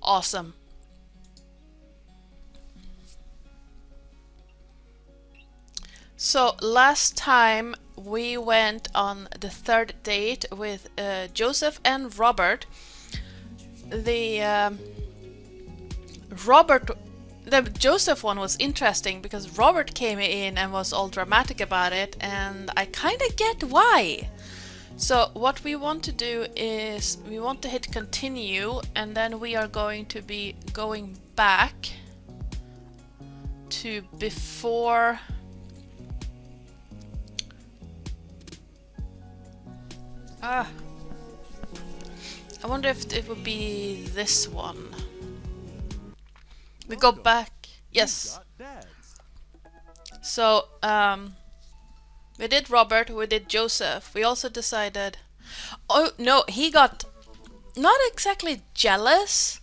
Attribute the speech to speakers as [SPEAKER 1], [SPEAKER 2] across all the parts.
[SPEAKER 1] awesome. So last time we went on the third date with Joseph and Robert. The Robert, the Joseph one was interesting because Robert came in and was all dramatic about it, and I kind of get why. So what we want to do is we want to hit continue, and then we are going to be going back to before. I wonder if it would be this one. We go back. Yes. So, we did Robert, we did Joseph. We also decided... Oh, no, he got not exactly jealous,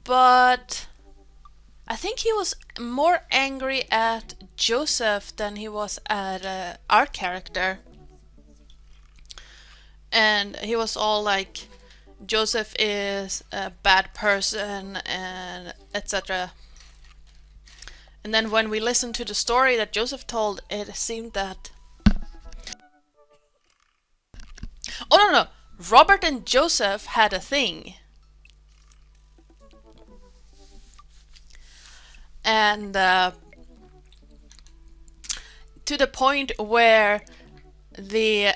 [SPEAKER 1] but I think he was more angry at Joseph than he was at our character. And he was all like, Joseph is a bad person and etc. And then when we listened to the story that Joseph told, it seemed that... Oh no, Robert and Joseph had a thing. And to the point where the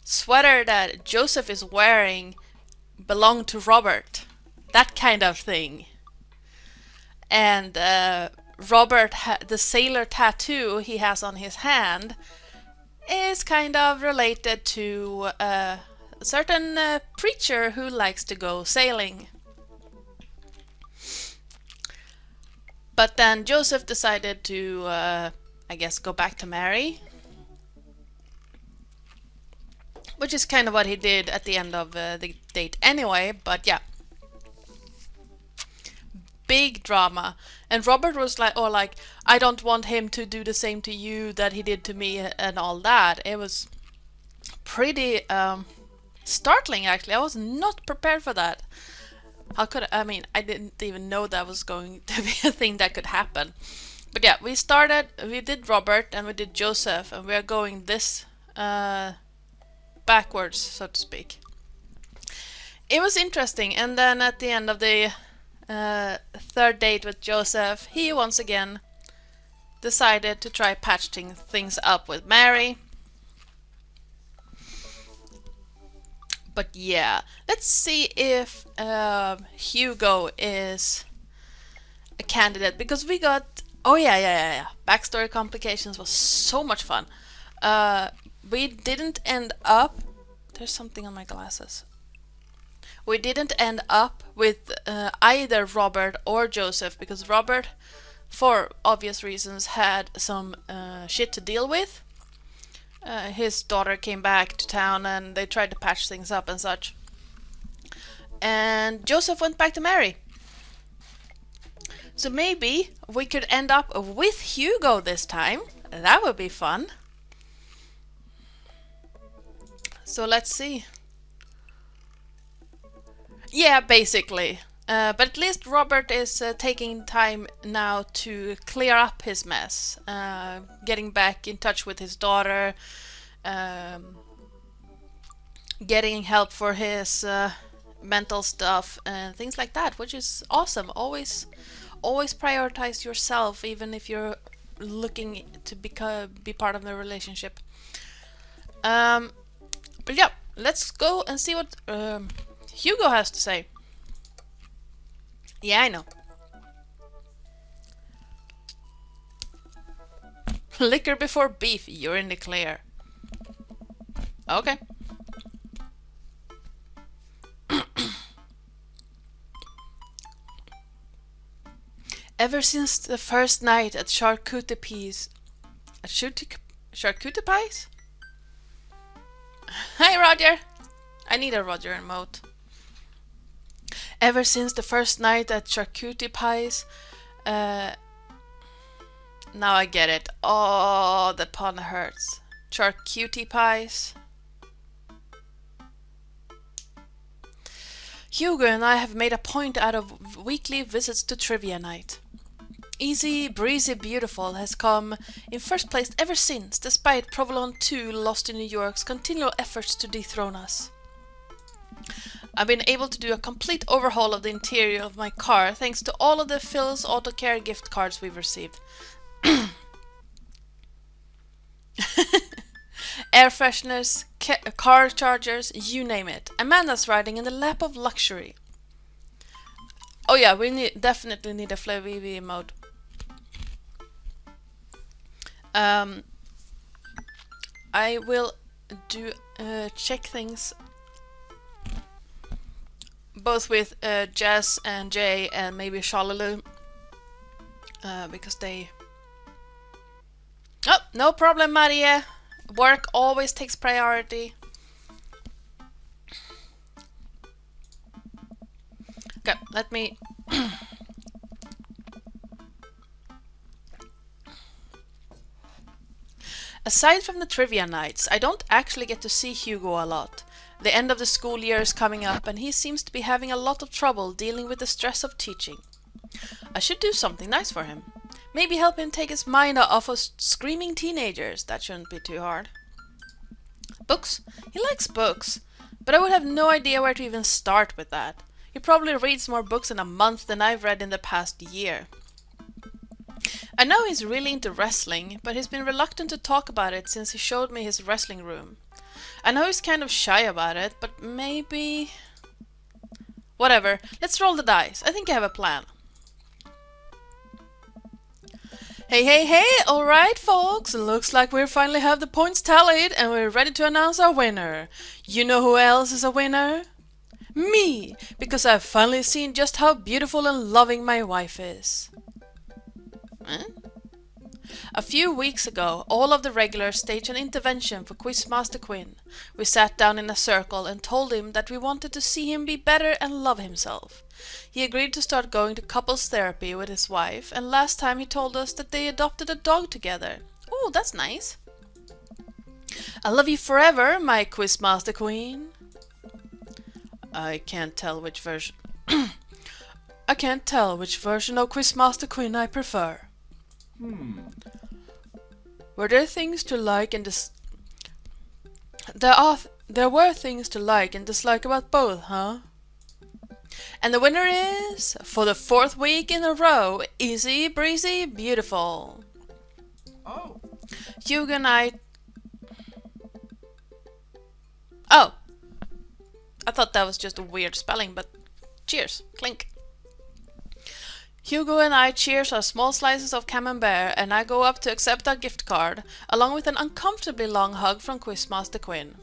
[SPEAKER 1] sweater that Joseph is wearing belonged to Robert. That kind of thing. And Robert, the sailor tattoo he has on his hand is kind of related to a certain preacher who likes to go sailing. But then Joseph decided to, I guess, go back to Mary. Which is kind of what he did at the end of the date anyway, but yeah. Big drama. And Robert was like, oh, like, I don't want him to do the same to you that he did to me and all that. It was pretty startling, actually. I was not prepared for that. How could I mean, I didn't even know that was going to be a thing that could happen. But yeah, we did Robert and we did Joseph, and we are going this backwards, so to speak. It was interesting, and then at the end of the third date with Joseph, he once again decided to try patching things up with Mary. But yeah, let's see if Hugo is a candidate, because we got... Oh yeah. Backstory complications was so much fun. We didn't end up... There's something on my glasses. We didn't end up with either Robert or Joseph, because Robert, for obvious reasons, had some shit to deal with. His daughter came back to town and they tried to patch things up and such. And Joseph went back to Mary. So maybe we could end up with Hugo this time. That would be fun. So let's see. Yeah, basically. But at least Robert is taking time now to clear up his mess. Getting back in touch with his daughter. Getting help for his mental stuff and things like that, which is awesome. Always prioritize yourself, even if you're looking to be part of the relationship. But yeah, let's go and see what Hugo has to say. Yeah, I know. Liquor before beef, you're in the clear. Okay. Ever since the first night at Charcuterie Pies... Charcuterie Pies? Hi, Roger! I need a Roger emote. Ever since the first night at Charcuterie Pies... now I get it. Oh, the pun hurts. Charcuterie Pies. Hugo and I have made a point out of weekly visits to trivia night. Easy, breezy, beautiful has come in first place ever since, despite Provolone 2 Lost in New York's continual efforts to dethrone us. I've been able to do a complete overhaul of the interior of my car thanks to all of the Phil's Auto Care gift cards we've received. Air fresheners, car chargers, you name it. Amanda's riding in the lap of luxury. Oh yeah, we definitely need a FLAVV mode. I will do check things both with Jess and Jay and maybe Charlaloo because they... Oh, no problem, Maria. Work always takes priority. Okay, let me... Aside from the trivia nights, I don't actually get to see Hugo a lot. The end of the school year is coming up and he seems to be having a lot of trouble dealing with the stress of teaching. I should do something nice for him. Maybe help him take his mind off of screaming teenagers. That shouldn't be too hard. Books? He likes books, but I would have no idea where to even start with that. He probably reads more books in a month than I've read in the past year. I know he's really into wrestling, but he's been reluctant to talk about it since he showed me his wrestling room. I know he's kind of shy about it, but maybe... Whatever, let's roll the dice. I think I have a plan. Hey, alright folks, looks like we finally have the points tallied and we're ready to announce our winner. You know who else is a winner? Me, because I've finally seen just how beautiful and loving my wife is. Huh? A few weeks ago, all of the regulars staged an intervention for Quizmaster Quinn. We sat down in a circle and told him that we wanted to see him be better and love himself. He agreed to start going to couples therapy with his wife, and last time he told us that they adopted a dog together. Oh, that's nice. I love you forever, my Quizmaster Queen. I can't tell which version... I can't tell which version of Quizmaster Quinn I prefer. Were there things to like and There were things to like and dislike about both, huh? And the winner is, for the 4th week in a row, Easy Breezy Beautiful.
[SPEAKER 2] Oh.
[SPEAKER 1] Hugo and I... Oh. I thought that was just a weird spelling, but cheers. Clink. Hugo and I cheers our small slices of camembert and I go up to accept our gift card, along with an uncomfortably long hug from Quizmaster Quinn.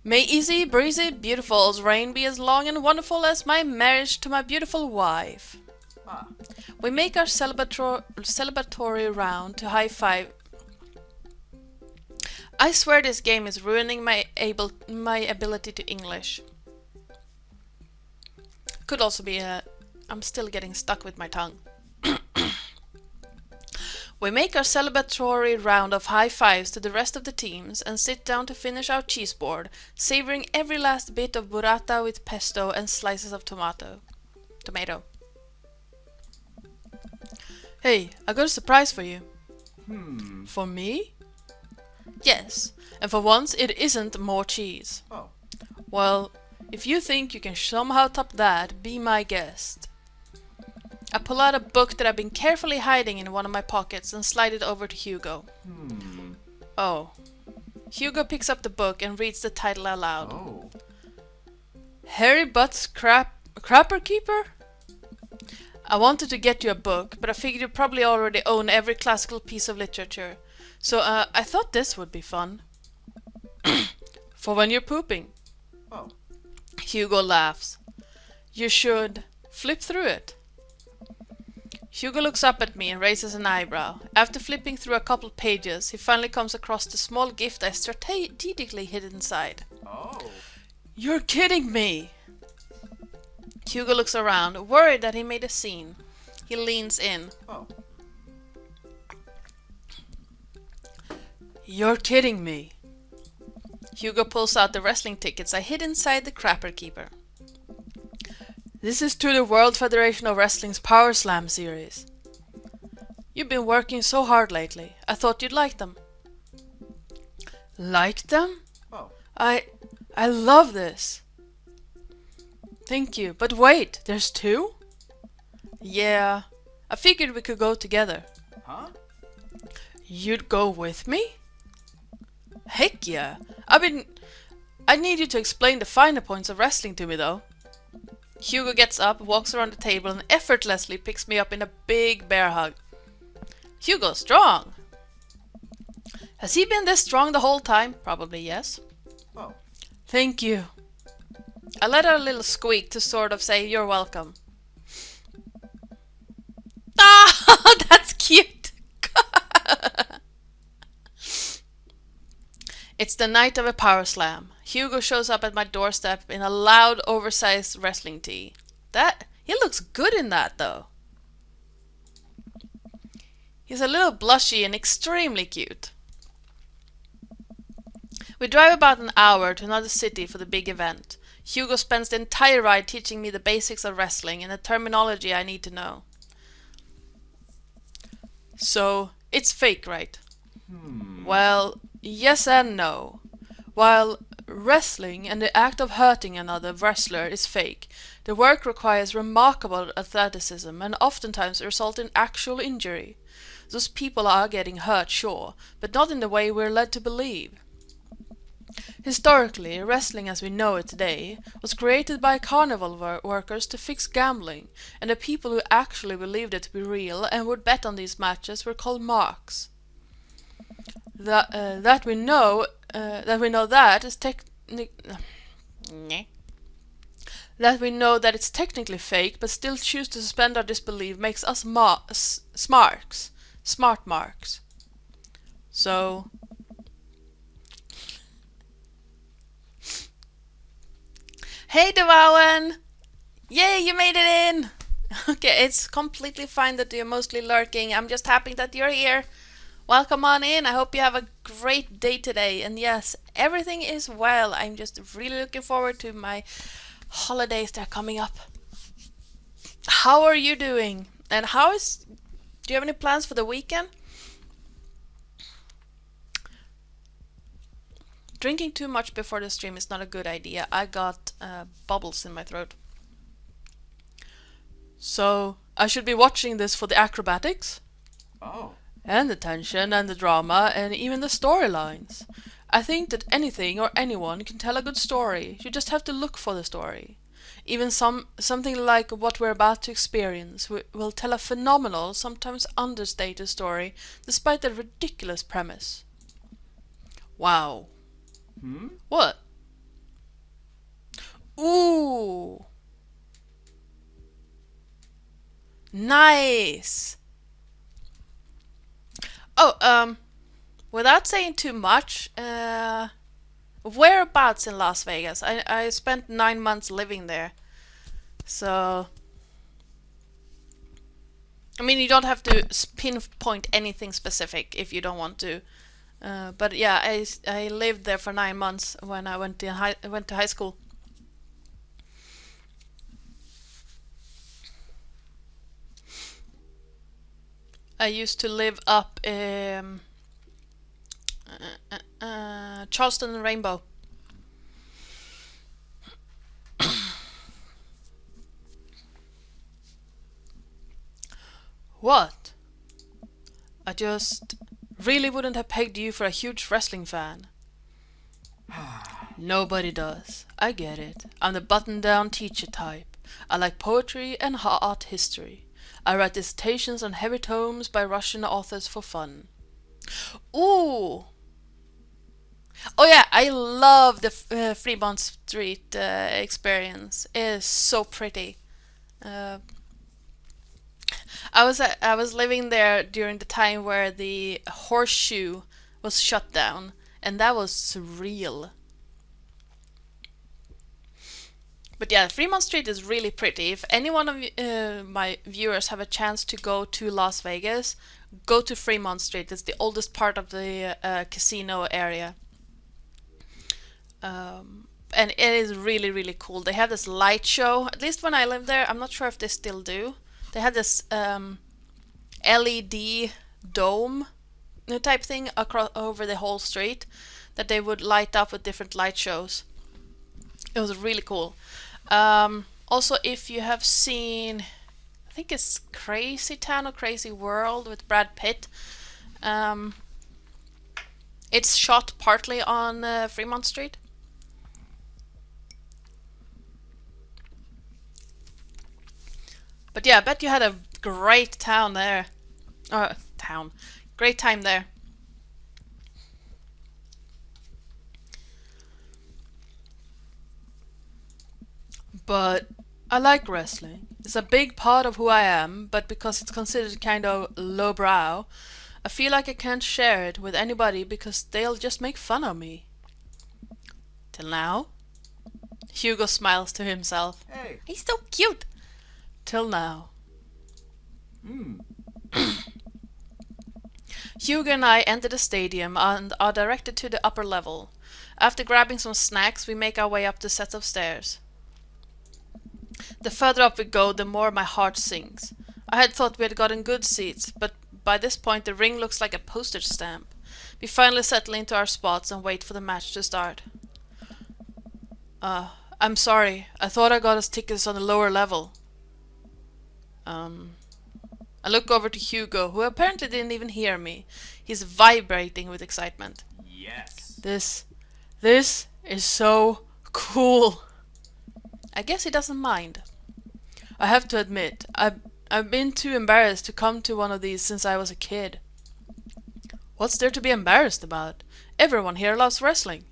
[SPEAKER 1] May Easy Breezy Beautiful's reign be as long and wonderful as my marriage to my beautiful wife. We make our celebratory round to high five. I swear this game is ruining my ability to English. Could also be I'm still getting stuck with my tongue. We make our celebratory round of high fives to the rest of the teams and sit down to finish our cheese board, savoring every last bit of burrata with pesto and slices of tomato. Hey, I got a surprise for you. For me? Yes, and for once it isn't more cheese.
[SPEAKER 2] Oh.
[SPEAKER 1] Well, if you think you can somehow top that, be my guest. I pull out a book that I've been carefully hiding in one of my pockets and slide it over to Hugo. Oh. Hugo picks up the book and reads the title aloud.
[SPEAKER 2] Oh.
[SPEAKER 1] Harry Butt's Crapper Keeper? I wanted to get you a book, but I figured you probably already own every classical piece of literature. So I thought this would be fun. For when you're pooping.
[SPEAKER 2] Oh.
[SPEAKER 1] Hugo laughs. You should flip through it. Hugo looks up at me and raises an eyebrow. After flipping through a couple pages, he finally comes across the small gift I strategically hid inside.
[SPEAKER 2] Oh.
[SPEAKER 1] You're kidding me! Hugo looks around, worried that he made a scene. He leans in.
[SPEAKER 2] Oh.
[SPEAKER 1] You're kidding me! Hugo pulls out the wrestling tickets I hid inside the Crapper Keeper. This is to the World Federation of Wrestling's Power Slam series. You've been working so hard lately. I thought you'd like them. Like them?
[SPEAKER 2] Oh.
[SPEAKER 1] I love this. Thank you. But wait, there's two? Yeah, I figured we could go together.
[SPEAKER 2] Huh?
[SPEAKER 1] You'd go with me? Heck yeah. I need you to explain the finer points of wrestling to me though. Hugo gets up, walks around the table and effortlessly picks me up in a big bear hug. Hugo's strong. Has he been this strong the whole time? Probably yes.
[SPEAKER 2] Oh.
[SPEAKER 1] Thank you. I let out a little squeak to sort of say you're welcome. Ah, that's cute. It's the night of a power slam. Hugo shows up at my doorstep in a loud, oversized wrestling tee. He looks good in that though. He's a little blushy and extremely cute. We drive about an hour to another city for the big event. Hugo spends the entire ride teaching me the basics of wrestling and the terminology I need to know. So, it's fake, right? Well, yes and no. While wrestling and the act of hurting another wrestler is fake, the work requires remarkable athleticism and oftentimes result in actual injury. Those people are getting hurt, sure, but not in the way we're led to believe. Historically, wrestling as we know it today was created by carnival workers to fix gambling, and the people who actually believed it to be real and would bet on these matches were called marks. That we know that it's technically fake, but still choose to suspend our disbelief makes us smart marks. So. Hey Devowen! Yay, you made it in! Okay, it's completely fine that you're mostly lurking. I'm just happy that you're here. Welcome on in. I hope you have a great day today. And yes, everything is well. I'm just really looking forward to my holidays that are coming up. How are you doing? And do you have any plans for the weekend? Drinking too much before the stream is not a good idea. I got bubbles in my throat. So, I should be watching this for the acrobatics?
[SPEAKER 2] Oh.
[SPEAKER 1] And the tension and the drama and even the storylines. I think that anything or anyone can tell a good story. You just have to look for the story. Even something like what we're about to experience will tell a phenomenal, sometimes understated story despite the ridiculous premise. Wow. What? Ooh. Nice. Oh, without saying too much, whereabouts in Las Vegas? I spent 9 months living there. So, I mean, you don't have to pinpoint anything specific if you don't want to. But yeah, I lived there for 9 months when I went to high school. I used to live up Charleston and Rainbow. What? I just really wouldn't have pegged you for a huge wrestling fan. Nobody does. I get it. I'm the button-down teacher type. I like poetry and art history. I write dissertations on heavy tomes by Russian authors for fun. Ooh! Oh yeah, I love the Fremont Street experience. It is so pretty. I was living there during the time where the Horseshoe was shut down, and that was surreal. But yeah, Fremont Street is really pretty. If any one of my viewers have a chance to go to Las Vegas, go to Fremont Street. It's the oldest part of the casino area. and it is really, really cool. They have this light show. At least when I lived there, I'm not sure if they still do. They had this LED dome type thing across over the whole street that they would light up with different light shows. It was really cool. Also, if you have seen, I think it's Crazy Town or Crazy World with Brad Pitt. It's shot partly on Fremont Street. But yeah, I bet you had a great town there. Great time there. But I like wrestling. It's a big part of who I am, but because it's considered kind of lowbrow, I feel like I can't share it with anybody because they'll just make fun of me. Till now. Hugo smiles to himself.
[SPEAKER 2] Hey.
[SPEAKER 1] He's so cute! Till now. Hugo and I enter the stadium and are directed to the upper level. After grabbing some snacks, we make our way up the set of stairs. The further up we go, the more my heart sinks. I had thought we had gotten good seats, but by this point the ring looks like a postage stamp. We finally settle into our spots and wait for the match to start. I'm sorry. I thought I got us tickets on the lower level. I look over to Hugo, who apparently didn't even hear me. He's vibrating with excitement.
[SPEAKER 2] Yes.
[SPEAKER 1] This is so cool. I guess he doesn't mind. I have to admit, I've been too embarrassed to come to one of these since I was a kid. What's there to be embarrassed about? Everyone here loves wrestling.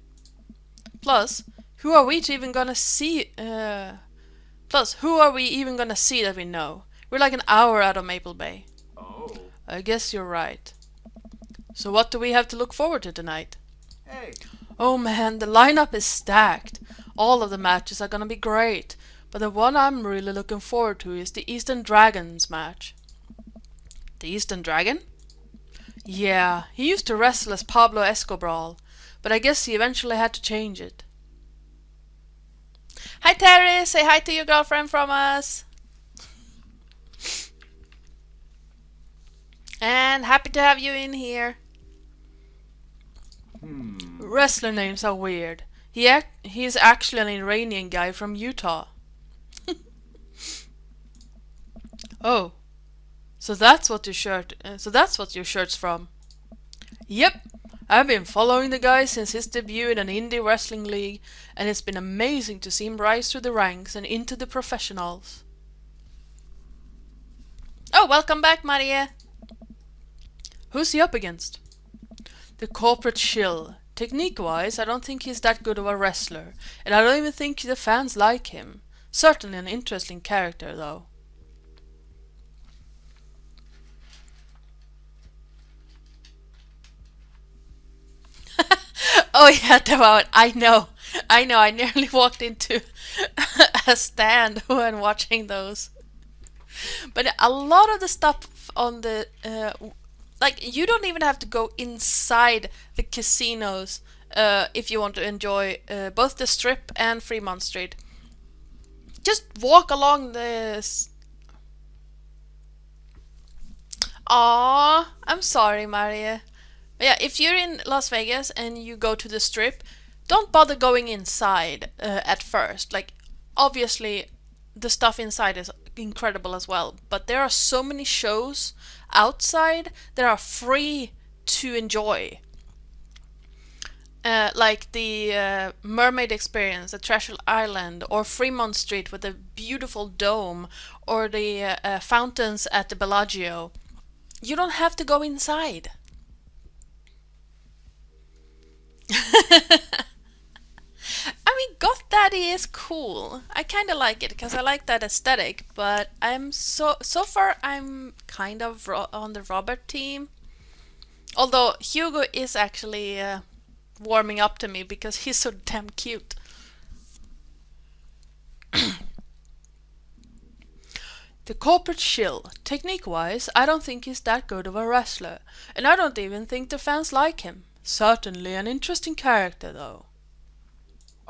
[SPEAKER 1] Plus, who are we even gonna see that we know? We're like an hour out of Maple Bay.
[SPEAKER 2] Oh.
[SPEAKER 1] I guess you're right. So what do we have to look forward to tonight?
[SPEAKER 2] Hey.
[SPEAKER 1] Oh man, the lineup is stacked. All of the matches are gonna be great, but the one I'm really looking forward to is the Eastern Dragons match. The Eastern Dragon? Yeah, he used to wrestle as Pablo Escobar, but I guess he eventually had to change it. Hi Terry, say hi to your girlfriend from us. And happy to have you in here. Wrestler names are weird. He's actually an Iranian guy from Utah. Oh, so that's what your shirt's from. Yep, I've been following the guy since his debut in an indie wrestling league, and it's been amazing to see him rise through the ranks and into the professionals. Oh, welcome back, Maria. Who's he up against? The corporate shill. Technique-wise, I don't think he's that good of a wrestler, and I don't even think the fans like him. Certainly an interesting character, though. Oh yeah, Devon, I know, I nearly walked into a stand when watching those. But a lot of the stuff on the like, you don't even have to go inside the casinos if you want to enjoy both the Strip and Fremont Street. Just walk along this. Aww, I'm sorry, Maria. But yeah, if you're in Las Vegas and you go to the Strip, don't bother going inside at first. Like, obviously, the stuff inside is incredible as well, but there are so many shows outside that are free to enjoy. Like the Mermaid Experience at Treasure Island, or Fremont Street with a beautiful dome, or the fountains at the Bellagio. You don't have to go inside. I mean, Goth Daddy is cool. I kind of like it because I like that aesthetic, but so far I'm kind of on the Robert team. Although Hugo is actually warming up to me because he's so damn cute. The corporate shill. Technique-wise, I don't think he's that good of a wrestler, and I don't even think the fans like him. Certainly an interesting character, though.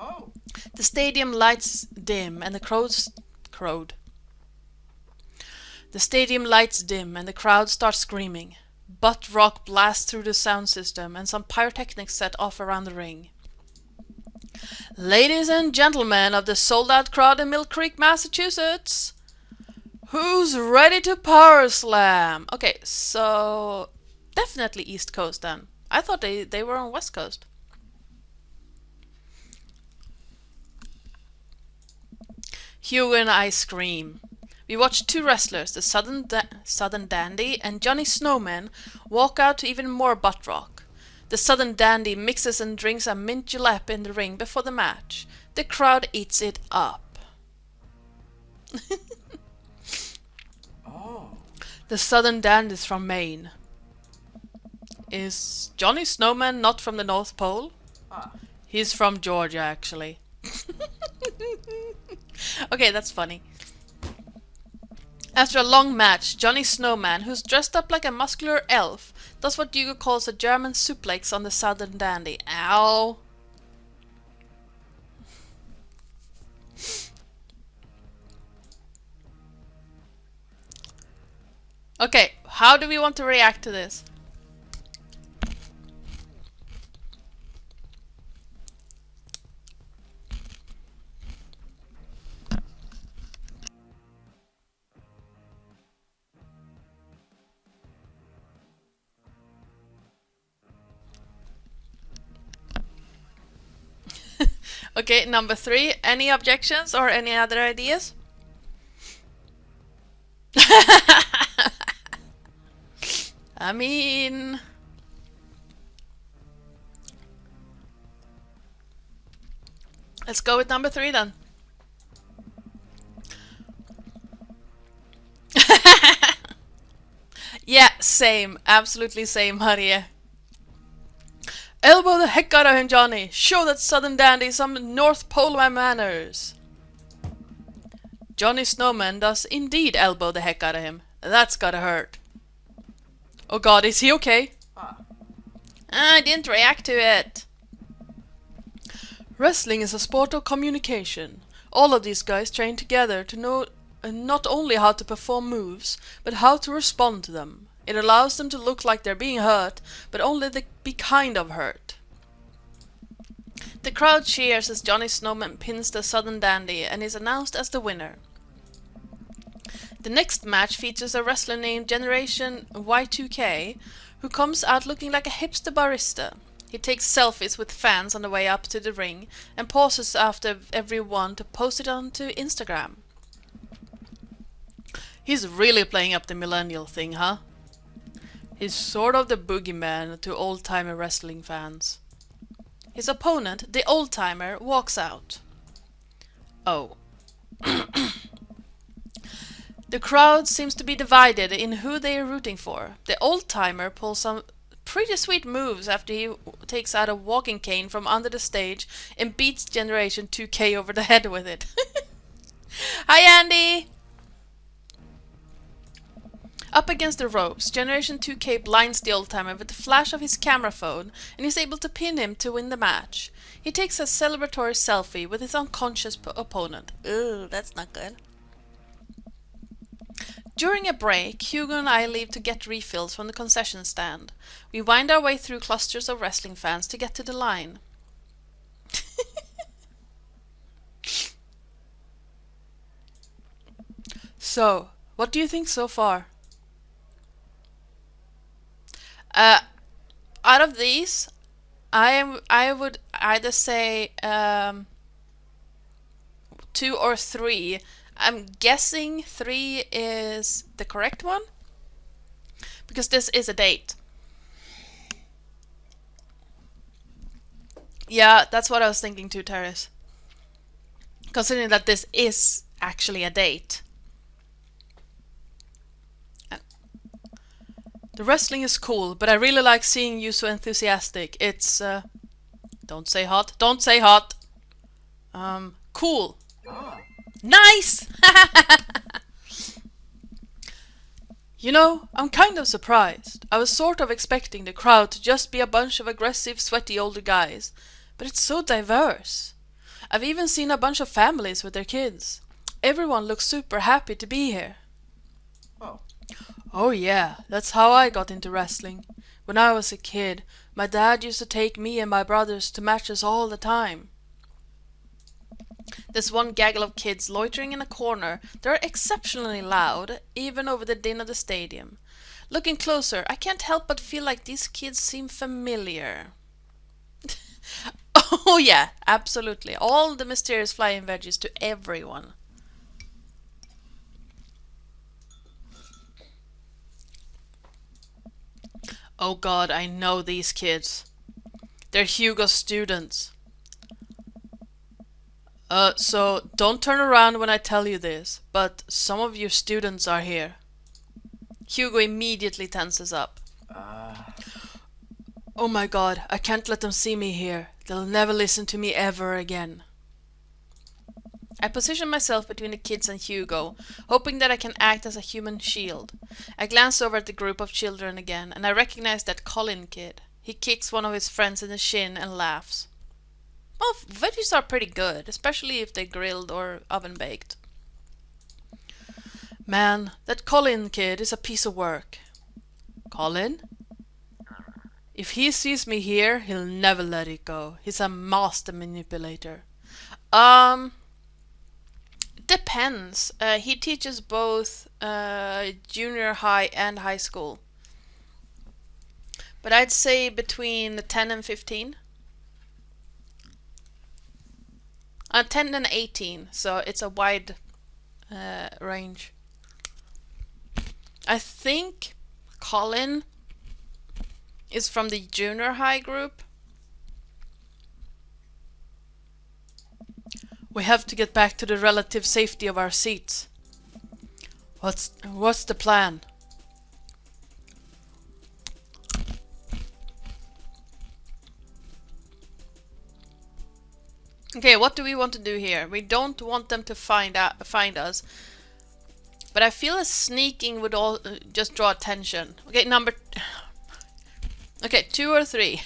[SPEAKER 2] Oh.
[SPEAKER 1] The stadium lights dim and the crowd. The stadium lights dim and the crowd starts screaming. Butt rock blasts through the sound system and some pyrotechnics set off around the ring. Ladies and gentlemen of the sold-out crowd in Mill Creek, Massachusetts, who's ready to power slam? Okay, so definitely East Coast then. I thought they were on West Coast. Hugo and I scream. We watch two wrestlers, the Southern Dandy and Johnny Snowman, walk out to even more butt rock. The Southern Dandy mixes and drinks a mint julep in the ring before the match. The crowd eats it up.
[SPEAKER 2] Oh.
[SPEAKER 1] The Southern Dandy is from Maine. Is Johnny Snowman not from the North Pole?
[SPEAKER 2] Ah.
[SPEAKER 1] He's from Georgia, actually. Okay, that's funny. After a long match, Johnny Snowman, who's dressed up like a muscular elf, does what Hugo calls a German suplex on the Southern Dandy. Ow! Okay, how do we want to react to this? Okay, number 3. Any objections or any other ideas? I mean... let's go with number 3 then. Yeah, same. Absolutely same, Maria. Elbow the heck out of him, Johnny. Show that Southern Dandy some North Pole manners. Johnny Snowman does indeed elbow the heck out of him. That's gotta hurt. Oh god, is he okay? I didn't react to it. Wrestling is a sport of communication. All of these guys train together to know not only how to perform moves, but how to respond to them. It allows them to look like they're being hurt, but only be kind of hurt. The crowd cheers as Johnny Snowman pins the Southern Dandy and is announced as the winner. The next match features a wrestler named Generation Y2K, who comes out looking like a hipster barista. He takes selfies with fans on the way up to the ring and pauses after every one to post it onto Instagram. He's really playing up the millennial thing, huh? He's sort of the boogeyman to old-timer wrestling fans. His opponent, the old-timer, walks out. Oh. The crowd seems to be divided in who they are rooting for. The old-timer pulls some pretty sweet moves after he takes out a walking cane from under the stage and beats Generation 2K over the head with it. Hi, Andy! Up against the ropes, Generation 2K blinds the old-timer with the flash of his camera phone and is able to pin him to win the match. He takes a celebratory selfie with his unconscious opponent. Ugh, that's not good. During a break, Hugo and I leave to get refills from the concession stand. We wind our way through clusters of wrestling fans to get to the line. So, what do you think so far? Out of these, I would either say 2 or 3. I'm guessing 3 is the correct one, because this is a date. Yeah, that's what I was thinking too, Terrace. Considering that this is actually a date. The wrestling is cool, but I really like seeing you so enthusiastic. It's, don't say hot. Don't say hot. Cool. Nice! You know, I'm kind of surprised. I was sort of expecting the crowd to just be a bunch of aggressive, sweaty older guys. But it's so diverse. I've even seen a bunch of families with their kids. Everyone looks super happy to be here.
[SPEAKER 2] Oh.
[SPEAKER 1] Oh yeah, that's how I got into wrestling. When I was a kid, my dad used to take me and my brothers to matches all the time. There's one gaggle of kids loitering in a corner. They're exceptionally loud, even over the din of the stadium. Looking closer, I can't help but feel like these kids seem familiar. Oh yeah, absolutely. All the mysterious flying veggies to everyone. Oh god, I know these kids. They're Hugo's students. So don't turn around when I tell you this, but some of your students are here. Hugo immediately tenses up. Oh my god, I can't let them see me here. They'll never listen to me ever again. I position myself between the kids and Hugo, hoping that I can act as a human shield. I glance over at the group of children again, and I recognize that Colin kid. He kicks one of his friends in the shin and laughs. Well, veggies are pretty good, especially if they're grilled or oven-baked. Man, that Colin kid is a piece of work. Colin? If he sees me here, he'll never let it go. He's a master manipulator. Depends. He teaches both junior high and high school. But I'd say between 10 and 15. 10 and 18, so it's a wide range. I think Colin is from the junior high group. We have to get back to the relative safety of our seats. What's the plan? Okay, what do we want to do here? We don't want them to find us. But I feel as sneaking would all just draw attention. Okay, Okay, 2 or 3.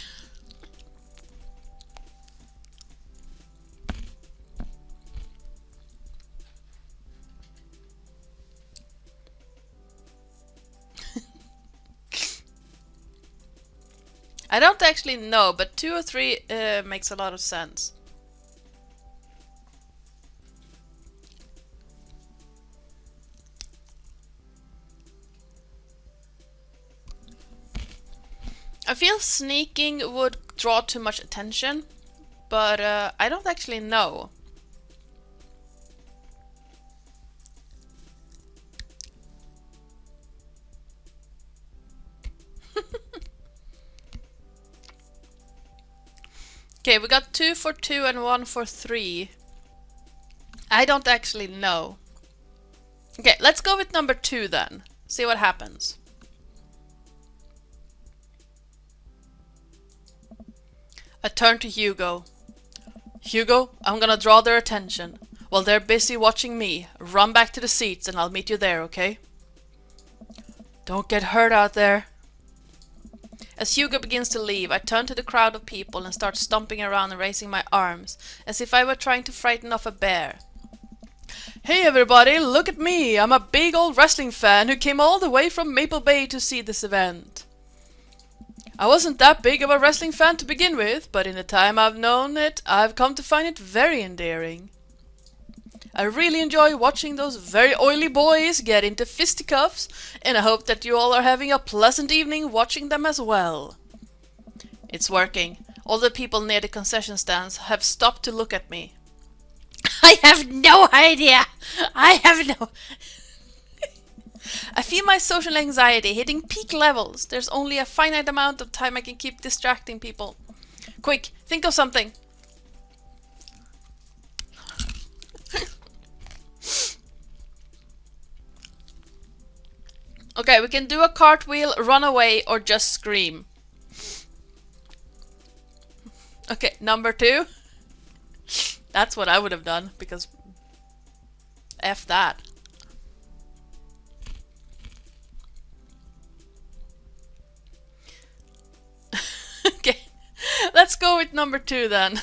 [SPEAKER 1] I don't actually know, but 2 or 3 makes a lot of sense. I feel sneaking would draw too much attention, but I don't actually know. Okay, we got 2 for 2 and 1 for 3. I don't actually know. Okay, let's go with number 2 then. See what happens. I turn to Hugo. Hugo, I'm gonna draw their attention. While they're busy watching me, run back to the seats and I'll meet you there, okay? Don't get hurt out there. As Hugo begins to leave, I turn to the crowd of people and start stomping around and raising my arms, as if I were trying to frighten off a bear. Hey everybody, look at me! I'm a big old wrestling fan who came all the way from Maple Bay to see this event. I wasn't that big of a wrestling fan to begin with, but in the time I've known it, I've come to find it very endearing. I really enjoy watching those very oily boys get into fisticuffs, and I hope that you all are having a pleasant evening watching them as well. It's working. All the people near the concession stands have stopped to look at me. I have no idea! I feel my social anxiety hitting peak levels. There's only a finite amount of time I can keep distracting people. Quick, think of something. Okay, we can do a cartwheel, run away, or just scream. Okay, number 2. That's what I would have done, because F that. Okay, let's go with number 2 then.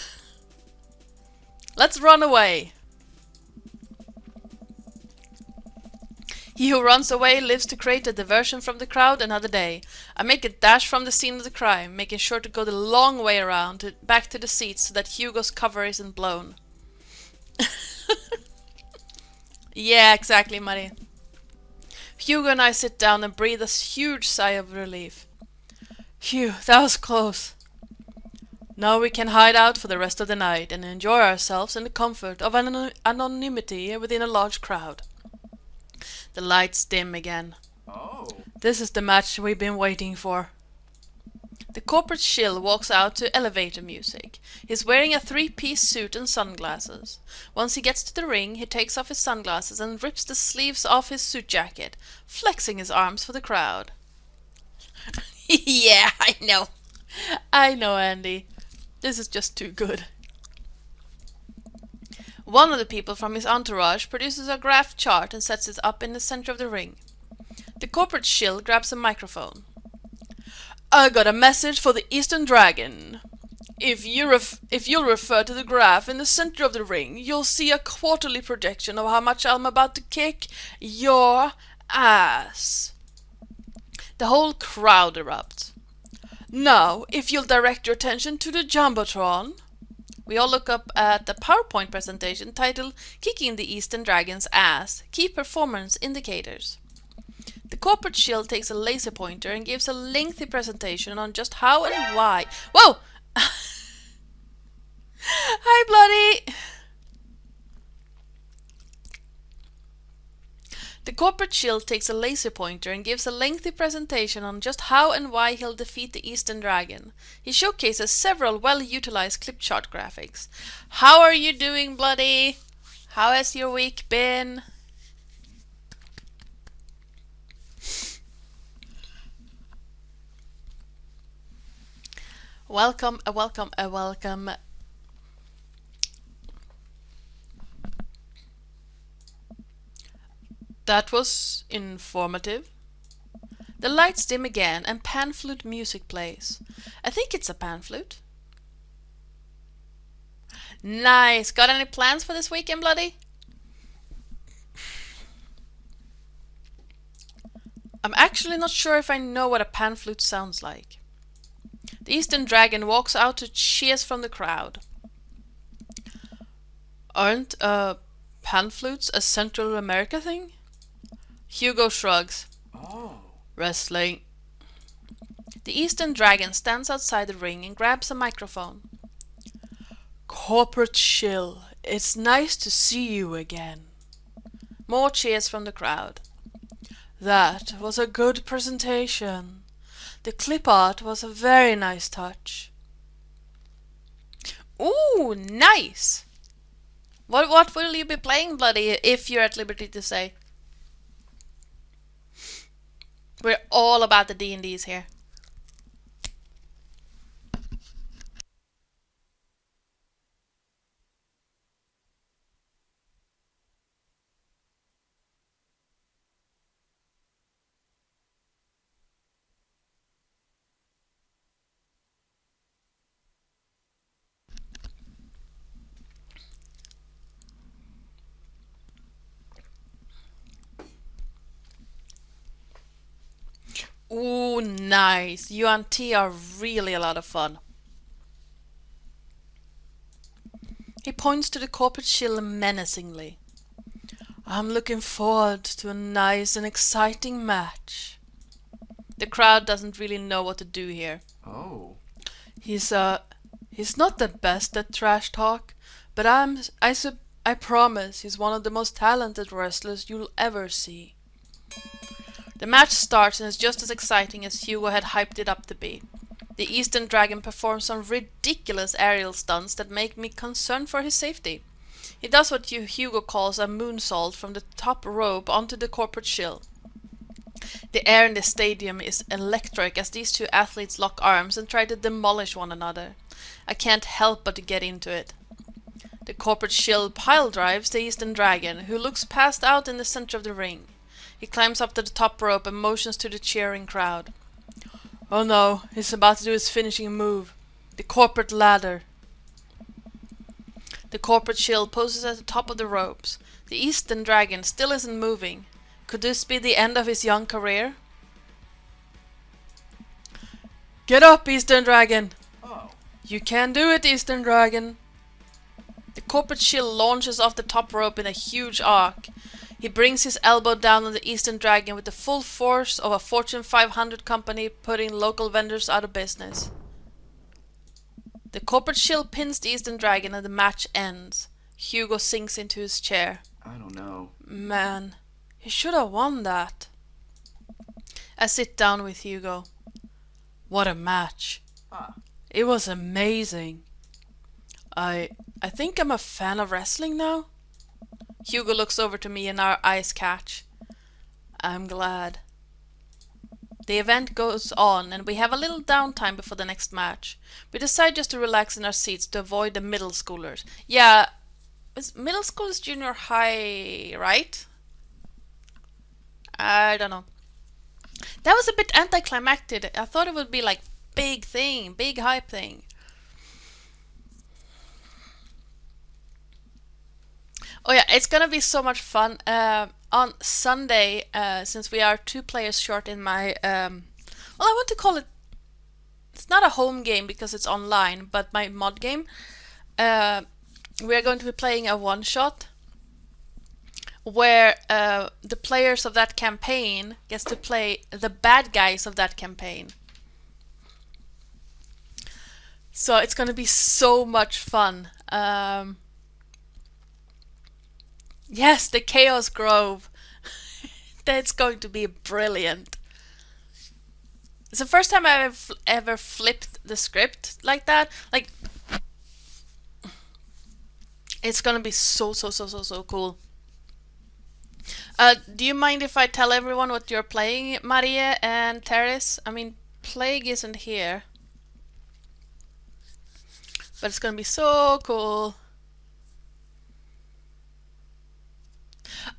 [SPEAKER 1] Let's run away. He who runs away lives to create a diversion from the crowd another day. I make a dash from the scene of the crime, making sure to go the long way around, back to the seats so that Hugo's cover isn't blown. Yeah, exactly, Marie. Hugo and I sit down and breathe a huge sigh of relief. Phew, that was close. Now we can hide out for the rest of the night and enjoy ourselves in the comfort of anonymity within a large crowd. The lights dim again.
[SPEAKER 2] Oh.
[SPEAKER 1] This is the match we've been waiting for. The corporate shill walks out to elevator music. He's wearing a three-piece suit and sunglasses. Once he gets to the ring, he takes off his sunglasses and rips the sleeves off his suit jacket, flexing his arms for the crowd. Yeah, I know. I know, Andy. This is just too good. One of the people from his entourage produces a graph chart and sets it up in the center of the ring. The corporate shill grabs a microphone. I got a message for the Eastern Dragon. If you'll refer to the graph in the center of the ring, you'll see a quarterly projection of how much I'm about to kick your ass. The whole crowd erupts. Now, if you'll direct your attention to the Jumbotron. We all look up at the PowerPoint presentation titled Kicking the Eastern Dragon's Ass, Key Performance Indicators. The corporate shill takes a laser pointer and gives a lengthy presentation on just how and why. Whoa! Hi, Bloody! The corporate shill takes a laser pointer and gives a lengthy presentation on just how and why he'll defeat the Eastern Dragon. He showcases several well-utilized clip chart graphics. How are you doing, Bloody? How has your week been? Welcome, welcome. That was informative. The lights dim again and pan flute music plays. I think it's a pan flute. Nice! Got any plans for this weekend, Bloody? I'm actually not sure if I know what a pan flute sounds like. The Eastern Dragon walks out to cheers from the crowd. Aren't pan flutes a Central America thing? Hugo shrugs.
[SPEAKER 2] Oh.
[SPEAKER 1] Wrestling. The Eastern Dragon stands outside the ring and grabs a microphone. Corporate shill, it's nice to see you again. More cheers from the crowd. That was a good presentation. The clip art was a very nice touch. Ooh, nice! What will you be playing, Bloody, if you're at liberty to say? We're all about the D&Ds here. Ooh, nice. You and T are really a lot of fun. He points to the corporate shill menacingly. I'm looking forward to a nice and exciting match. The crowd doesn't really know what to do here.
[SPEAKER 2] Oh.
[SPEAKER 1] He's not the best at trash talk, but I promise he's one of the most talented wrestlers you'll ever see. The match starts and is just as exciting as Hugo had hyped it up to be. The Eastern Dragon performs some ridiculous aerial stunts that make me concerned for his safety. He does what Hugo calls a moonsault from the top rope onto the corporate shill. The air in the stadium is electric as these two athletes lock arms and try to demolish one another. I can't help but to get into it. The corporate shill pile drives the Eastern Dragon, who looks passed out in the center of the ring. He climbs up to the top rope and motions to the cheering crowd. Oh no, he's about to do his finishing move. The corporate ladder. The corporate shield poses at the top of the ropes. The Eastern Dragon still isn't moving. Could this be the end of his young career? Get up, Eastern Dragon!
[SPEAKER 2] Oh.
[SPEAKER 1] You can do it, Eastern Dragon! The corporate shield launches off the top rope in a huge arc. He brings his elbow down on the Eastern Dragon with the full force of a Fortune 500 company putting local vendors out of business. The corporate shield pins the Eastern Dragon and the match ends. Hugo sinks into his chair.
[SPEAKER 2] I don't know.
[SPEAKER 1] Man, he should have won that. I sit down with Hugo. What a match.
[SPEAKER 2] Ah.
[SPEAKER 1] It was amazing. I think I'm a fan of wrestling now. Hugo looks over to me and our eyes catch. I'm glad. The event goes on and we have a little downtime before the next match. We decide just to relax in our seats to avoid the middle schoolers. Yeah, middle school is junior high, right? I don't know. That was a bit anticlimactic. I thought it would be like big thing, big hype thing. Oh yeah, it's gonna be so much fun. On Sunday, since we are 2 players short in my, well, I want to call it, it's not a home game because it's online, but my mod game, we are going to be playing a one-shot where the players of that campaign gets to play the bad guys of that campaign. So it's gonna be so much fun. Yes, the Chaos Grove. That's going to be brilliant. It's the first time I've ever flipped the script like that. Like, it's gonna be so cool. Do you mind if I tell everyone what you're playing, Maria and Teres? I mean, Plague isn't here. But it's gonna be so cool.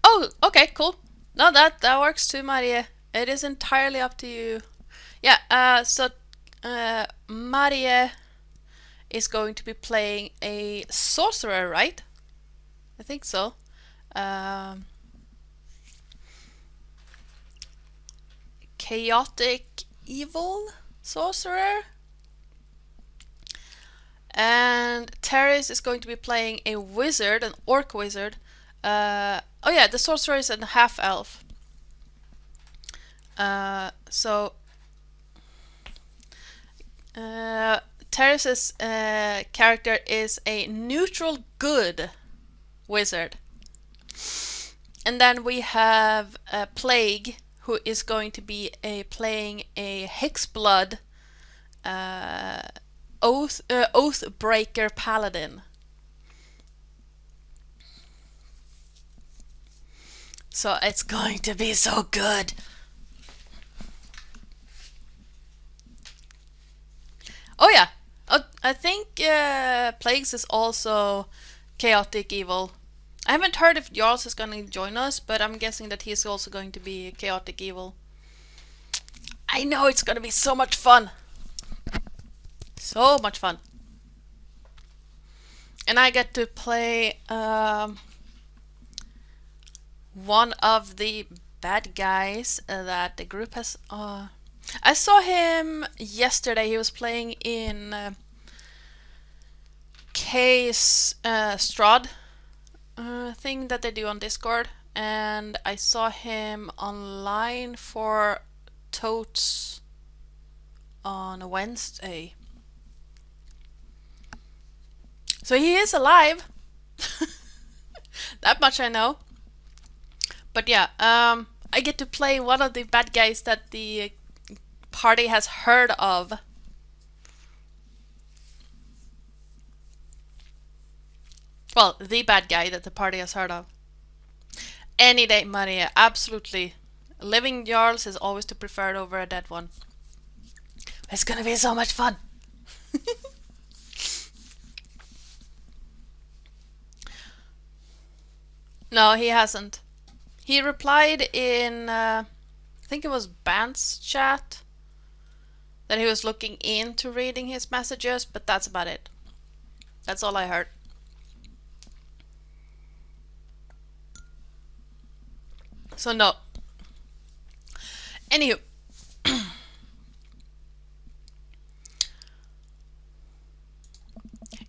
[SPEAKER 1] Oh, okay, cool. No, that works too, Maria. It is entirely up to you. Yeah, so Maria is going to be playing a sorcerer, right? I think so. Chaotic evil sorcerer. And Teres is going to be playing a wizard, an orc wizard. Oh yeah, the sorcerer is a half-elf. Teres's character is a neutral good wizard. And then we have Plague, who is going to be playing a Hexblood Oathbreaker paladin. So it's going to be so good. Oh yeah, I think Plagues is also chaotic evil. I haven't heard if Jarls is going to join us, but I'm guessing that he's also going to be chaotic evil. I know it's going to be so much fun. So much fun. And I get to play one of the bad guys that the group has. I saw him yesterday. He was playing in K's Strahd thing that they do on Discord, and I saw him online for Totes on a Wednesday. So he is alive. That much I know. But yeah, I get to play one of the bad guys that the party has heard of. Well, the bad guy that the party has heard of. Any day, Maria, absolutely. A living Jarls is always to preferred over a dead one. It's gonna be so much fun. No, he hasn't. He replied in, I think it was Bant's chat, that he was looking into reading his messages, but that's about it. That's all I heard. So no. Anywho.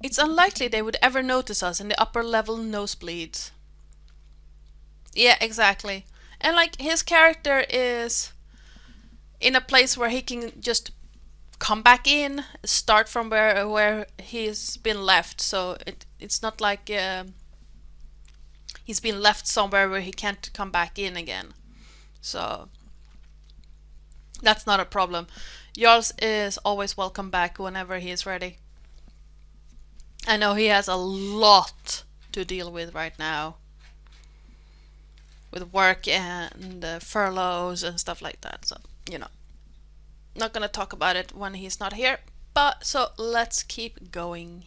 [SPEAKER 1] It's unlikely they would ever notice us in the upper level nosebleeds. Yeah, exactly. And like his character is in a place where he can just come back in, start from where he's been left. So it's not like he's been left somewhere where he can't come back in again. So that's not a problem. Jarls is always welcome back whenever he is ready. I know he has a lot to deal with right now. With work and furloughs and stuff like that. So, not gonna talk about it when he's not here. But, so let's keep going.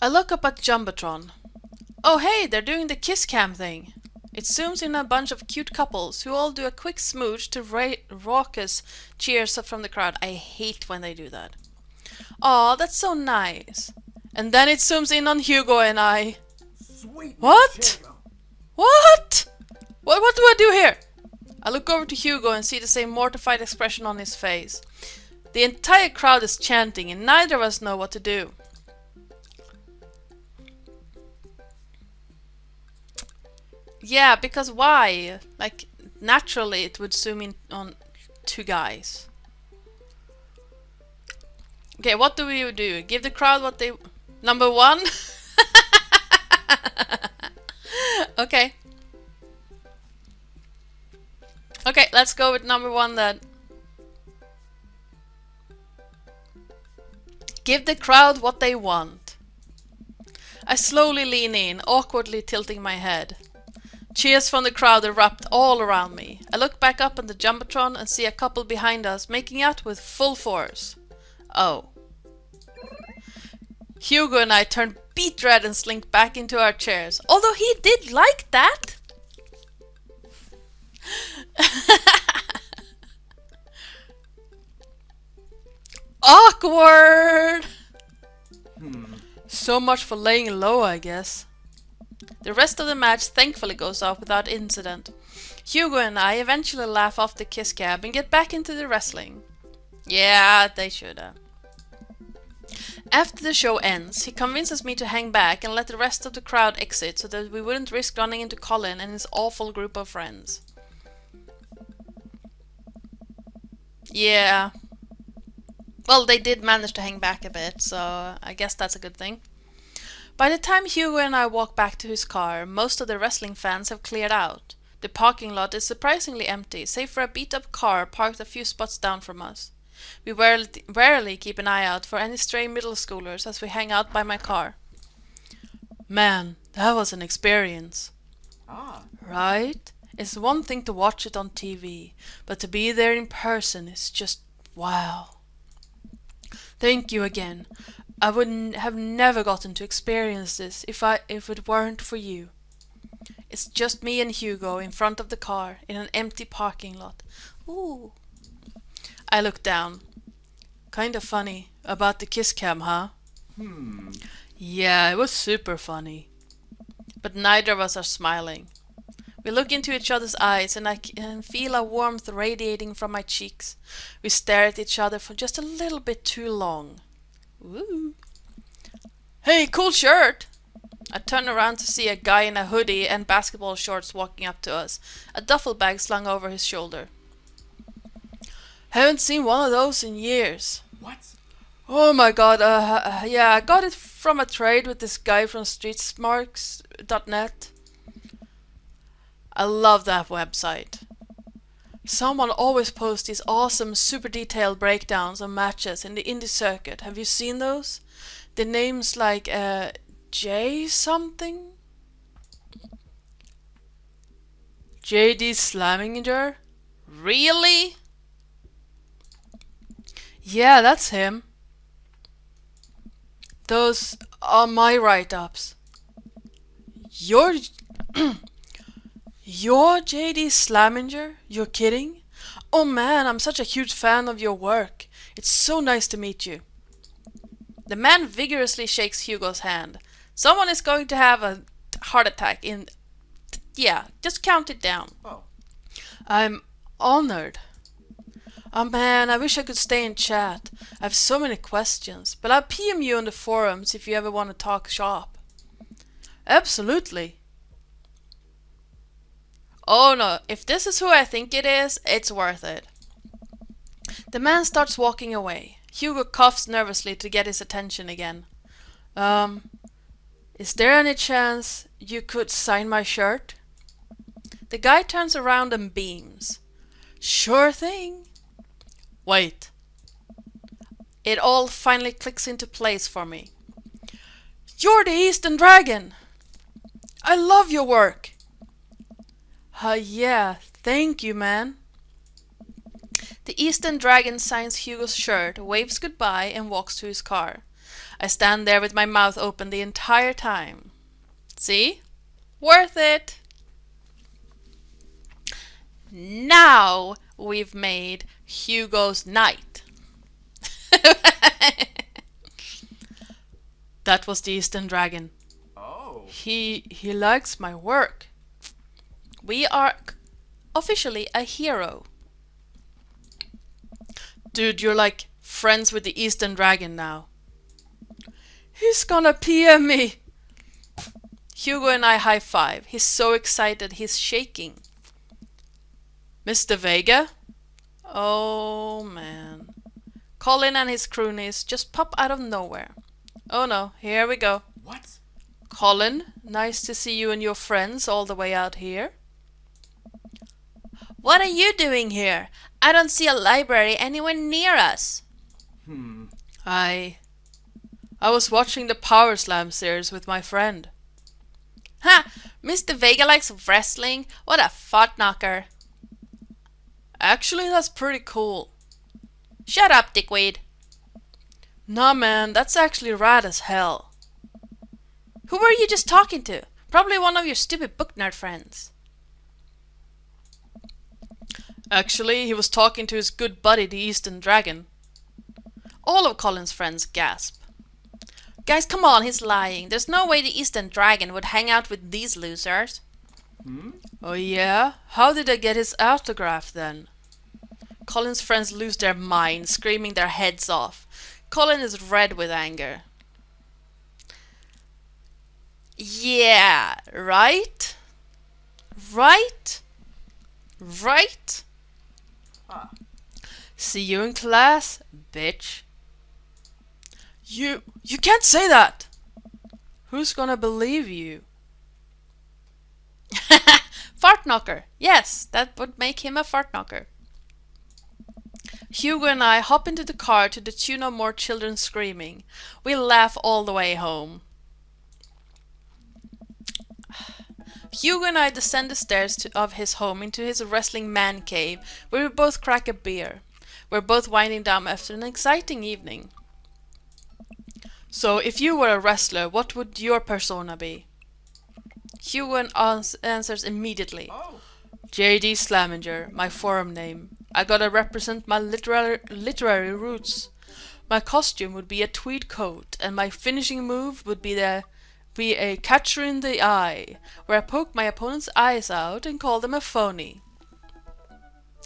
[SPEAKER 1] I look up at Jumbotron. Oh hey, they're doing the kiss cam thing. It zooms in a bunch of cute couples who all do a quick smooch to raucous cheers up from the crowd. I hate when they do that. Aw, that's so nice. And then it zooms in on Hugo and I.
[SPEAKER 2] Sweet
[SPEAKER 1] What?
[SPEAKER 2] potato.
[SPEAKER 1] What? What do I do here? I look over to Hugo and see the same mortified expression on his face. The entire crowd is chanting and neither of us know what to do. Yeah, because why? Like, naturally it would zoom in on two guys. Okay, what do we do? Give the crowd what they... Number one? Okay. Okay, let's go with number one then. Give the crowd what they want. I slowly lean in, awkwardly tilting my head. Cheers from the crowd erupt all around me. I look back up at the Jumbotron and see a couple behind us making out with full force. Oh. Hugo and I turn beet red and slink back into our chairs. Although he did like that. Awkward! So much for laying low, I guess. The rest of the match thankfully goes off without incident. Hugo and I eventually laugh off the kiss cab and get back into the wrestling. Yeah, they shoulda. After the show ends, he convinces me to hang back and let the rest of the crowd exit so that we wouldn't risk running into Colin and his awful group of friends. Yeah. Well, they did manage to hang back a bit, so I guess that's a good thing. By the time Hugo and I walk back to his car, most of the wrestling fans have cleared out. The parking lot is surprisingly empty, save for a beat-up car parked a few spots down from us. We rarely keep an eye out for any stray middle schoolers as we hang out by my car. Man, that was an experience.
[SPEAKER 2] Ah.
[SPEAKER 1] Right? It's one thing to watch it on TV, but to be there in person is just wow. Thank you again. I would have never gotten to experience this if it weren't for you. It's just me and Hugo in front of the car in an empty parking lot. Ooh. I look down. Kind of funny about the kiss cam, huh? Yeah, it was super funny. But neither of us are smiling. We look into each other's eyes and I can feel a warmth radiating from my cheeks. We stare at each other for just a little bit too long. Ooh. Hey, cool shirt! I turn around to see a guy in a hoodie and basketball shorts walking up to us, a duffel bag slung over his shoulder. Haven't seen one of those in years.
[SPEAKER 2] What?
[SPEAKER 1] Oh my god, yeah, I got it from a trade with this guy from streetsmarks.net. I love that website. Someone always posts these awesome, super detailed breakdowns of matches in the indie circuit. Have you seen those? The names like, J something? JD Slaminger? Really? Yeah, that's him. Those are my write-ups. You're... You're JD Slaminger? You're kidding? Oh man, I'm such a huge fan of your work. It's so nice to meet you. The man vigorously shakes Hugo's hand. Someone is going to have a heart attack in Yeah, just count it down.
[SPEAKER 2] Oh.
[SPEAKER 1] I'm honored. Oh man, I wish I could stay and chat. I have so many questions, but I'll PM you on the forums if you ever want to talk shop. Absolutely. Oh no, if this is who I think it is, it's worth it. The man starts walking away. Hugo coughs nervously to get his attention again. Is there any chance you could sign my shirt? The guy turns around and beams. Sure thing. Wait. It all finally clicks into place for me. You're the Eastern Dragon! I love your work! Yeah, thank you, man. The Eastern Dragon signs Hugo's shirt, waves goodbye, and walks to his car. I stand there with my mouth open the entire time. See? Worth it! Now we've made Hugo's night. That was the Eastern Dragon.
[SPEAKER 2] Oh.
[SPEAKER 1] He likes my work. We are officially a hero. Dude, you're like friends with the Eastern Dragon now. He's gonna PM me. Hugo and I high five. He's so excited he's shaking. Mr. Vega? Oh man. Colin and his cronies just pop out of nowhere. Oh no, here we go.
[SPEAKER 2] What?
[SPEAKER 1] Colin, nice to see you and your friends all the way out here. What are you doing here? I don't see a library anywhere near us. I was watching the Power Slam series with my friend. Ha! Mr. Vega likes wrestling? What a fart knocker. Actually, that's pretty cool. Shut up, dickweed. Nah man, that's actually rad as hell. Who were you just talking to? Probably one of your stupid book nerd friends. Actually, he was talking to his good buddy, the Eastern Dragon. All of Colin's friends gasp. Guys, come on, he's lying. There's no way the Eastern Dragon would hang out with these losers. Oh yeah? How did I get his autograph then? Colin's friends lose their minds, screaming their heads off. Colin is red with anger. Yeah, right? Right? Right? See you in class, bitch. You can't say that! Who's gonna believe you? Fart knocker! Yes, that would make him a fart knocker. Hugo and I hop into the car to the tune of more children screaming. We laugh all the way home. Hugo and I descend the stairs of his home into his wrestling man cave, where we both crack a beer. We're both winding down after an exciting evening. So, if you were a wrestler, what would your persona be? Hugo answers immediately.
[SPEAKER 2] Oh.
[SPEAKER 1] J.D. Slaminger, my forum name. I gotta represent my literary roots. My costume would be a tweed coat, and my finishing move would be a catcher in the eye, where I poke my opponent's eyes out and call them a phony.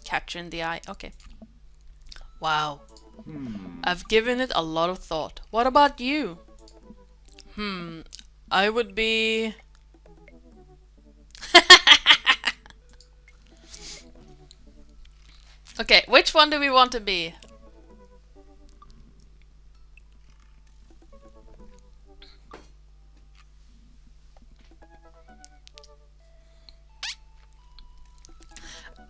[SPEAKER 1] Catcher in the eye, okay. Wow. I've given it a lot of thought. What about you? I would be... Okay, which one do we want to be?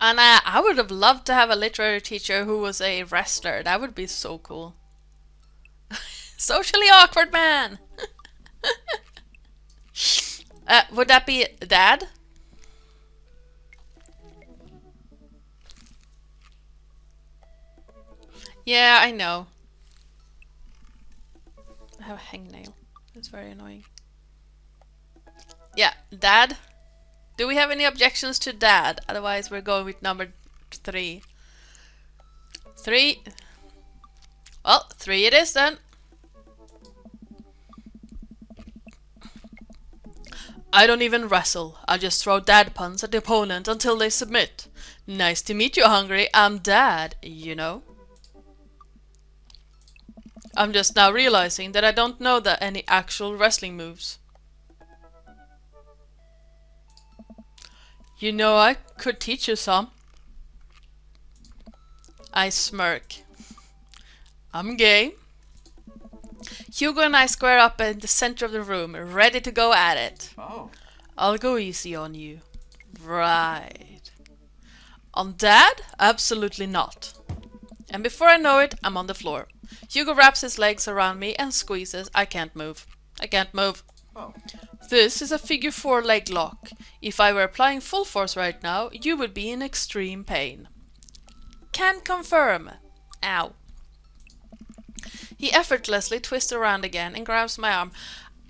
[SPEAKER 1] And I would have loved to have a literary teacher who was a wrestler. That would be so cool. Socially awkward man! Would that be Dad? Yeah, I know. I have a hangnail. That's very annoying. Yeah, Dad? Do we have any objections to Dad? Otherwise we're going with number 3. 3. Well, 3 it is then. I don't even wrestle. I just throw dad puns at the opponent until they submit. Nice to meet you, Hungry. I'm Dad, you know. I'm just now realizing that I don't know any actual wrestling moves. You know, I could teach you some. I smirk. I'm game. Hugo and I square up in the center of the room, ready to go at it.
[SPEAKER 2] Oh.
[SPEAKER 1] I'll go easy on you. Right. On Dad? Absolutely not. And before I know it, I'm on the floor. Hugo wraps his legs around me and squeezes. I can't move. I can't move.
[SPEAKER 2] Oh.
[SPEAKER 1] This is a figure 4 leg lock. If I were applying full force right now, you would be in extreme pain. Can confirm. Ow. He effortlessly twists around again and grabs my arm.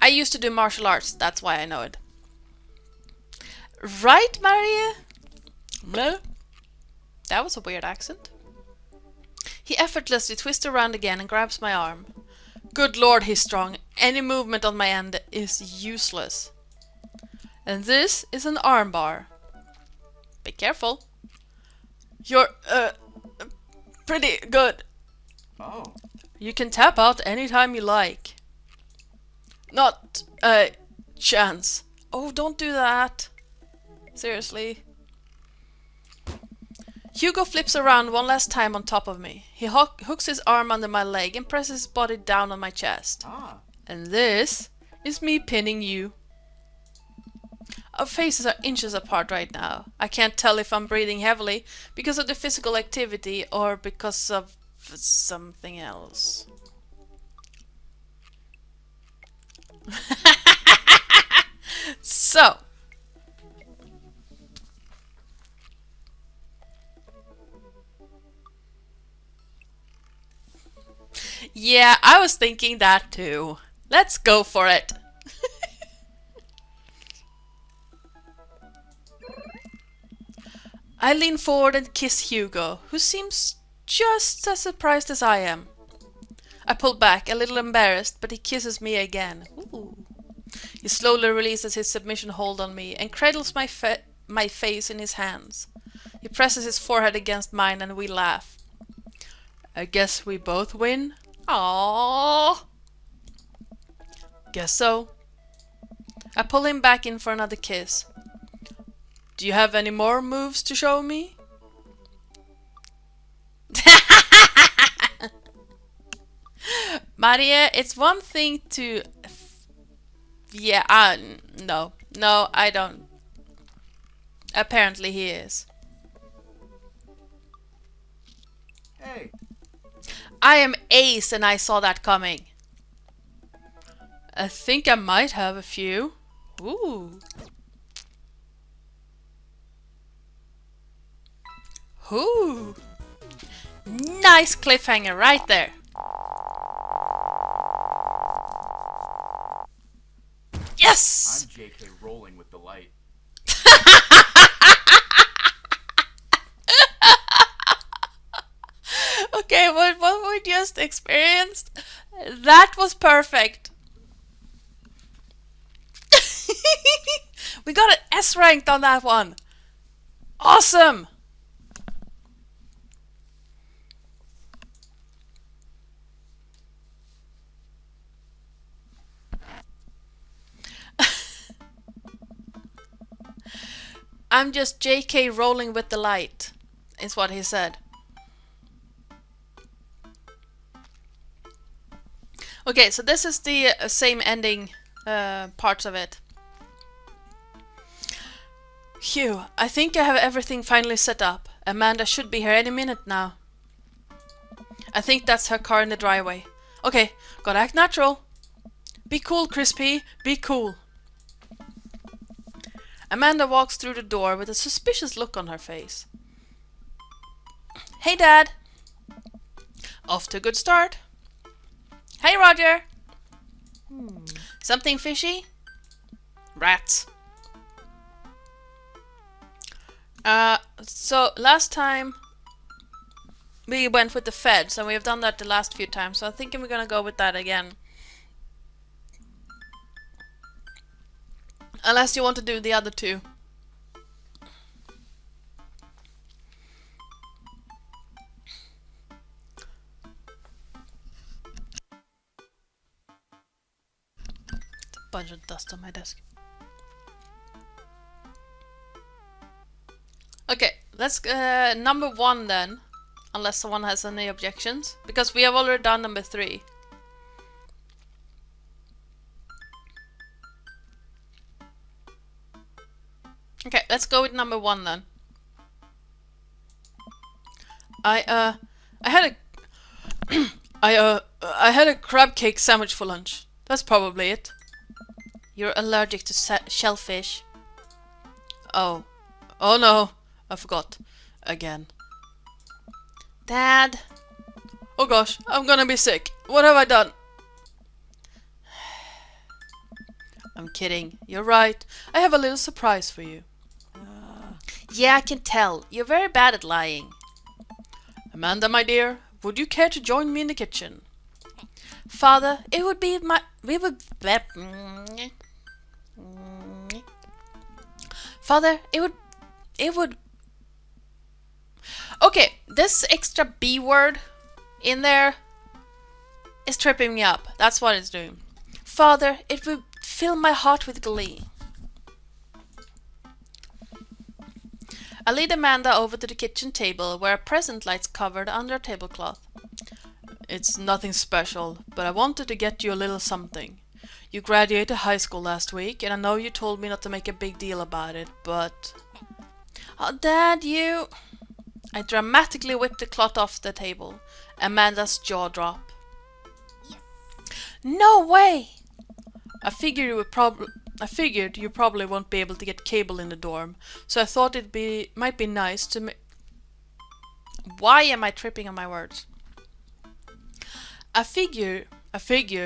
[SPEAKER 1] I used to do martial arts, that's why I know it. Right, Maria? No. That was a weird accent. He effortlessly twists around again and grabs my arm. Good lord, he's strong. Any movement on my end is useless. And this is an arm bar. Be careful. You're, pretty good.
[SPEAKER 2] Oh.
[SPEAKER 1] You can tap out anytime you like. Not a chance. Oh, don't do that. Seriously. Hugo flips around one last time on top of me. He hooks his arm under my leg and presses his body down on my chest.
[SPEAKER 2] Ah.
[SPEAKER 1] And this is me pinning you. Our faces are inches apart right now. I can't tell if I'm breathing heavily because of the physical activity or because of something else. So. Yeah, I was thinking that too. Let's go for it. I lean forward and kiss Hugo, who seems just as surprised as I am. I pull back, a little embarrassed, but he kisses me again. Ooh. He slowly releases his submission hold on me and cradles my face in his hands. He presses his forehead against mine and we laugh. I guess we both win? Aww. Guess so. I pull him back in for another kiss. Do you have any more moves to show me? Maria, it's one thing to... Yeah, no. No, I don't. Apparently he is.
[SPEAKER 2] Hey.
[SPEAKER 1] I am ace and I saw that coming. I think I might have a few. Ooh. Ooh. Nice cliffhanger right there. Yes!
[SPEAKER 2] I'm JK rolling with delight.
[SPEAKER 1] Okay, what we just experienced, that was perfect. We got an S ranked on that one. Awesome. I'm just JK rolling with the light, is what he said. Okay, so this is the same ending parts of it. Phew, I think I have everything finally set up. Amanda should be here any minute now. I think that's her car in the driveway. Okay, gotta act natural. Be cool, Crispy, be cool. Amanda walks through the door with a suspicious look on her face. Hey, Dad. Off to a good start. Hey, Roger. Something fishy? Rats. So last time we went with the feds and we have done that the last few times, so I think we're gonna go with that again. Unless you want to do the other two. Bunch of dust on my desk. Okay, let's number 1 then, unless someone has any objections, because we have already done number 3. Okay, let's go with number 1 then. I had a I had a crab cake sandwich for lunch. That's probably it. You're allergic to shellfish. Oh. Oh no. I forgot. Again. Dad. Oh gosh, I'm gonna be sick. What have I done? I'm kidding. You're right. I have a little surprise for you. Yeah, I can tell. You're very bad at lying. Amanda, my dear, would you care to join me in the kitchen? Father, it would be my... Father, it would... Okay, this extra B word in there is tripping me up. That's what it's doing. Father, it would fill my heart with glee. I lead Amanda over to the kitchen table where a present lies covered under a tablecloth. It's nothing special, but I wanted to get you a little something. You graduated high school last week, and I know you told me not to make a big deal about it, but... Oh, Dad, you... I dramatically whipped the cloth off the table. Amanda's jaw dropped. Yes. No way! I figured you probably won't be able to get cable in the dorm, so I thought might be nice to Why am I tripping on my words? I figure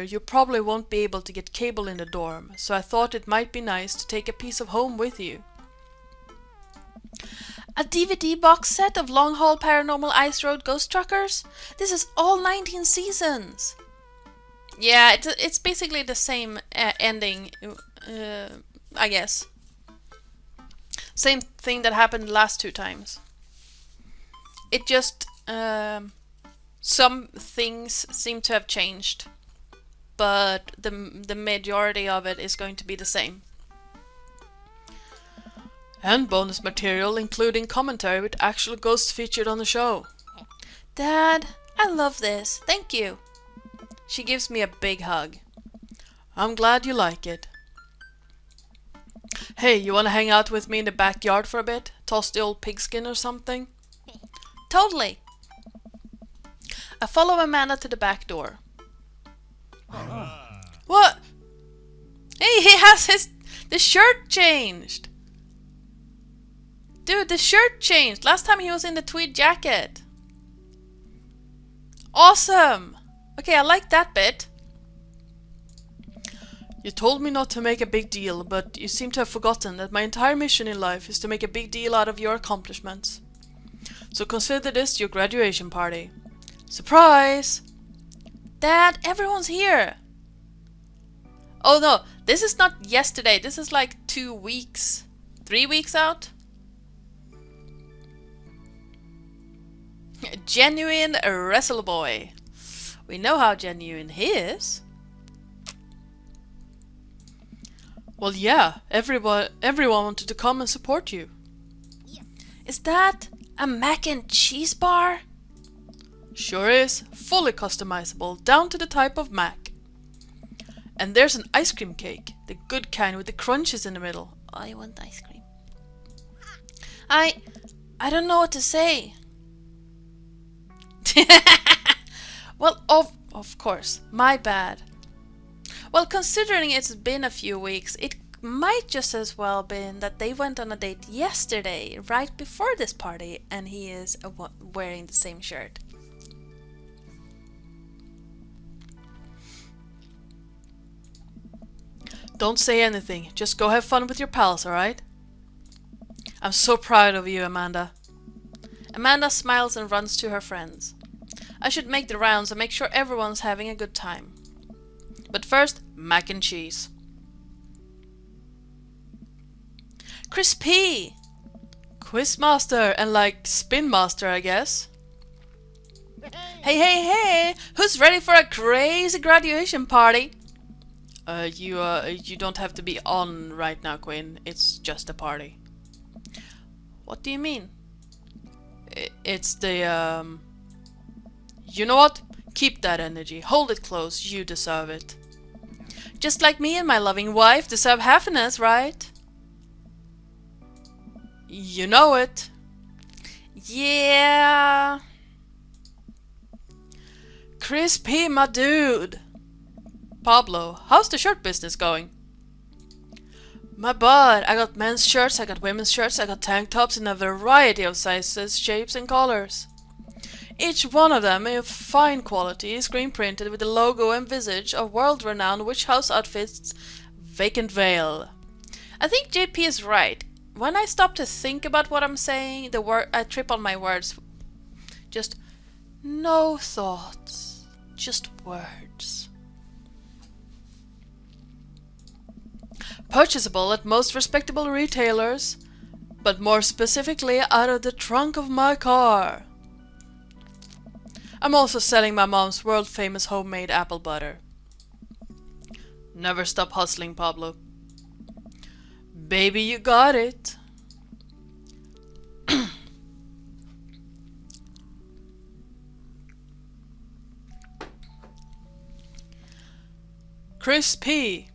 [SPEAKER 1] you probably won't be able to get cable in the dorm, so I thought it might be nice to take a piece of home with you. A DVD box set of Long Haul Paranormal Ice Road Ghost Truckers? This is all 19 seasons! Yeah, it's basically the same ending, I guess. Same thing that happened the last 2 times. It just... some things seem to have changed, but the majority of it is going to be the same. And bonus material including commentary with actual ghosts featured on the show. Dad, I love this. Thank you. She gives me a big hug. I'm glad you like it. Hey, you wanna hang out with me in the backyard for a bit? Toss the old pigskin or something? Totally. I follow Amanda to the back door. What? Hey, he has the shirt changed. Dude, the shirt changed. Last time he was in the tweed jacket. Awesome. Okay, I like that bit. You told me not to make a big deal, but you seem to have forgotten that my entire mission in life is to make a big deal out of your accomplishments. So consider this your graduation party. Surprise! Dad, everyone's here! Oh no, this is not yesterday, this is like 2 weeks. 3 weeks out? Genuine wrestle boy. We know how genuine he is. Well, yeah, everyone wanted to come and support you. Yes. Is that a mac and cheese bar? Sure is, fully customizable, down to the type of mac. And there's an ice cream cake, the good kind with the crunches in the middle. I want ice cream. I don't know what to say. Well, of course, my bad. Well, considering it's been a few weeks, it might just as well been that they went on a date yesterday, right before this party, and he is wearing the same shirt. Don't say anything, just go have fun with your pals, alright? I'm so proud of you, Amanda. Amanda smiles and runs to her friends. I should make the rounds and make sure everyone's having a good time. But first, mac and cheese. Crispy! Quizmaster and like Spin Master, I guess. Hey, hey, hey! Who's ready for a crazy graduation party? You don't have to be on right now, Quinn. It's just a party. What do you mean? It's the, You know what? Keep that energy. Hold it close. You deserve it. Just like me and my loving wife deserve happiness, right? You know it. Yeah. Crispy, my dude. Pablo, how's the shirt business going? My bud, I got men's shirts, I got women's shirts, I got tank tops in a variety of sizes, shapes and colors. Each one of them of fine quality, screen printed with the logo and visage of world-renowned witch house outfits, Vacant Veil. I think JP is right. When I stop to think about what I'm saying, I trip on my words. Just no thoughts, just words. Purchasable at most respectable retailers, but more specifically out of the trunk of my car. I'm also selling my mom's world-famous homemade apple butter. Never stop hustling, Pablo. Baby, you got it. Crispy.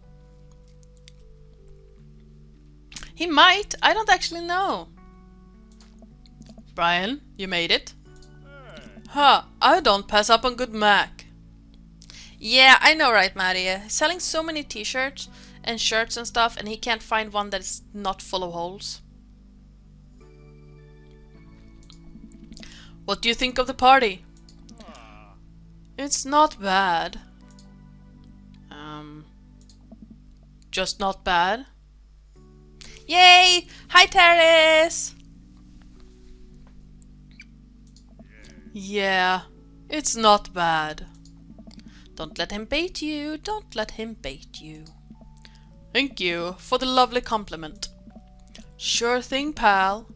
[SPEAKER 1] He might. I don't actually know. Brian, you made it? Huh, I don't pass up on good Mac. Yeah, I know, right, Maddie? He's selling so many t-shirts and shirts and stuff, and he can't find one that is not full of holes. What do you think of the party? It's not bad. Just not bad. Yay! Hi, Terrace! Yeah, it's not bad. Don't let him bait you, don't let him bait you. Thank you for the lovely compliment. Sure thing, pal.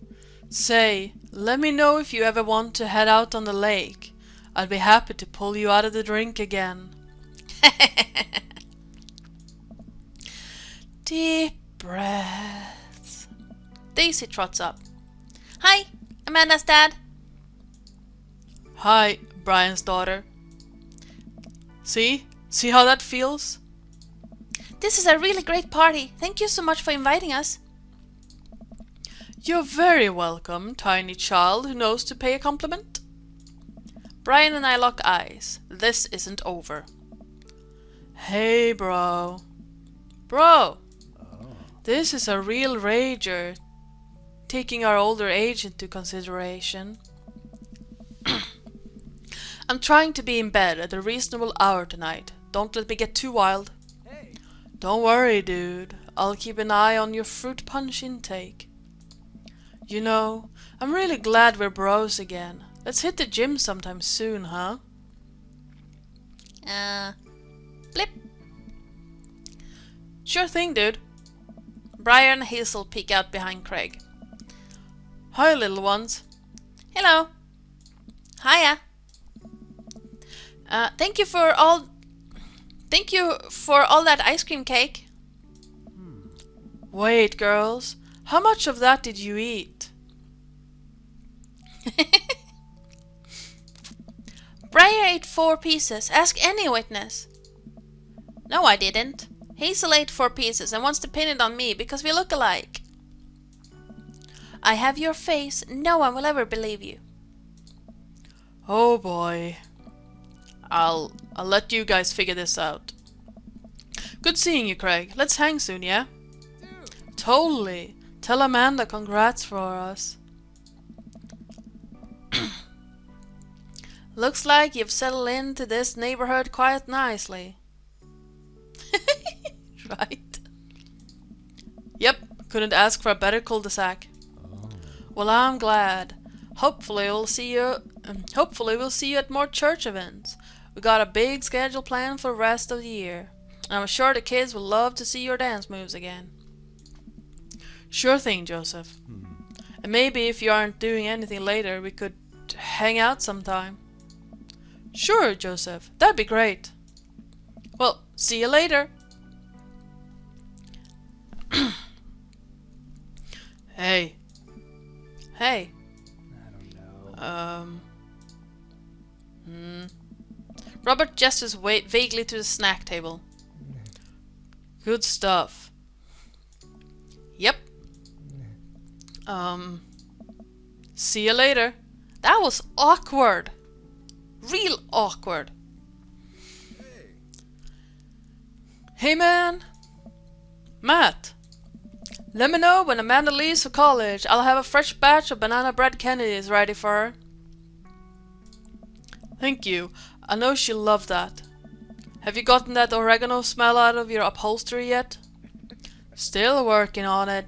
[SPEAKER 1] Say, let me know if you ever want to head out on the lake. I'd be happy to pull you out of the drink again. Deep breaths. Daisy trots up. Hi, Amanda's dad. Hi, Brian's daughter. See how that feels? This is a really great party. Thank you so much for inviting us. You're very welcome, tiny child who knows to pay a compliment. Brian and I lock eyes. This isn't over. Hey, bro. Bro! This is a real rager, taking our older age into consideration. I'm trying to be in bed at a reasonable hour tonight. Don't let me get too wild. Hey. Don't worry, dude. I'll keep an eye on your fruit punch intake. You know, I'm really glad we're bros again. Let's hit the gym sometime soon, huh? Blip. Sure thing, dude. Brian and Hazel peek out behind Craig. Hi, little ones. Hello. Hiya. Thank you for all that ice cream cake. Wait, girls. How much of that did you eat? Briar ate 4 pieces. Ask any witness. No, I didn't. Hazel ate 4 pieces and wants to pin it on me because we look alike. I have your face. No one will ever believe you. Oh boy. I'll let you guys figure this out. Good seeing you, Craig. Let's hang soon, yeah? Totally. Tell Amanda congrats for us. Looks like you've settled into this neighborhood quite nicely. Right? Yep, couldn't ask for a better cul-de-sac. Well, I'm glad. Hopefully we'll see you at more church events. We got a big schedule planned for the rest of the year. I'm sure the kids will love to see your dance moves again. Sure thing, Joseph. And maybe if you aren't doing anything later, we could hang out sometime. Sure, Joseph. That'd be great. Well, see you later. Hey. Hey.
[SPEAKER 3] I don't know.
[SPEAKER 1] Robert gestures vaguely to the snack table. Good stuff. Yep. See you later. That was awkward. Real awkward. Hey man. Matt. Let me know when Amanda leaves for college. I'll have a fresh batch of banana bread Kennedys ready for her. Thank you. I know she'll love that. Have you gotten that oregano smell out of your upholstery yet? Still working on it.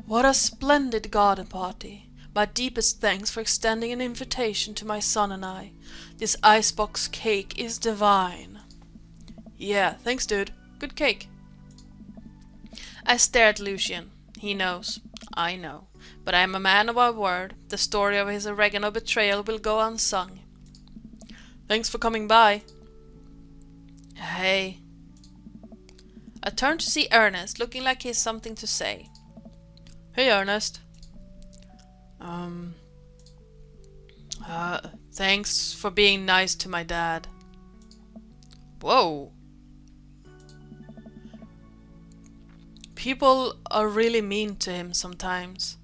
[SPEAKER 1] What a splendid garden party. My deepest thanks for extending an invitation to my son and I. This icebox cake is divine. Yeah, thanks dude. Good cake. I stare at Lucian. He knows. I know. But I am a man of my word. The story of his oregano betrayal will go unsung. Thanks for coming by. Hey. I turn to see Ernest, looking like he has something to say. Hey Ernest. Thanks for being nice to my dad. Whoa. People are really mean to him sometimes.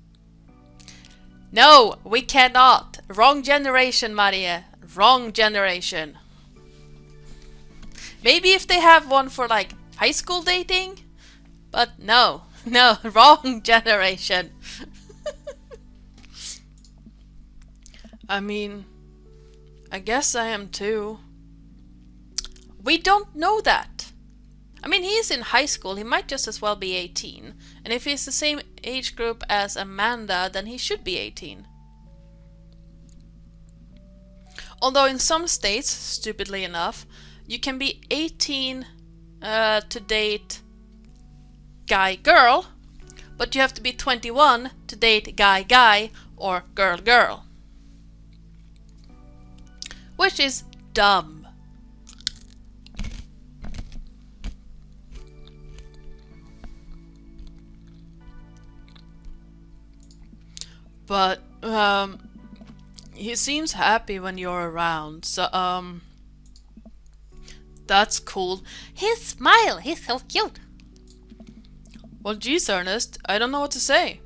[SPEAKER 1] No, we cannot. Wrong generation, Maria. Wrong generation. Maybe if they have one for like high school dating. But no, wrong generation. I mean, I guess I am too. We don't know that. I mean, he is in high school, he might just as well be 18. And if he's the same age group as Amanda, then he should be 18. Although in some states, stupidly enough, you can be 18 to date guy-girl, but you have to be 21 to date guy-guy or girl-girl. Which is dumb. But, he seems happy when you're around, so, that's cool. His smile, he's so cute. Well, geez, Ernest, I don't know what to say.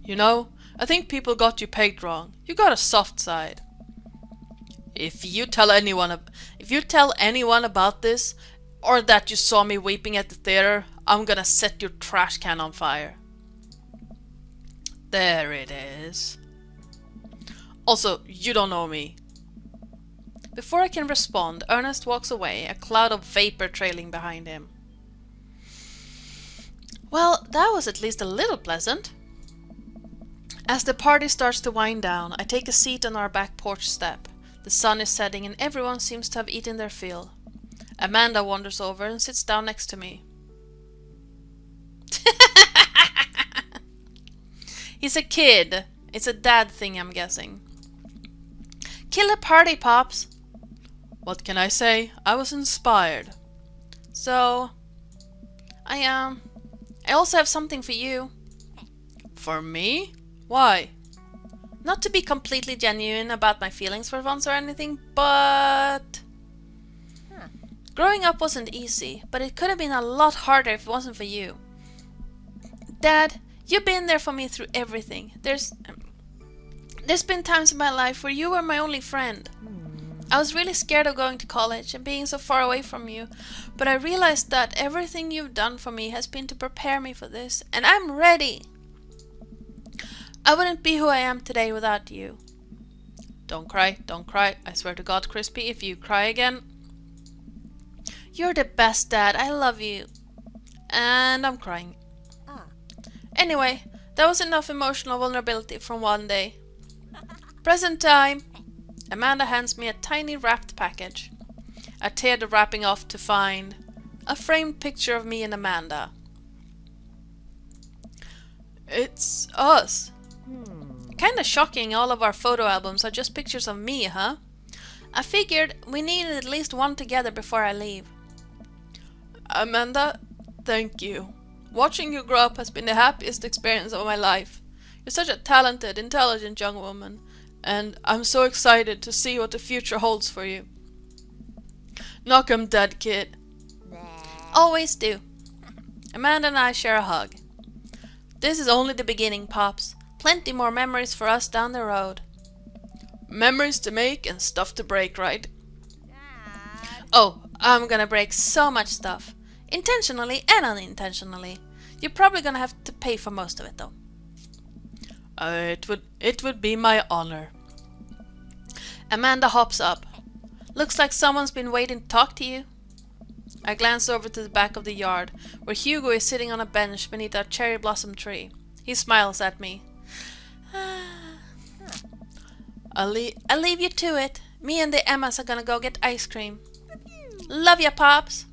[SPEAKER 1] You know, I think people got you pegged wrong. You got a soft side. If you tell anyone about this, or that you saw me weeping at the theater, I'm gonna set your trash can on fire. There it is. Also, you don't know me. Before I can respond, Ernest walks away, a cloud of vapor trailing behind him. Well, that was at least a little pleasant. As the party starts to wind down, I take a seat on our back porch step. The sun is setting and everyone seems to have eaten their fill. Amanda wanders over and sits down next to me. He's a kid. It's a dad thing, I'm guessing. Killer party, Pops. What can I say? I was inspired. So, I also have something for you. For me? Why? Not to be completely genuine about my feelings for once or anything, but... Growing up wasn't easy, but it could have been a lot harder if it wasn't for you. Dad, you've been there for me through everything. There's been times in my life where you were my only friend. I was really scared of going to college and being so far away from you, but I realized that everything you've done for me has been to prepare me for this, and I'm ready. I wouldn't be who I am today without you. Don't cry, don't cry. I swear to God, Crispy, if you cry again... You're the best, Dad. I love you. And I'm crying. Anyway, that was enough emotional vulnerability from one day. Present time. Amanda hands me a tiny wrapped package. I tear the wrapping off to find a framed picture of me and Amanda. It's us. Kinda shocking all of our photo albums are just pictures of me, huh? I figured we needed at least one together before I leave. Amanda, thank you. Watching you grow up has been the happiest experience of my life. You're such a talented, intelligent young woman, and I'm so excited to see what the future holds for you. Knock 'em dead, kid. Always do. Amanda and I share a hug. This is only the beginning, Pops. Plenty more memories for us down the road. Memories to make and stuff to break, right? Oh, I'm gonna break so much stuff. Intentionally and unintentionally. You're probably gonna have to pay for most of it, though. It would be my honor. Amanda hops up. Looks like someone's been waiting to talk to you. I glance over to the back of the yard, where Hugo is sitting on a bench beneath our cherry blossom tree. He smiles at me. I'll leave you to it. Me and the Emmas are gonna go get ice cream. Love ya, Pops.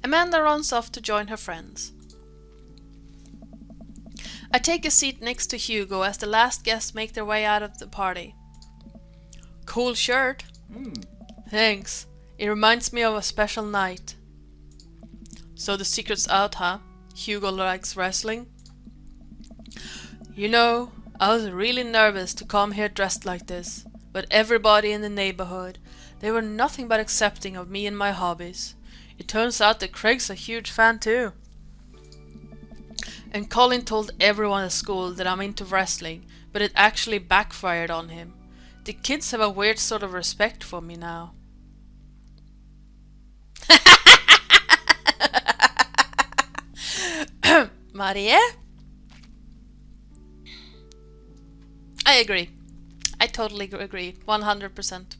[SPEAKER 1] Amanda runs off to join her friends. I take a seat next to Hugo as the last guests make their way out of the party. Cool shirt. Thanks. It reminds me of a special night. So the secret's out, huh? Hugo likes wrestling. You know, I was really nervous to come here dressed like this, but everybody in the neighborhood, they were nothing but accepting of me and my hobbies. It turns out that Craig's a huge fan too. And Colin told everyone at school that I'm into wrestling, but it actually backfired on him. The kids have a weird sort of respect for me now. Marie? I agree. I totally agree. 100%.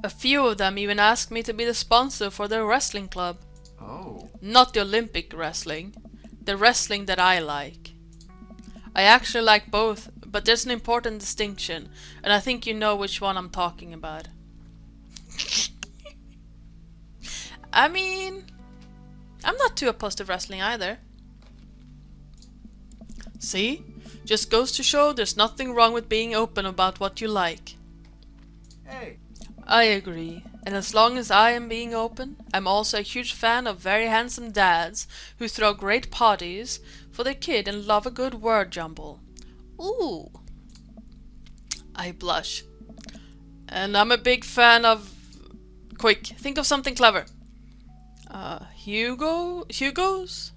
[SPEAKER 1] A few of them even asked me to be the sponsor for their wrestling club.
[SPEAKER 2] Oh.
[SPEAKER 1] Not the Olympic wrestling. The wrestling that I like. I actually like both, but there's an important distinction, and I think you know which one I'm talking about. I mean, I'm not too opposed to wrestling either. See? Just goes to show there's nothing wrong with being open about what you like.
[SPEAKER 2] Hey.
[SPEAKER 1] I agree. And as long as I am being open, I'm also a huge fan of very handsome dads who throw great parties for their kid and love a good word jumble. Ooh. I blush. And I'm a big fan of... Quick, think of something clever. Hugo's?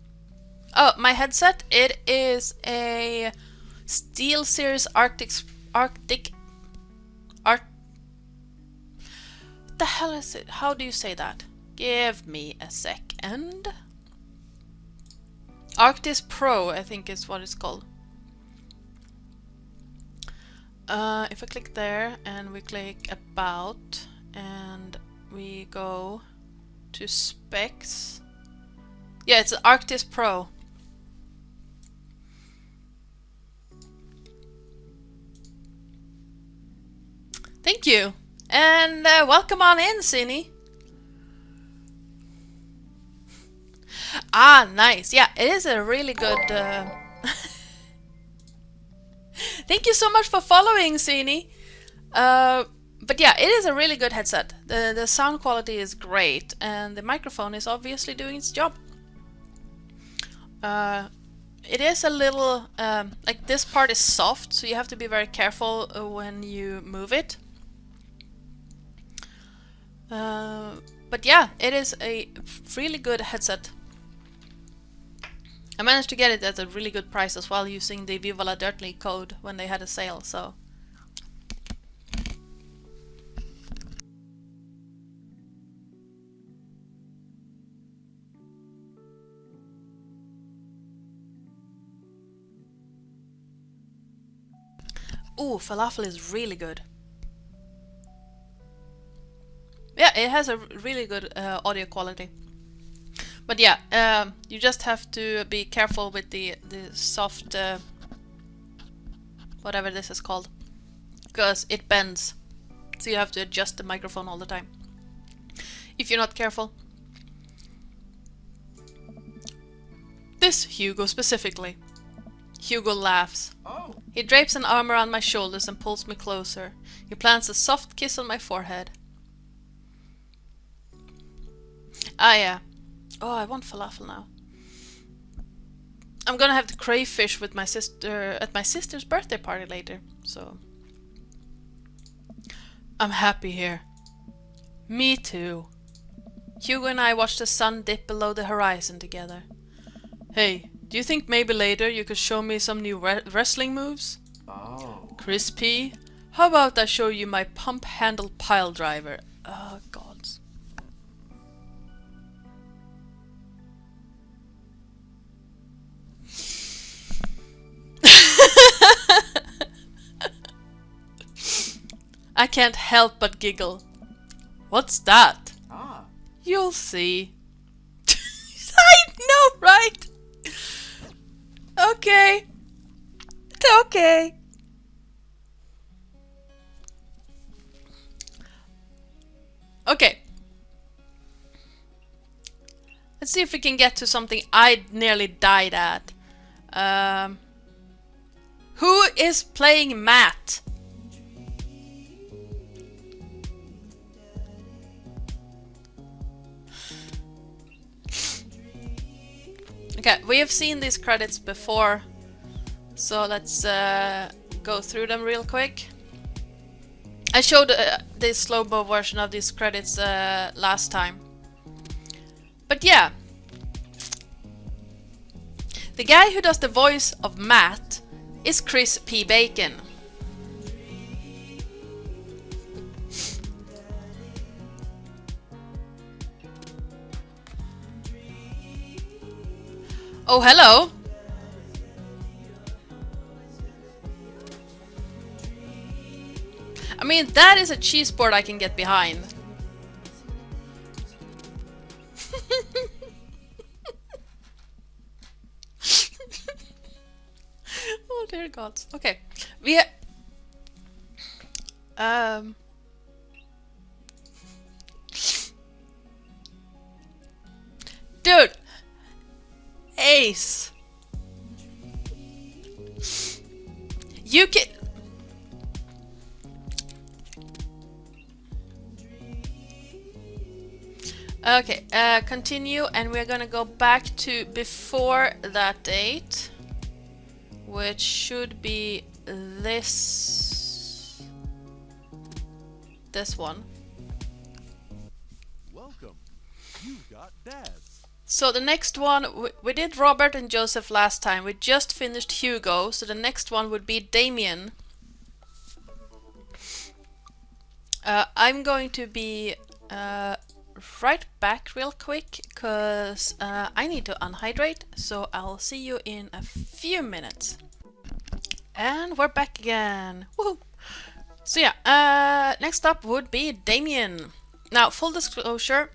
[SPEAKER 1] Oh, my headset? It is a SteelSeries Arctic... What the hell is it? How do you say that? Give me a second. Arctis Pro, I think is what it's called. If I click there and we click About and we go to Specs. Yeah, it's an Arctis Pro. Thank you. And welcome on in, Cine. Ah, nice. Yeah, it is a really good... Thank you so much for following, Cine. But yeah, it is a really good headset. The sound quality is great, and the microphone is obviously doing its job. It is a little... like, this part is soft, so you have to be very careful when you move it. But yeah, it is a really good headset. I managed to get it at a really good price as well, using the Viva La Dirtly code when they had a sale, so... Ooh, falafel is really good. Yeah, it has a really good audio quality. But yeah, you just have to be careful with the soft... whatever this is called. Because it bends. So you have to adjust the microphone all the time. If you're not careful. This Hugo specifically. Hugo laughs.
[SPEAKER 2] Oh.
[SPEAKER 1] He drapes an arm around my shoulders and pulls me closer. He plants a soft kiss on my forehead. Ah yeah. Oh, I want falafel now. I'm gonna have the crayfish with my sister at my sister's birthday party later, so... I'm happy here. Me too. Hugo and I watched the sun dip below the horizon together. Hey, do you think maybe later you could show me some new wrestling moves?
[SPEAKER 2] Oh.
[SPEAKER 1] Crispy, how about I show you my pump handle pile driver? Oh, gods. I can't help but giggle. What's that?
[SPEAKER 2] Ah.
[SPEAKER 1] You'll see. I know, right? Okay. Okay. Okay. Let's see if we can get to something I nearly died at. Who is playing Matt? Okay, we have seen these credits before, so let's go through them real quick. I showed the slow-mo version of these credits last time. But yeah, the guy who does the voice of Matt is Chris P. Bacon. Oh, hello! I mean, that is a cheese board I can get behind. Oh dear gods. Okay. Dude! Ace! You can... Okay, continue, and we're gonna go back to before that date, which should be this one.
[SPEAKER 4] Welcome. You've got dads.
[SPEAKER 1] So the next one, we did Robert and Joseph last time. We just finished Hugo, so the next one would be Damien. I'm going to be right back real quick, because I need to unhydrate, so I'll see you in a few minutes. And we're back again. Woohoo! So yeah, next up would be Damien. Now, full disclosure,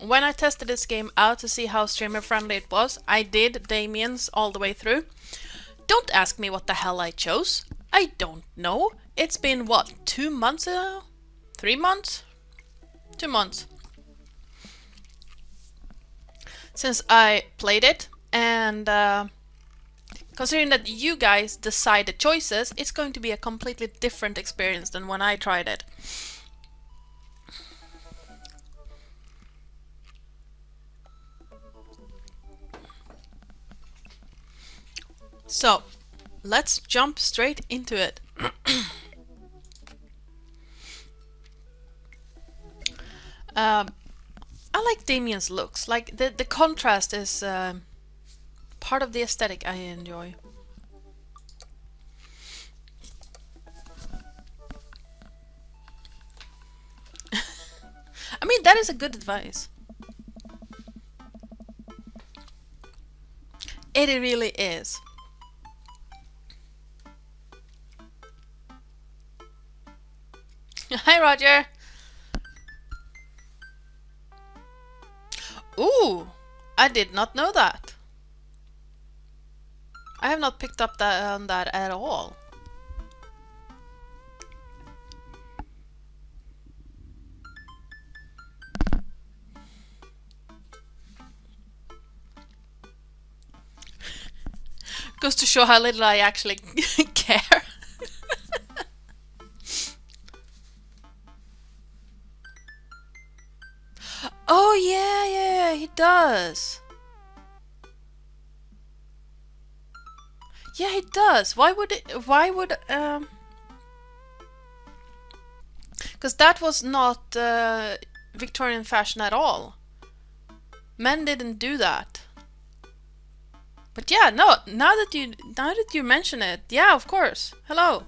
[SPEAKER 1] when I tested this game out to see how streamer friendly it was, I did Damien's all the way through. Don't ask me what the hell I chose. I don't know. It's been what, 2 months now? 3 months? 2 months since I played it, and considering that you guys decide the choices, it's going to be a completely different experience than when I tried it. So, let's jump straight into it. I like Damien's looks. Like the contrast is part of the aesthetic I enjoy. I mean, that is a good advice. It really is. Hi, Roger. Ooh, I did not know that. I have not picked up on that at all. Goes to show how little I actually care. Oh yeah, he does. Yeah, he does. Why would because that was not Victorian fashion at all. Men didn't do that. But yeah, no, now that you mention it, yeah, of course. Hello.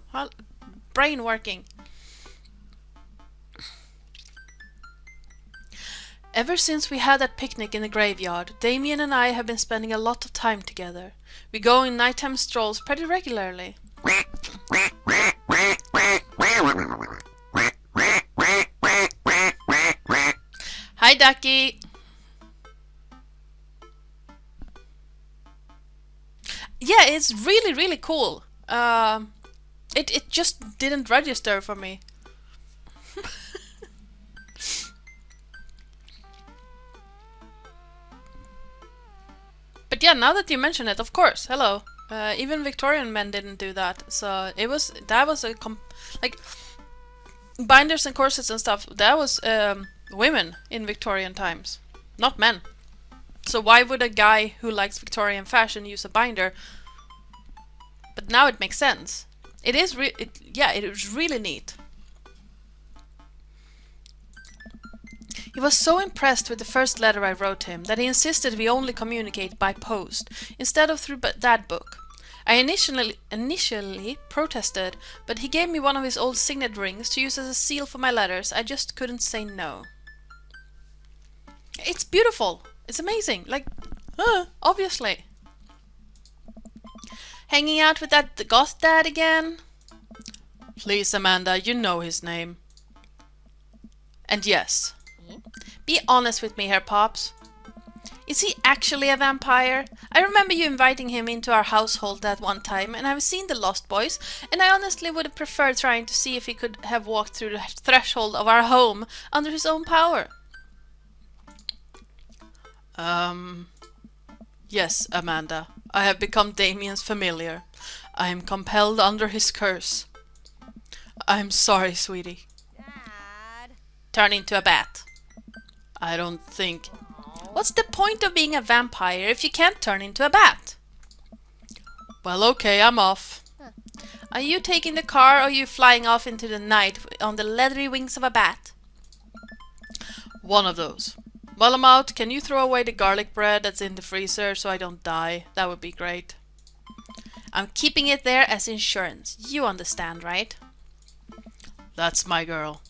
[SPEAKER 1] Brain working. Ever since we had that picnic in the graveyard, Damien and I have been spending a lot of time together. We go on nighttime strolls pretty regularly. Hi, Ducky. Yeah, it's really, really cool. It just didn't register for me. But yeah, now that you mention it, of course, hello. Even Victorian men didn't do that, so that was a like binders and corsets and stuff. That was women in Victorian times, not men. So why would a guy who likes Victorian fashion use a binder? But now it makes sense. It is it is really neat. He was so impressed with the first letter I wrote him that he insisted we only communicate by post instead of through that book. I initially protested, but he gave me one of his old signet rings to use as a seal for my letters. I just couldn't say no. It's beautiful. It's amazing. Like, obviously. Hanging out with that goth dad again? Please, Amanda, you know his name. And yes. Be honest with me here, Pops. Is he actually a vampire? I remember you inviting him into our household that one time, and I've seen The Lost Boys, and I honestly would have preferred trying to see if he could have walked through the threshold of our home under his own power. Yes, Amanda. I have become Damien's familiar. I am compelled under his curse. I'm sorry, sweetie.
[SPEAKER 5] Dad.
[SPEAKER 1] Turn into a bat. I don't think... What's the point of being a vampire if you can't turn into a bat? Well, okay, I'm off. Are you taking the car or are you flying off into the night on the leathery wings of a bat? One of those. While I'm out, can you throw away the garlic bread that's in the freezer so I don't die? That would be great. I'm keeping it there as insurance. You understand, right? That's my girl.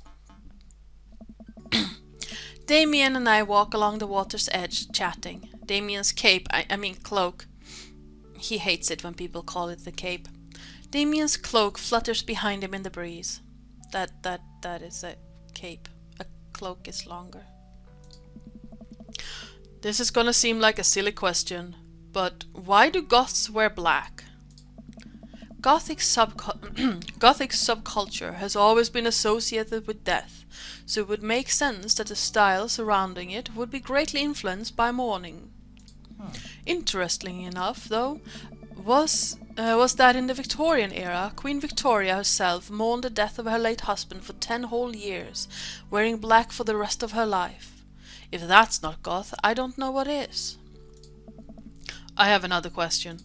[SPEAKER 1] Damien and I walk along the water's edge, chatting. Damien's cape, I mean cloak. He hates it when people call it the cape. Damien's cloak flutters behind him in the breeze. That is a cape. A cloak is longer. This is gonna seem like a silly question, but why do goths wear black? Gothic subculture has always been associated with death, so it would make sense that the style surrounding it would be greatly influenced by mourning. Interestingly enough, though, was that in the Victorian era, Queen Victoria herself mourned the death of her late husband for 10 whole years, wearing black for the rest of her life. If that's not goth, I don't know what is. I have another question.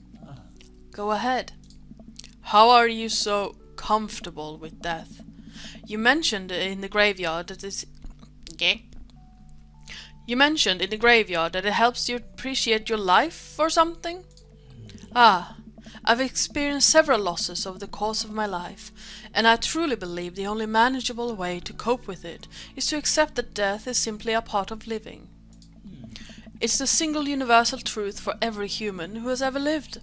[SPEAKER 1] Go ahead. How are you so comfortable with death? You mentioned in the graveyard that it helps you appreciate your life or something? I've experienced several losses over the course of my life, and I truly believe the only manageable way to cope with it is to accept that death is simply a part of living. It's the single universal truth for every human who has ever lived.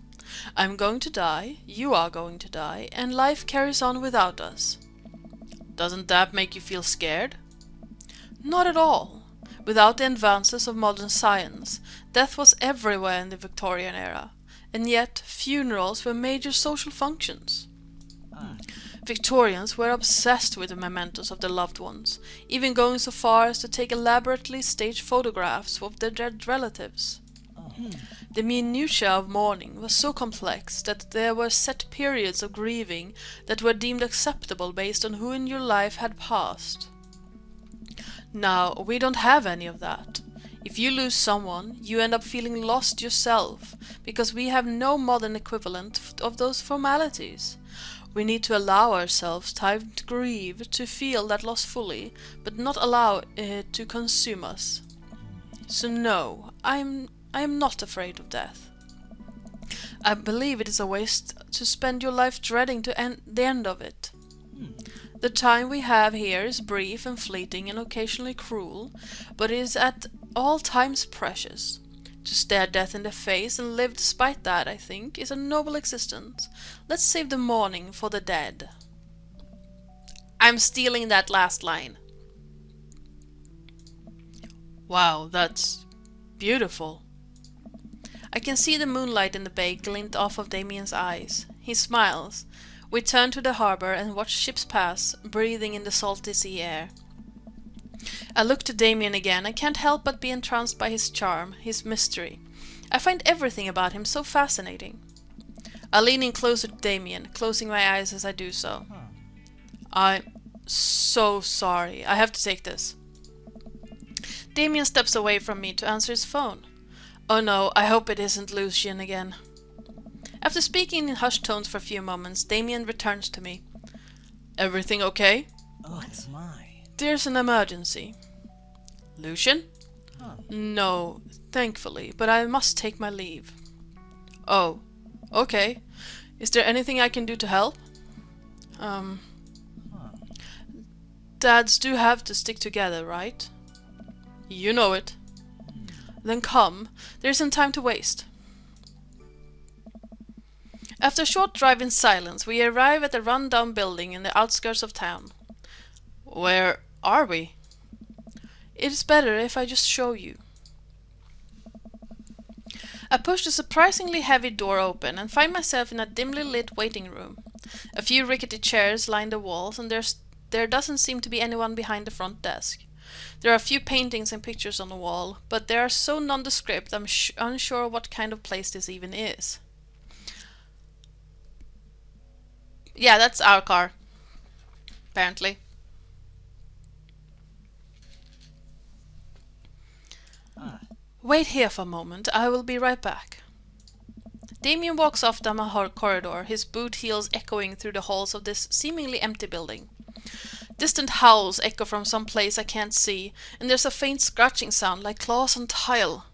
[SPEAKER 1] I'm going to die, you are going to die, and life carries on without us. Doesn't that make you feel scared? Not at all. Without the advances of modern science, death was everywhere in the Victorian era, and yet funerals were major social functions. Victorians were obsessed with the mementos of their loved ones, even going so far as to take elaborately staged photographs of their dead relatives. The minutiae of mourning was so complex that there were set periods of grieving that were deemed acceptable based on who in your life had passed. Now, we don't have any of that. If you lose someone, you end up feeling lost yourself, because we have no modern equivalent of those formalities. We need to allow ourselves time to grieve, to feel that loss fully, but not allow it to consume us. So no, I am not afraid of death. I believe it is a waste to spend your life dreading the end of it. The time we have here is brief and fleeting and occasionally cruel, but it is at all times precious. To stare death in the face and live despite that, I think, is a noble existence. Let's save the mourning for the dead. I'm stealing that last line. Wow, that's beautiful. I can see the moonlight in the bay glint off of Damien's eyes. He smiles. We turn to the harbor and watch ships pass, breathing in the salty sea air. I look to Damien again. I can't help but be entranced by his charm, his mystery. I find everything about him so fascinating. I lean in closer to Damien, closing my eyes as I do so. I'm so sorry. I have to take this. Damien steps away from me to answer his phone. Oh no, I hope it isn't Lucian again. After speaking in hushed tones for a few moments, Damien returns to me. Everything okay?
[SPEAKER 3] Oh my.
[SPEAKER 1] There's an emergency. Lucian? No, thankfully, but I must take my leave. Oh, okay. Is there anything I can do to help? Dads do have to stick together, right? You know it. Then come. There isn't time to waste. After a short drive in silence, we arrive at a run-down building in the outskirts of town. Where are we? It is better if I just show you. I push the surprisingly heavy door open and find myself in a dimly lit waiting room. A few rickety chairs line the walls, and there doesn't seem to be anyone behind the front desk. There are a few paintings and pictures on the wall, but they are so nondescript I'm unsure what kind of place this even is. Yeah, that's our car. Apparently. Wait here for a moment, I will be right back. Damien walks off down a corridor, his boot heels echoing through the halls of this seemingly empty building. Distant howls echo from some place I can't see, and there's a faint scratching sound like claws on tile.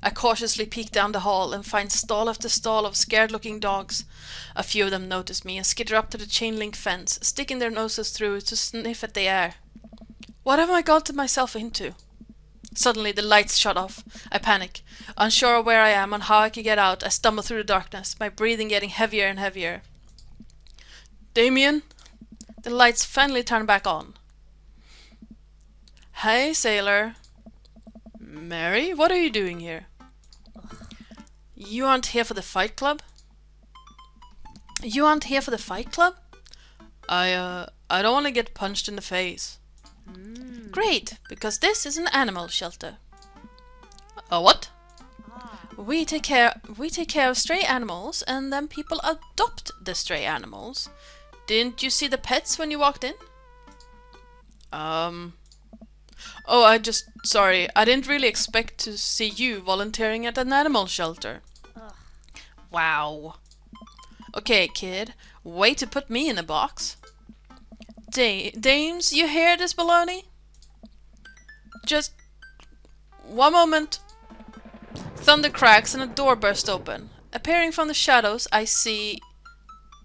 [SPEAKER 1] I cautiously peek down the hall and find stall after stall of scared-looking dogs. A few of them notice me and skitter up to the chain-link fence, sticking their noses through to sniff at the air. What have I gotten myself into? Suddenly the lights shut off. I panic. Unsure of where I am and how I can get out, I stumble through the darkness, my breathing getting heavier and heavier. Damien? The lights finally turn back on. Hey, sailor. Mary, what are you doing here? You aren't here for the fight club? You aren't here for the fight club? I don't want to get punched in the face. Great, because this is an animal shelter. A what? We take care of stray animals, and then people adopt the stray animals. Didn't you see the pets when you walked in? Oh, sorry, I didn't really expect to see you volunteering at an animal shelter. Wow. Okay, kid, way to put me in a box. Dames, you hear this baloney? Just one moment. Thunder cracks and a door bursts open. Appearing from the shadows, I see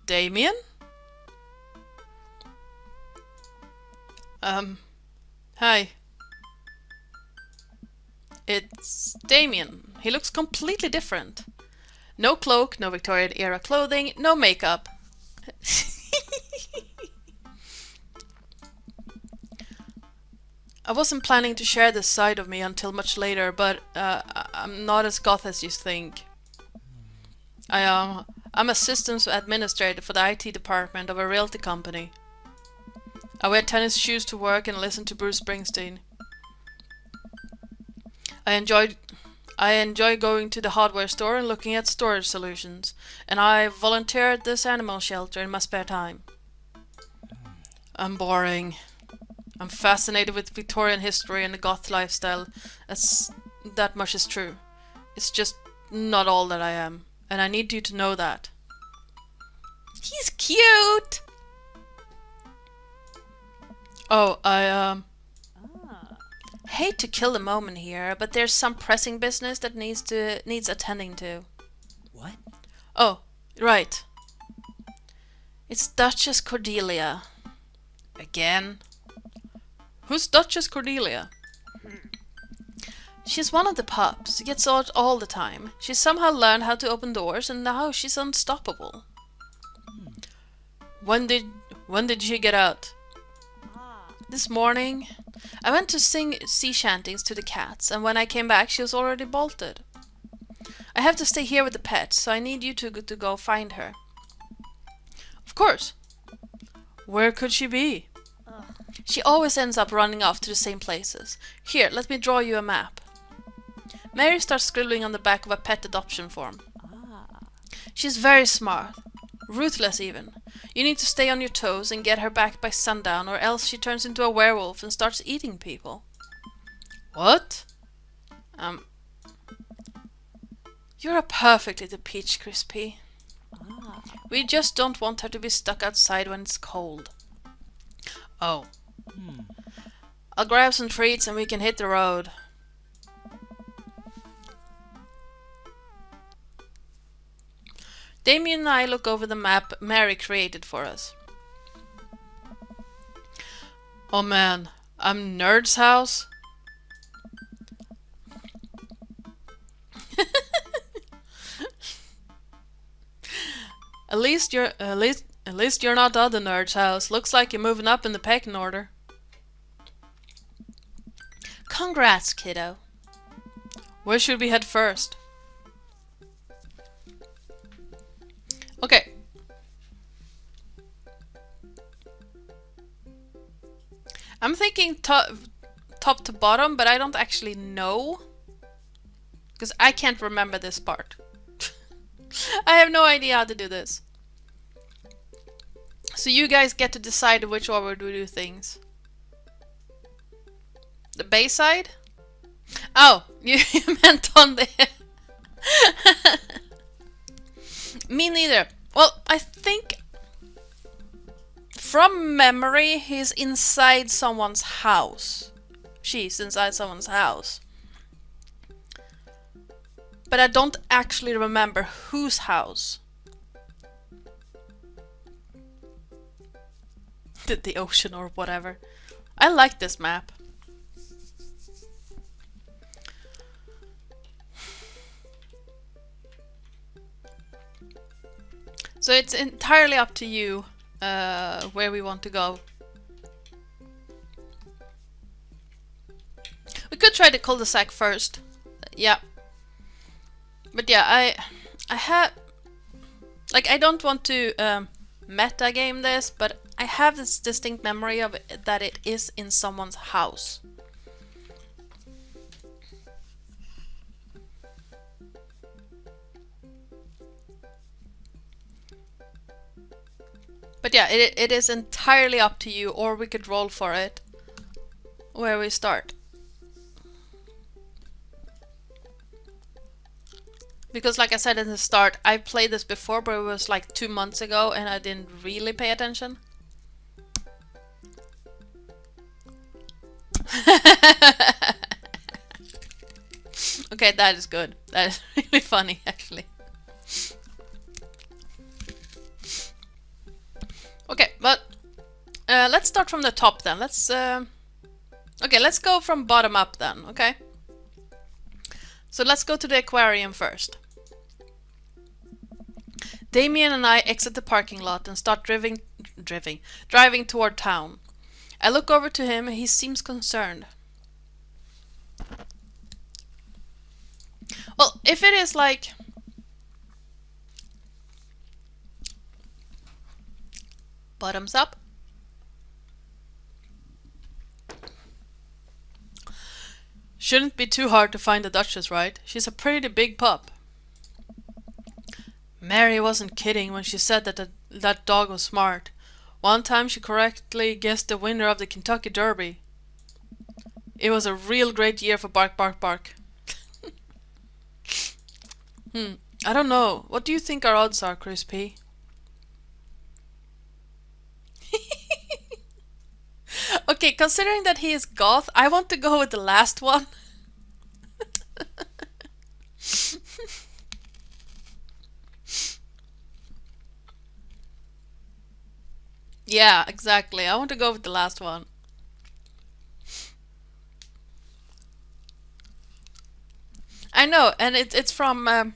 [SPEAKER 1] Damien? Hi. It's Damien. He looks completely different. No cloak, no Victorian era clothing, no makeup. I wasn't planning to share this side of me until much later, but I'm not as goth as you think. I'm a systems administrator for the IT department of a realty company. I wear tennis shoes to work and listen to Bruce Springsteen. I I enjoy going to the hardware store and looking at storage solutions, and I volunteer at this animal shelter in my spare time. I'm boring. I'm fascinated with Victorian history and the goth lifestyle, as that much is true. It's just not all that I am, and I need you to know that. He's cute! Oh, I hate to kill the moment here, but there's some pressing business that needs attending to.
[SPEAKER 3] What?
[SPEAKER 1] Oh, right. It's Duchess Cordelia. Again? Who's Duchess Cordelia? She's one of the pups. Gets out all the time. She somehow learned how to open doors, and now she's unstoppable. When did she get out? This morning. I went to sing sea shanties to the cats, and when I came back she was already bolted. I have to stay here with the pets, so I need you to go find her. Of course. Where could she be? She always ends up running off to the same places. Here, let me draw you a map. Mary starts scribbling on the back of a pet adoption form. She's very smart. Ruthless even. You need to stay on your toes and get her back by sundown, or else she turns into a werewolf and starts eating people. What? You're a perfect little peach, Crispy. We just don't want her to be stuck outside when it's cold. Oh. I'll grab some treats and we can hit the road. Damien and I look over the map Mary created for us. Oh man, I'm Nerd's house? At least you're not the other Nerd's house. Looks like you're moving up in the pecking order. Congrats, kiddo. Where should we head first? Okay. I'm thinking top to bottom, but I don't actually know. Because I can't remember this part. I have no idea how to do this. So you guys get to decide which order we do things. The Bayside? Oh, you meant on the... Me neither. Well, I think from memory he's inside someone's house. She's inside someone's house. But I don't actually remember whose house. The ocean or whatever. I like this map. So it's entirely up to you where we want to go. We could try the cul-de-sac first. Yeah. But yeah, I have... Like, I don't want to meta game this, but I have this distinct memory of it, that it is in someone's house. But yeah, it is entirely up to you, or we could roll for it. Where we start. Because like I said in the start, I played this before, but it was like 2 months ago and I didn't really pay attention. Okay, that is good. That is really funny, actually. Okay, but let's start from the top then. Okay, let's go from bottom up then, okay? So let's go to the aquarium first. Damien and I exit the parking lot and start driving toward town. I look over to him and he seems concerned. Well, if it is like... bottoms up. Shouldn't be too hard to find the Duchess, right? She's a pretty big pup. Mary wasn't kidding when she said that dog was smart. One time she correctly guessed the winner of the Kentucky Derby. It was a real great year for Bark Bark Bark. I don't know. What do you think our odds are, Chris P? Okay, considering that he is goth, I want to go with the last one. Yeah, exactly. I want to go with the last one. I know, and it's from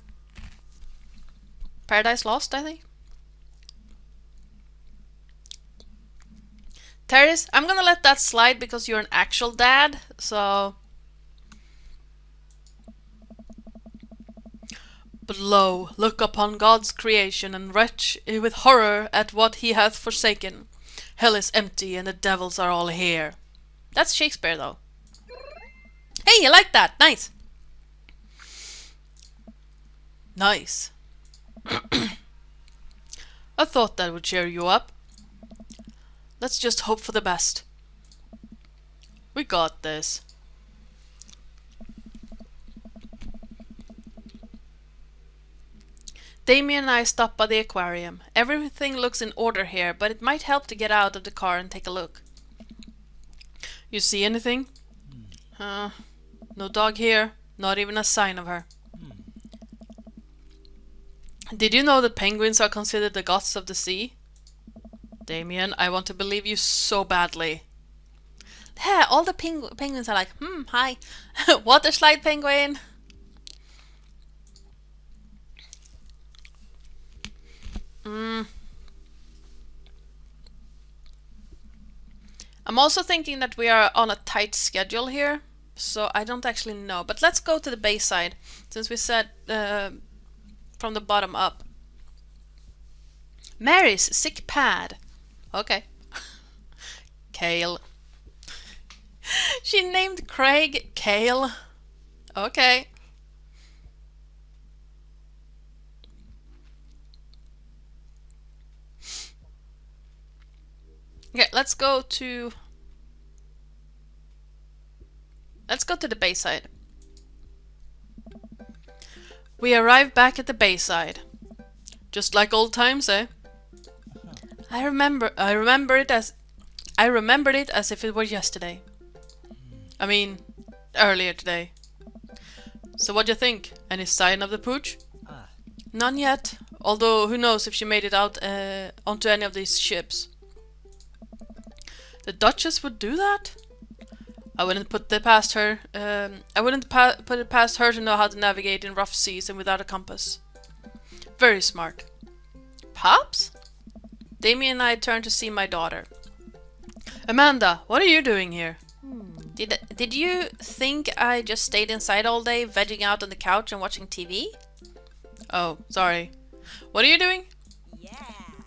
[SPEAKER 1] Paradise Lost, I think. Terrace, I'm gonna let that slide because you're an actual dad, so... But lo, look upon God's creation, and retch with horror at what he hath forsaken. Hell is empty, and the devils are all here. That's Shakespeare, though. Hey, you like that? Nice. Nice. I thought that would cheer you up. Let's just hope for the best. We got this. Damien and I stopped by the aquarium. Everything looks in order here, but it might help to get out of the car and take a look. You see anything? No dog here. Not even a sign of her. Did you know that penguins are considered the gods of the sea? Damien, I want to believe you so badly. Yeah, all the penguins are like, hi. Water slide penguin. I'm also thinking that we are on a tight schedule here, so I don't actually know. But let's go to the base side, since we said from the bottom up. Mary's sick pad. Okay. Kale. She named Craig Kale. Okay. Okay, let's go to the Bayside. We arrive back at the Bayside. Just like old times, eh? I remembered it as if it were yesterday. I mean, earlier today. So what do you think? Any sign of the pooch? None yet. Although who knows if she made it out onto any of these ships. The Duchess would do that? I wouldn't put it past her. Put it past her to know how to navigate in rough seas and without a compass. Very smart. Pops? Damien and I turned to see my daughter. Amanda, what are you doing here? Did you think I just stayed inside all day, vegging out on the couch and watching TV? Oh, sorry. What are you doing?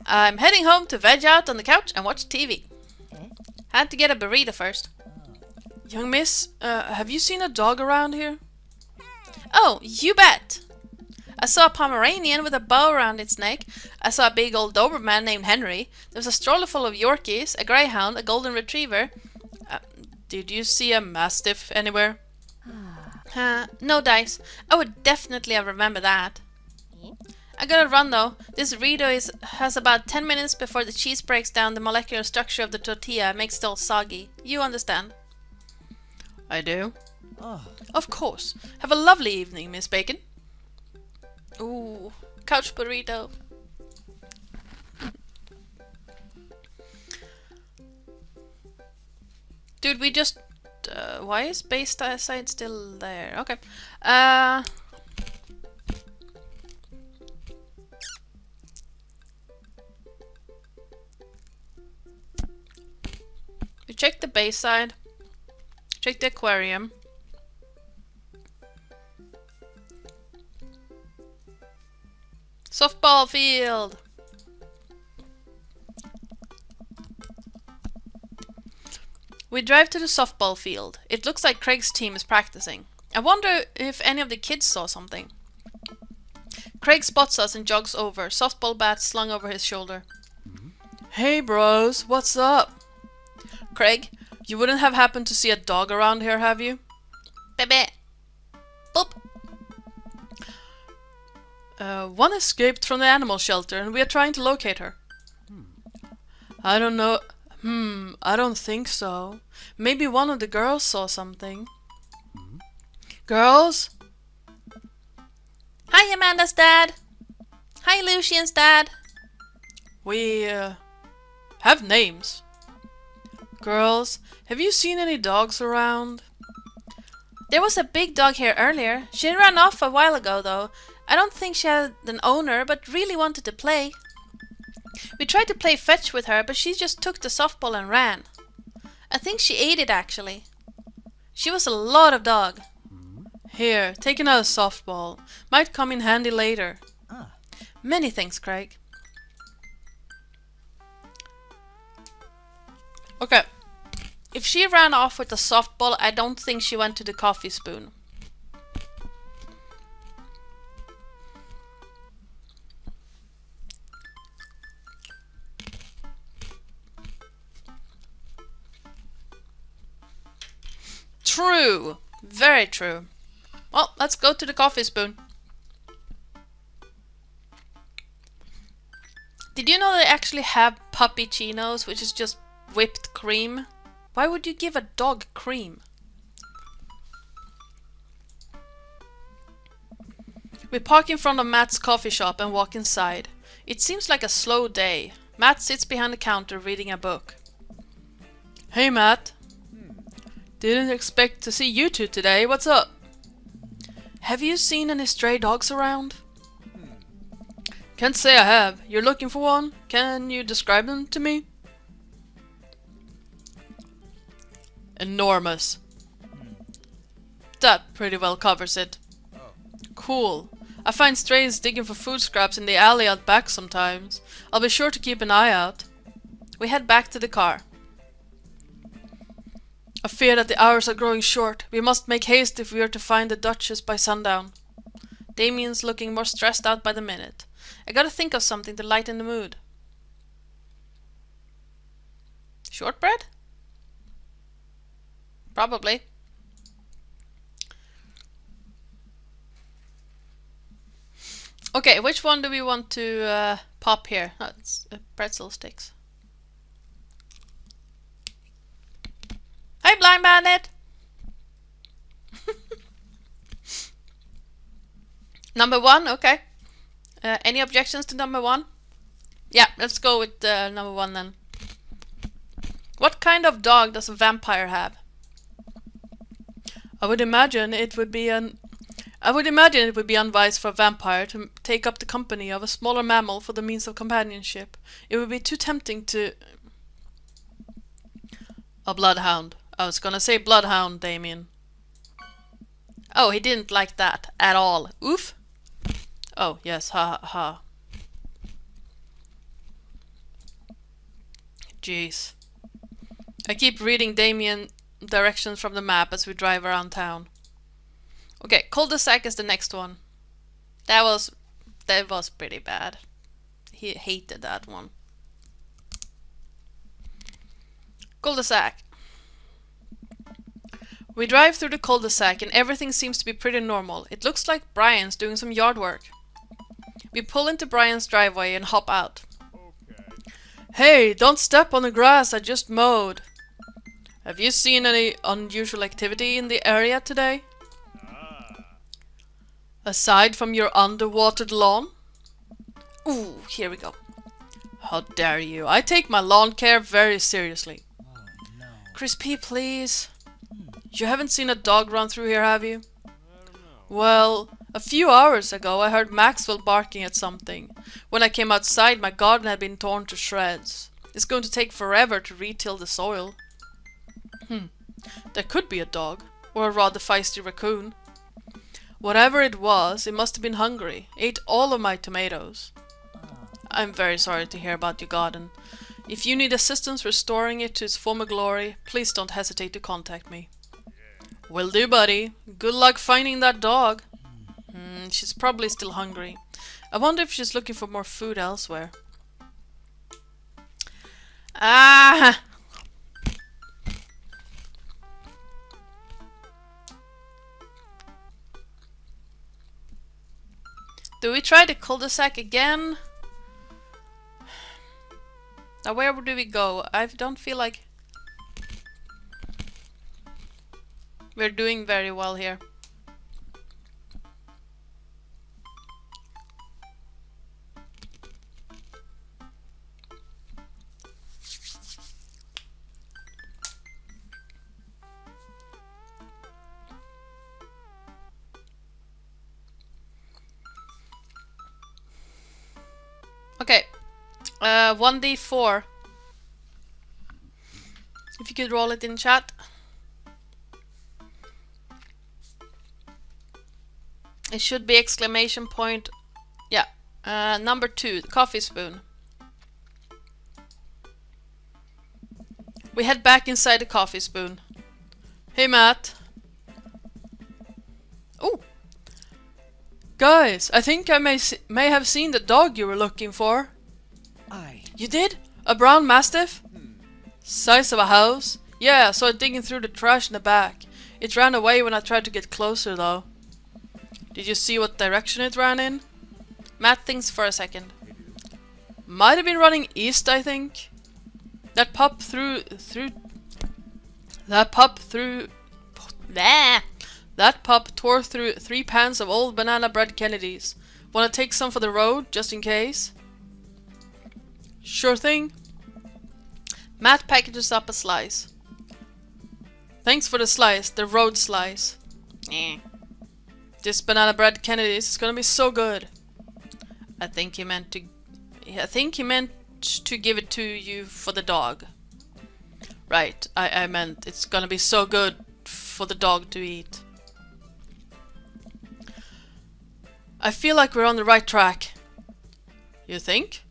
[SPEAKER 1] I'm heading home to veg out on the couch and watch TV. Had to get a burrito first. Young miss, have you seen a dog around here? Oh, you bet! I saw a Pomeranian with a bow around its neck. I saw a big old Doberman named Henry. There was a stroller full of Yorkies, a Greyhound, a Golden Retriever. Did you see a Mastiff anywhere? No dice. I would definitely have remembered that. I gotta run though. This burrito has about 10 minutes before the cheese breaks down the molecular structure of the tortilla and makes it all soggy. You understand? I do. Of course. Have a lovely evening, Miss Bacon. Ooh, couch burrito. Dude, we just... why is Bayside still there? Okay. We checked the Bayside. Check the aquarium. Softball field. We drive to the softball field. It looks like Craig's team is practicing. I wonder if any of the kids saw something. Craig spots us and jogs over, softball bat slung over his shoulder. Hey bros, what's up? Craig, you wouldn't have happened to see a dog around here, have you? Bebe. Boop. One escaped from the animal shelter and we are trying to locate her. I don't know. I don't think so. Maybe one of the girls saw something. Girls? Hi, Amanda's dad. Hi, Lucian's dad. We, have names. Girls, have you seen any dogs around? There was a big dog here earlier. She ran off a while ago, though. I don't think she had an owner, but really wanted to play. We tried to play fetch with her, but she just took the softball and ran. I think she ate it, actually. She was a lot of dog. Here, take another softball. Might come in handy later. Many thanks, Craig. Okay. If she ran off with the softball, I don't think she went to the coffee spoon. True. Very true. Well, let's go to the coffee spoon. Did you know they actually have puppy chinos, which is just whipped cream? Why would you give a dog cream? We park in front of Matt's coffee shop and walk inside. It seems like a slow day. Matt sits behind the counter reading a book. Hey Matt. Didn't expect to see you two today. What's up? Have you seen any stray dogs around? Can't say I have. You're looking for one? Can you describe them to me? Enormous. That pretty well covers it. Cool. I find strays digging for food scraps in the alley out back sometimes. I'll be sure to keep an eye out. We head back to the car. I fear that the hours are growing short. We must make haste if we are to find the Duchess by sundown. Damien's looking more stressed out by the minute. I gotta think of something to lighten the mood. Shortbread? Probably. Okay, which one do we want to pop here? Oh, it's pretzel sticks. Hi, Blind Bandit! Number one, okay. Any objections to number one? Yeah, let's go with number one then. What kind of dog does a vampire have? I would imagine it would be unwise for a vampire to take up the company of a smaller mammal for the means of companionship. It would be too tempting to... A bloodhound. I was gonna say bloodhound, Damien. Oh, he didn't like that at all. Oof. Oh, yes, ha ha ha. Jeez. I keep reading Damien directions from the map as we drive around town. Okay, cul-de-sac is the next one. That was pretty bad. He hated that one. Cul-de-sac. We drive through the cul-de-sac and everything seems to be pretty normal. It looks like Brian's doing some yard work. We pull into Brian's driveway and hop out.
[SPEAKER 4] Okay.
[SPEAKER 1] Hey, don't step on the grass, I just mowed. Have you seen any unusual activity in the area today? Aside from your underwatered lawn? Ooh, here we go. How dare you. I take my lawn care very seriously.
[SPEAKER 3] Oh, no.
[SPEAKER 1] Crispy, please. You haven't seen a dog run through here, have you? Well, a few hours ago I heard Maxwell barking at something. When I came outside, my garden had been torn to shreds. It's going to take forever to re-till the soil. There could be a dog, or a rather feisty raccoon. Whatever it was, it must have been hungry. Ate all of my tomatoes. I'm very sorry to hear about your garden. If you need assistance restoring it to its former glory, please don't hesitate to contact me. Will do, buddy. Good luck finding that dog. She's probably still hungry. I wonder if she's looking for more food elsewhere. Ah! Do we try the cul-de-sac again? Now where do we go? I don't feel like we're doing very well here. Okay, 1d4. If you could roll it in chat. It should be exclamation point. Yeah, number 2, the coffee spoon. We head back inside the coffee spoon. Hey, Matt. Oh, guys, I think I may have seen the dog you were looking for. You did? A brown mastiff? Size of a house? Yeah, I saw it digging through the trash in the back. It ran away when I tried to get closer, though. Did you see what direction it ran in? Matt thinks for a second. Might have been running east, I think. That pup tore through 3 pans of old banana bread Kennedys. Wanna take some for the road, just in case? Sure thing. Matt packages up a slice. Thanks for the slice, the road slice. This banana bread Kennedys is gonna be so good. I think he meant to give it to you for the dog. Right, I meant it's gonna be so good for the dog to eat. I feel like we're on the right track. You think?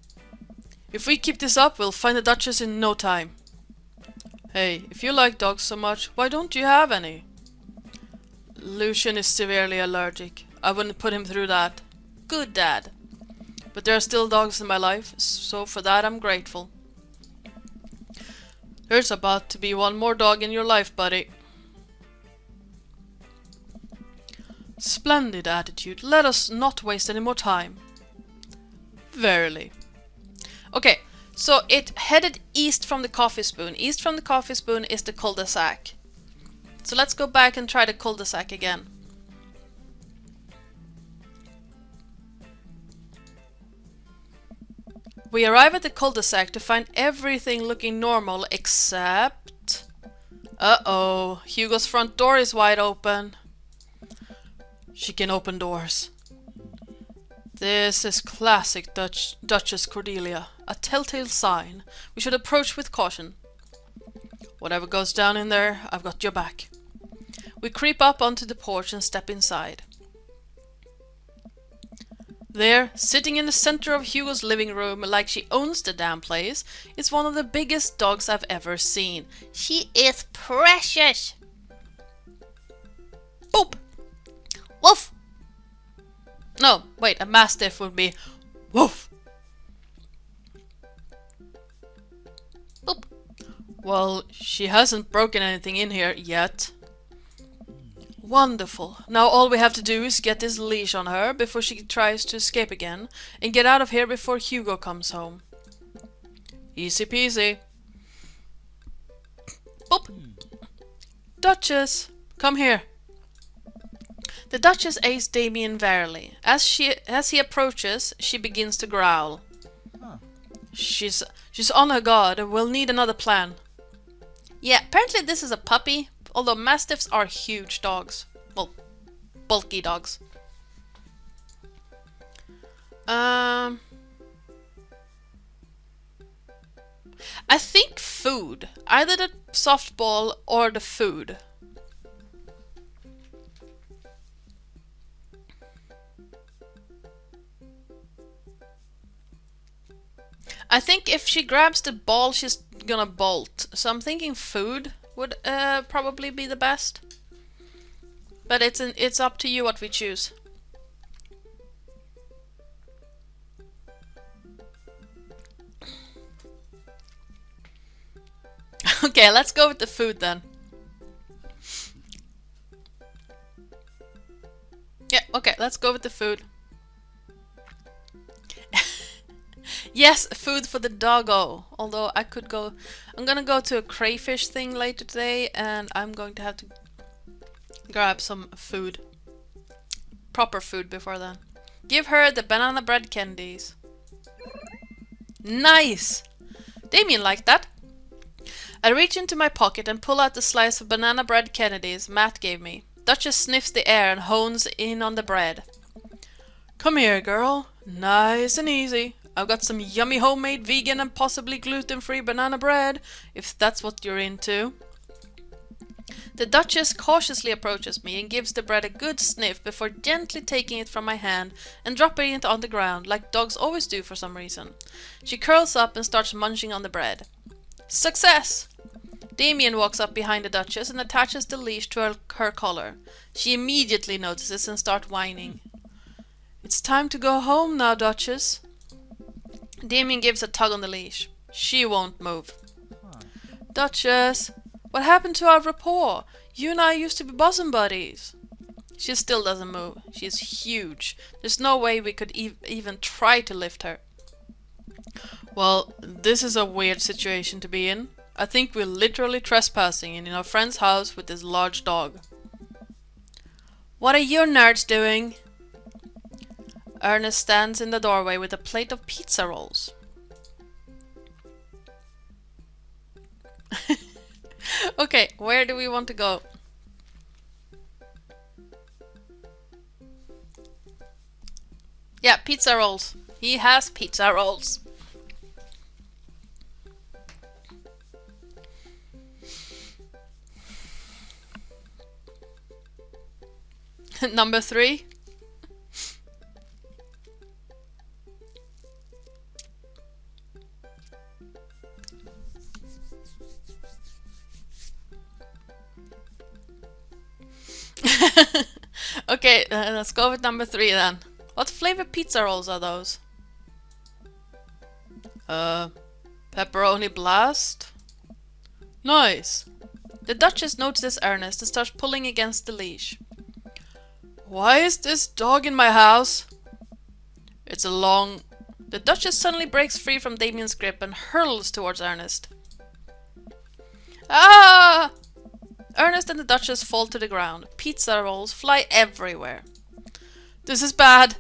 [SPEAKER 1] If we keep this up, we'll find the Duchess in no time. Hey, if you like dogs so much, why don't you have any? Lucian is severely allergic. I wouldn't put him through that. Good dad. But there are still dogs in my life, so for that I'm grateful. There's about to be one more dog in your life, buddy. Splendid attitude. Let us not waste any more time. Verily. Okay, so it headed east from the coffee spoon. East from the coffee spoon is the cul-de-sac. So let's go back and try the cul-de-sac again. We arrive at the cul-de-sac to find everything looking normal except... Uh-oh, Hugo's front door is wide open. She can open doors. This is classic Duchess Cordelia. A telltale sign. We should approach with caution. Whatever goes down in there, I've got your back. We creep up onto the porch and step inside. There, sitting in the center of Hugo's living room like she owns the damn place, is one of the biggest dogs I've ever seen. She is precious! Boop! Woof! No, wait, a mastiff would be woof! Boop! Well, she hasn't broken anything in here yet. Wonderful. Now all we have to do is get this leash on her before she tries to escape again, and get out of here before Hugo comes home. Easy peasy. Boop! Duchess, come here. The Duchess eyes Damien warily. As he approaches, she begins to growl. She's on her guard and will need another plan. Yeah, apparently this is a puppy, although mastiffs are huge dogs. Well, bulky dogs. I think food. Either the softball or the food. I think if she grabs the ball, she's gonna bolt. So I'm thinking food would probably be the best. But it's up to you what we choose. Okay, let's go with the food then. Yeah, okay, let's go with the food. Yes, food for the doggo. Although I could go... I'm gonna go to a crayfish thing later today, and I'm going to have to grab some food. Proper food before then. Give her the banana bread candies. Nice! Damien liked that. I reach into my pocket and pull out the slice of banana bread candies Matt gave me. Duchess sniffs the air and hones in on the bread. Come here, girl. Nice and easy. I've got some yummy homemade vegan and possibly gluten-free banana bread, if that's what you're into. The Duchess cautiously approaches me and gives the bread a good sniff before gently taking it from my hand and dropping it on the ground, like dogs always do for some reason. She curls up and starts munching on the bread. Success! Damien walks up behind the Duchess and attaches the leash to her collar. She immediately notices and starts whining. It's time to go home now, Duchess. Damien gives a tug on the leash. She won't move. Duchess, what happened to our rapport? You and I used to be bosom buddies. She still doesn't move. She's huge. There's no way we could even try to lift her. Well, this is a weird situation to be in. I think we're literally trespassing in our friend's house with this large dog. What are you nerds doing? Ernest stands in the doorway with a plate of pizza rolls. Okay, where do we want to go? Yeah, pizza rolls. He has pizza rolls. Number 3. Okay, let's go with number 3 then. What flavor pizza rolls are those? Pepperoni blast? Nice. The Duchess notices Ernest and starts pulling against the leash. Why is this dog in my house? It's a long... The Duchess suddenly breaks free from Damien's grip and hurls towards Ernest. Ah! Ernest and the Duchess fall to the ground. Pizza rolls fly everywhere. This is bad.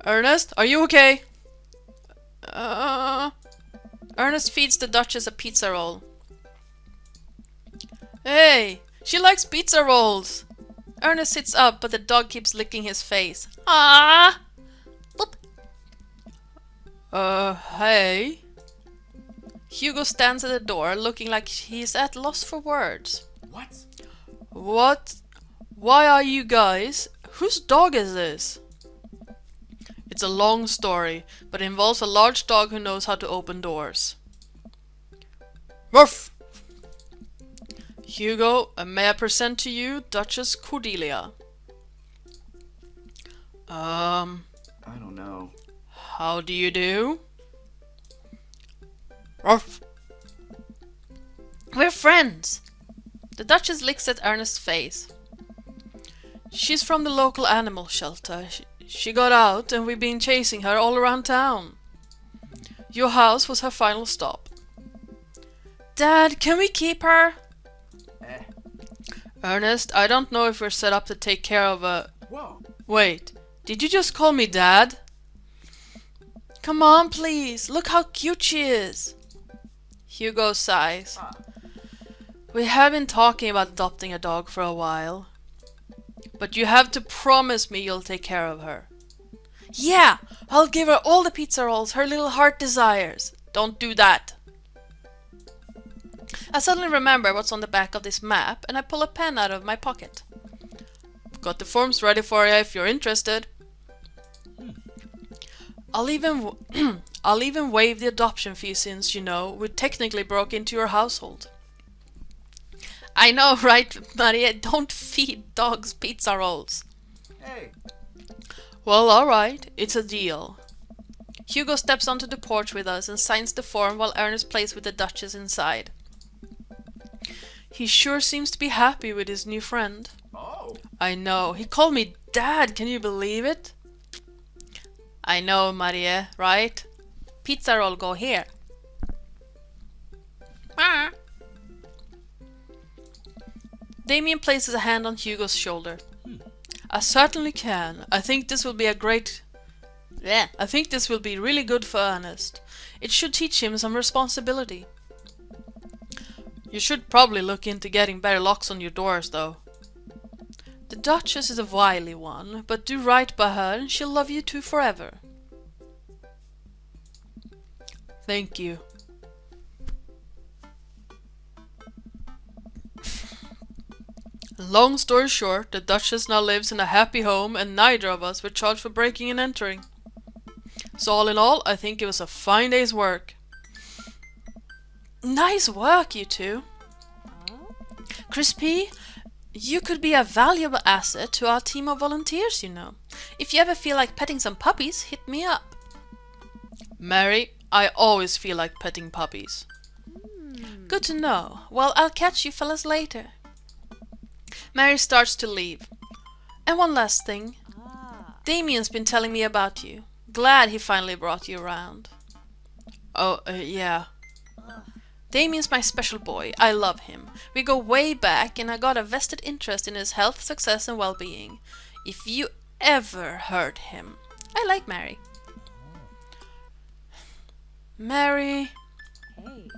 [SPEAKER 1] Ernest, are you okay? Ernest feeds the Duchess a pizza roll. Hey, she likes pizza rolls. Ernest sits up, but the dog keeps licking his face. Ah! Boop. Hey. Hugo stands at the door, looking like he's at loss for words.
[SPEAKER 2] What?
[SPEAKER 1] What? Why are you guys? Whose dog is this? It's a long story, but involves a large dog who knows how to open doors. Ruff! Hugo, may I present to you Duchess Cordelia?
[SPEAKER 2] I don't know.
[SPEAKER 1] How do you do? Ruff! We're friends! The Duchess licks at Ernest's face. She's from the local animal shelter. She got out and we've been chasing her all around town. Your house was her final stop. Dad, can we keep her? Ernest, I don't know if we're set up to take care of a...
[SPEAKER 2] Whoa.
[SPEAKER 1] Wait, did you just call me Dad? Come on, please. Look how cute she is. Hugo sighs. We have been talking about adopting a dog for a while. But you have to promise me you'll take care of her. Yeah, I'll give her all the pizza rolls her little heart desires. Don't do that. I suddenly remember what's on the back of this map and I pull a pen out of my pocket. Got the forms ready for you if you're interested. I'll I'll even waive the adoption fee since, you know, we technically broke into your household. I know, right, Maria? Don't feed dogs pizza rolls.
[SPEAKER 2] Hey.
[SPEAKER 1] Well, alright, it's a deal. Hugo steps onto the porch with us and signs the form while Ernest plays with the Duchess inside. He sure seems to be happy with his new friend.
[SPEAKER 2] Oh.
[SPEAKER 1] I know, he called me Dad, can you believe it? I know, Maria, right? Pizza roll go here. Ah. Damien places a hand on Hugo's shoulder. I certainly can. I think this will be really good for Ernest. It should teach him some responsibility. You should probably look into getting better locks on your doors, though. The Duchess is a wily one, but do right by her and she'll love you two forever. Thank you. Long story short, the Duchess now lives in a happy home and neither of us were charged for breaking and entering. So all in all, I think it was a fine day's work. Nice work, you two. Crispy, you could be a valuable asset to our team of volunteers, you know. If you ever feel like petting some puppies, hit me up. Mary, I always feel like petting puppies. Good to know. Well, I'll catch you fellas later. Mary starts to leave. And one last thing. Damien's been telling me about you. Glad he finally brought you around. Oh, yeah. Damien's my special boy. I love him. We go way back and I got a vested interest in his health, success and well-being. If you ever hurt him. I like Mary. Mary.
[SPEAKER 5] Hey.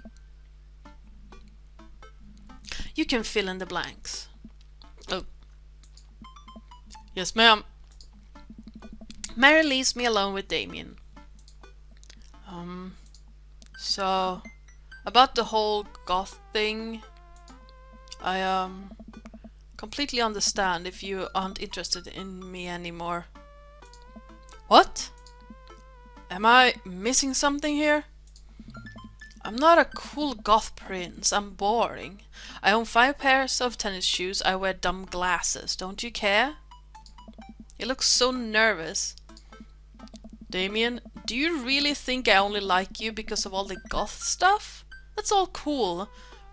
[SPEAKER 1] You can fill in the blanks. Oh. Yes, ma'am. Mary leaves me alone with Damien. So about the whole goth thing, I completely understand if you aren't interested in me anymore. What? Am I missing something here? I'm not a cool goth prince, I'm boring. I own 5 pairs of tennis shoes, I wear dumb glasses, don't you care? You look so nervous. Damien, do you really think I only like you because of all the goth stuff? That's all cool,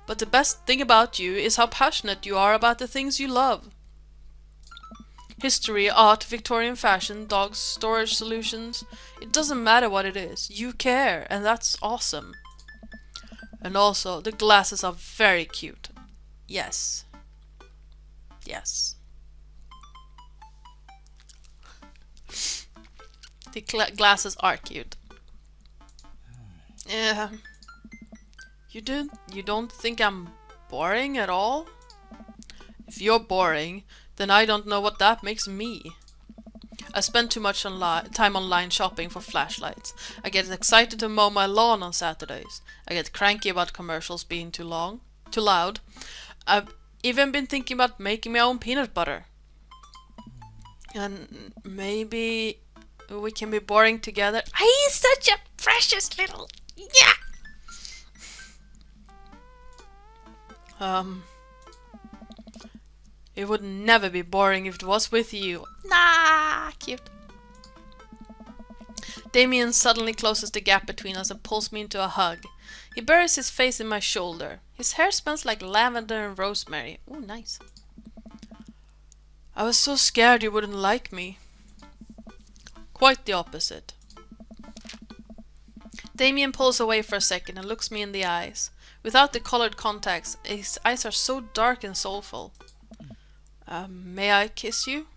[SPEAKER 1] but the best thing about you is how passionate you are about the things you love. History, art, Victorian fashion, dogs, storage solutions. It doesn't matter what it is, you care, and that's awesome. And also, the glasses are very cute. Yes. Yes. The glasses are cute. Yeah. You don't think I'm boring at all? If you're boring, then I don't know what that makes me. I spend too much time online shopping for flashlights. I get excited to mow my lawn on Saturdays. I get cranky about commercials being too loud. I've even been thinking about making my own peanut butter. And maybe we can be boring together. He's such a precious little... Yeah! It would never be boring if it was with you. Nah, cute. Damien suddenly closes the gap between us and pulls me into a hug. He buries his face in my shoulder. His hair smells like lavender and rosemary. Ooh, nice. I was so scared you wouldn't like me. Quite the opposite. Damien pulls away for a second and looks me in the eyes. Without the colored contacts, his eyes are so dark and soulful. May I kiss you?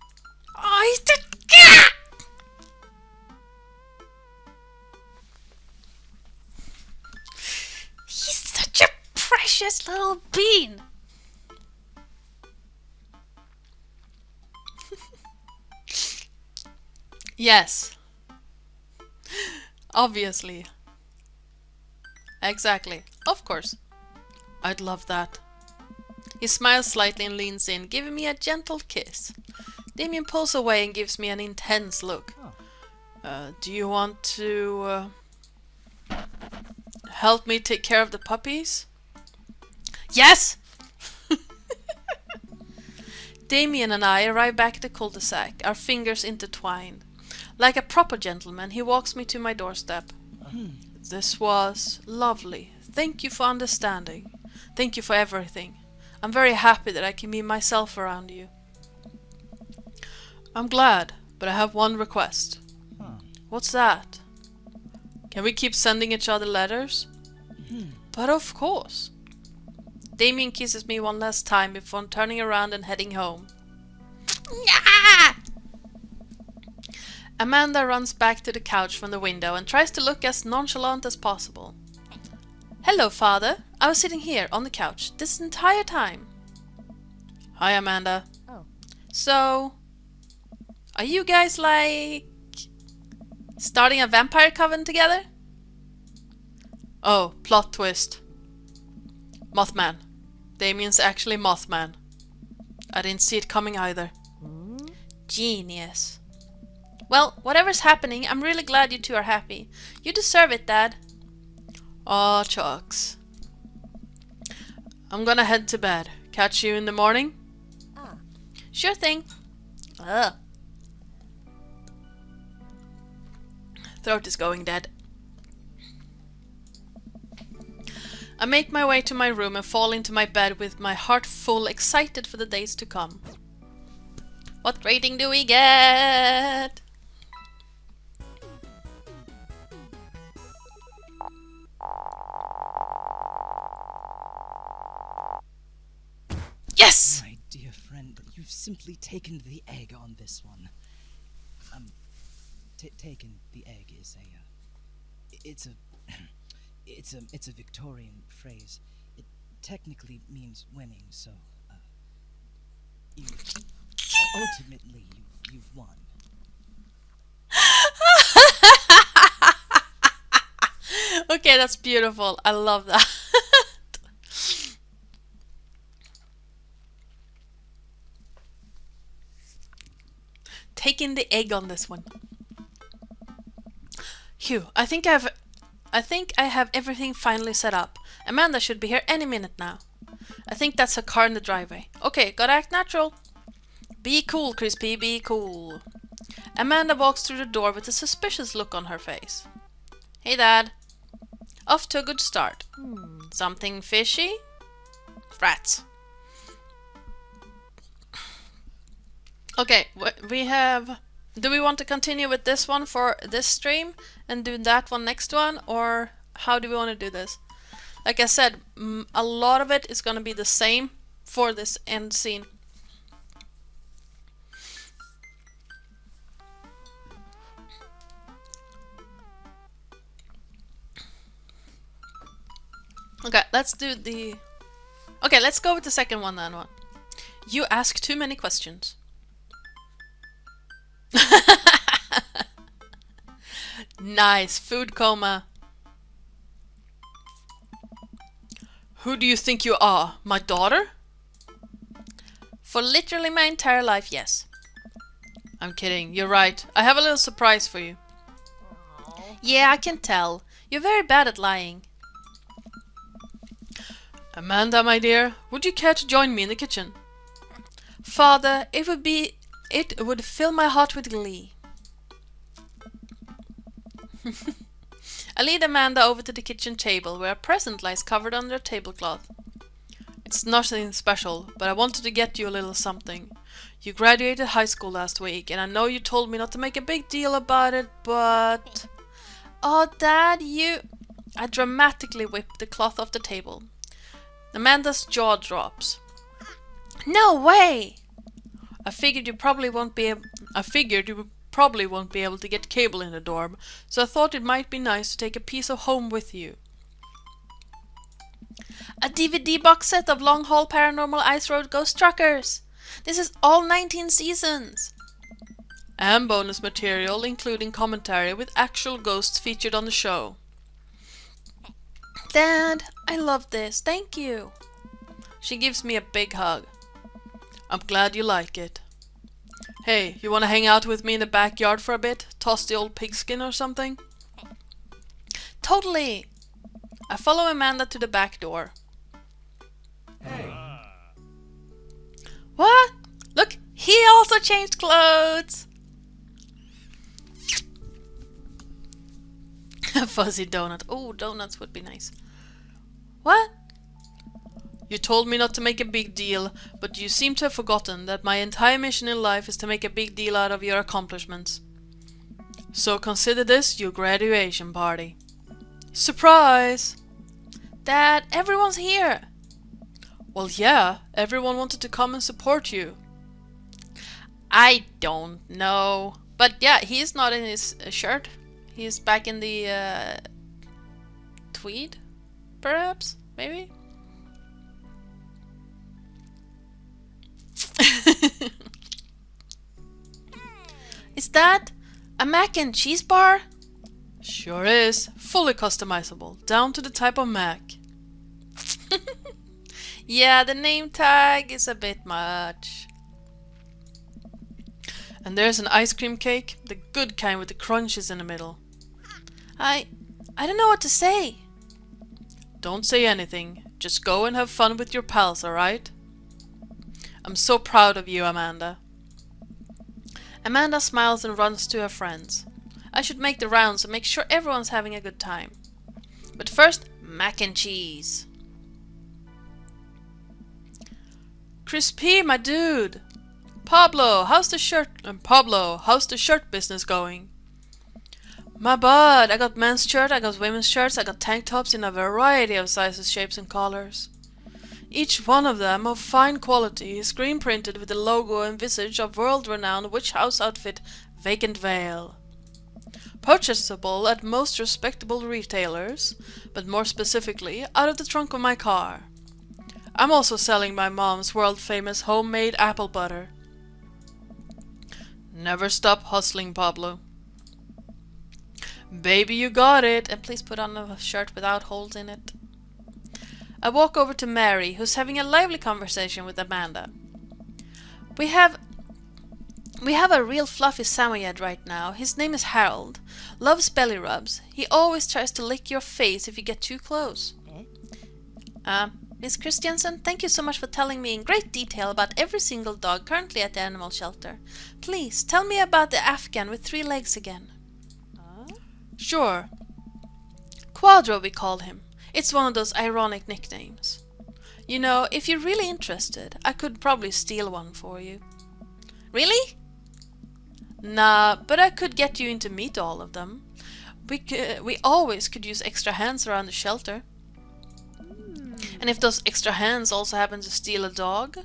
[SPEAKER 1] Oh, he's the... He's such a precious little bean. Yes. Obviously. Exactly. Of course. I'd love that. He smiles slightly and leans in, giving me a gentle kiss. Damien pulls away and gives me an intense look. Do you want to help me take care of the puppies? Yes! Damien and I arrive back at the cul-de-sac, our fingers intertwined. Like a proper gentleman, he walks me to my doorstep. This was lovely. Thank you for understanding. Thank you for everything. I'm very happy that I can be myself around you. I'm glad, but I have one request. What's that? Can we keep sending each other letters? But of course. Damien kisses me one last time before turning around and heading home. Amanda runs back to the couch from the window and tries to look as nonchalant as possible. Hello, Father. I was sitting here on the couch this entire time. Hi, Amanda.
[SPEAKER 5] Oh.
[SPEAKER 1] So, are you guys like starting a vampire coven together? Oh, plot twist. Mothman. Damien's actually Mothman. I didn't see it coming either. Genius. Well, whatever's happening, I'm really glad you two are happy. You deserve it, Dad. Aw, Chucks. I'm gonna head to bed. Catch you in the morning? Sure thing. Ugh. Throat is going dead. I make my way to my room and fall into my bed with my heart full, excited for the days to come. What rating do we get? Yes!
[SPEAKER 3] My dear friend, you've simply taken the egg on this one. Taken the egg is it's a Victorian phrase. It technically means winning, so ultimately you've won.
[SPEAKER 1] Okay, that's beautiful. I love that. Taking the egg on this one. Phew, I think I have everything finally set up. Amanda should be here any minute now. I think that's her car in the driveway. Okay, gotta act natural. Be cool, Crispy, be cool. Amanda walks through the door with a suspicious look on her face. Hey, Dad. Off to a good start. Something fishy? Rats. Okay, we have... Do we want to continue with this one for this stream and do that one next one, or how do we want to do this? Like I said, a lot of it is going to be the same for this end scene. Okay, let's do the... Okay, let's go with the second one then. You ask too many questions. Nice, food coma. Who do you think you are? My daughter? For literally my entire life, yes. I'm kidding, you're right. I have a little surprise for you. Yeah, I can tell. You're very bad at lying. Amanda, my dear, would you care to join me in the kitchen? Father, it would fill my heart with glee. I lead Amanda over to the kitchen table, where a present lies covered under a tablecloth. It's nothing special, but I wanted to get you a little something. You graduated high school last week, and I know you told me not to make a big deal about it, but... Oh, Dad, you... I dramatically whip the cloth off the table. Amanda's jaw drops. No way! I figured you probably won't be able to get cable in the dorm, so I thought it might be nice to take a piece of home with you. A DVD box set of Long Haul Paranormal Ice Road Ghost Truckers! This is all 19 seasons! And bonus material, including commentary with actual ghosts featured on the show. Dad, I love this, thank you! She gives me a big hug. I'm glad you like it. Hey, you wanna hang out with me in the backyard for a bit? Toss the old pigskin or something? Totally! I follow Amanda to the back door.
[SPEAKER 2] Hey.
[SPEAKER 1] What? Look, he also changed clothes! A fuzzy donut. Oh, donuts would be nice. What? You told me not to make a big deal, but you seem to have forgotten that my entire mission in life is to make a big deal out of your accomplishments. So consider this your graduation party. Surprise! Dad, everyone's here! Well, yeah, everyone wanted to come and support you. I don't know. But yeah, he's not in his shirt. He's back in the tweed, perhaps? Maybe? Is that a mac and cheese bar? Sure is. Fully customizable, down to the type of mac. Yeah, the name tag is a bit much. And there's an ice cream cake, the good kind with the crunches in the middle. I don't know what to say. Don't say anything. Just go and have fun with your pals, alright? I'm so proud of you, Amanda. Amanda smiles and runs to her friends. I should make the rounds and make sure everyone's having a good time. But first, mac and cheese. Crispy, my dude. Pablo, how's the shirt business going? My bud, I got men's shirt, I got women's shirts, I got tank tops in a variety of sizes, shapes and colors. Each one of them of fine quality, screen printed with the logo and visage of world-renowned witch house outfit Vacant Veil. Purchasable at most respectable retailers, but more specifically out of the trunk of my car. I'm also selling my mom's world-famous homemade apple butter. Never stop hustling, Pablo. Baby, you got it! And please put on a shirt without holes in it. I walk over to Mary, who's having a lively conversation with Amanda. We have a real fluffy Samoyed right now. His name is Harold. Loves belly rubs. He always tries to lick your face if you get too close. Miss Christiansen, thank you so much for telling me in great detail about every single dog currently at the animal shelter. Please, tell me about the Afghan with 3 legs again. Sure. Quadro, we call him. It's one of those ironic nicknames. You know, if you're really interested, I could probably steal one for you. Really? Nah, but I could get you in to meet all of them. We always could use extra hands around the shelter. And if those extra hands also happen to steal a dog?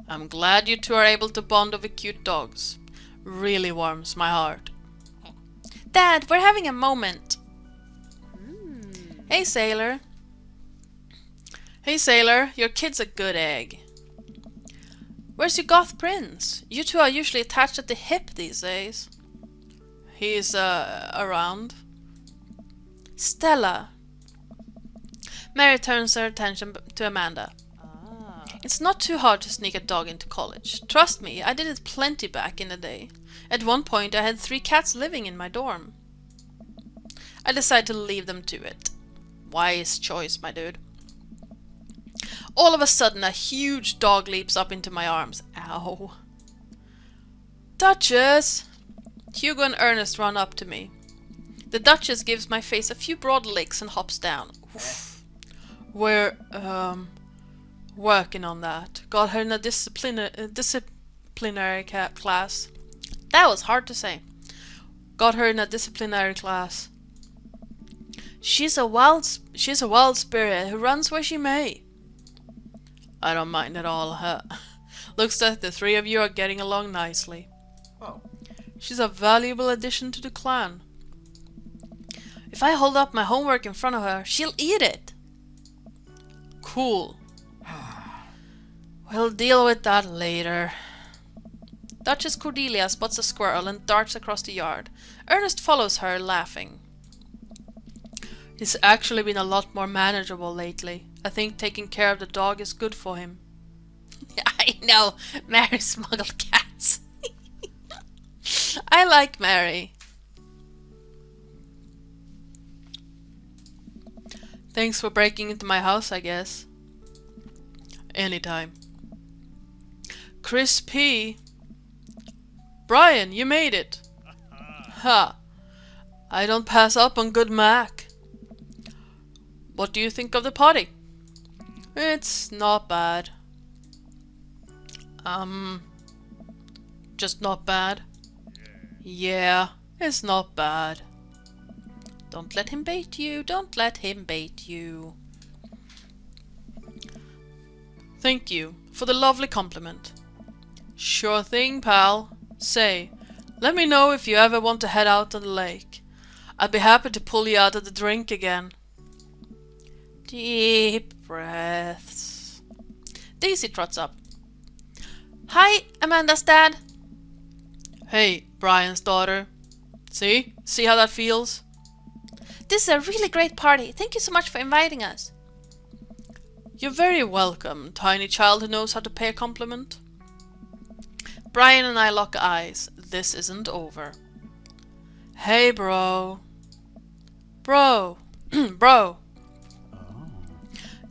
[SPEAKER 1] I'm glad you two are able to bond over cute dogs. Really warms my heart. Dad, we're having a moment. Hey, Sailor. Hey, Sailor, your kid's a good egg. Where's your goth prince? You two are usually attached at the hip these days. He's, around. Stella. Mary turns her attention to Amanda. It's not too hard to sneak a dog into college. Trust me, I did it plenty back in the day. At one point I had 3 cats living in my dorm. I decided to leave them to it. Wise choice, my dude. All of a sudden a huge dog leaps up into my arms. Ow. Duchess! Hugo and Ernest run up to me. The Duchess gives my face a few broad licks and hops down. Oof. We're, working on that. Got her in a disciplinary class. That was hard to say. Got her in a disciplinary class. She's a wild spirit who runs where she may. I don't mind at all, huh? Looks like the 3 of you are getting along nicely.
[SPEAKER 2] Oh.
[SPEAKER 1] She's a valuable addition to the clan. If I hold up my homework in front of her, she'll eat it. Cool. We'll deal with that later. Duchess Cordelia spots a squirrel and darts across the yard. Ernest follows her, laughing. He's actually been a lot more manageable lately. I think taking care of the dog is good for him. I know, Mary smuggled cats. I like Mary. Thanks for breaking into my house, I guess. Anytime. Chris P. Brian, you made it. Ha. I don't pass up on good Mac. What do you think of the party? It's not bad. Just not bad. Yeah, it's not bad. Don't let him bait you. Don't let him bait you. Thank you for the lovely compliment. Sure thing, pal. Say, let me know if you ever want to head out on the lake. I'd be happy to pull you out of the drink again. Deep breaths. Daisy trots up. Hi, Amanda's dad. Hey, Brian's daughter. See? See how that feels? This is a really great party. Thank you so much for inviting us. You're very welcome, tiny child who knows how to pay a compliment. Brian and I lock eyes. This isn't over. Hey, bro. Bro. Bro.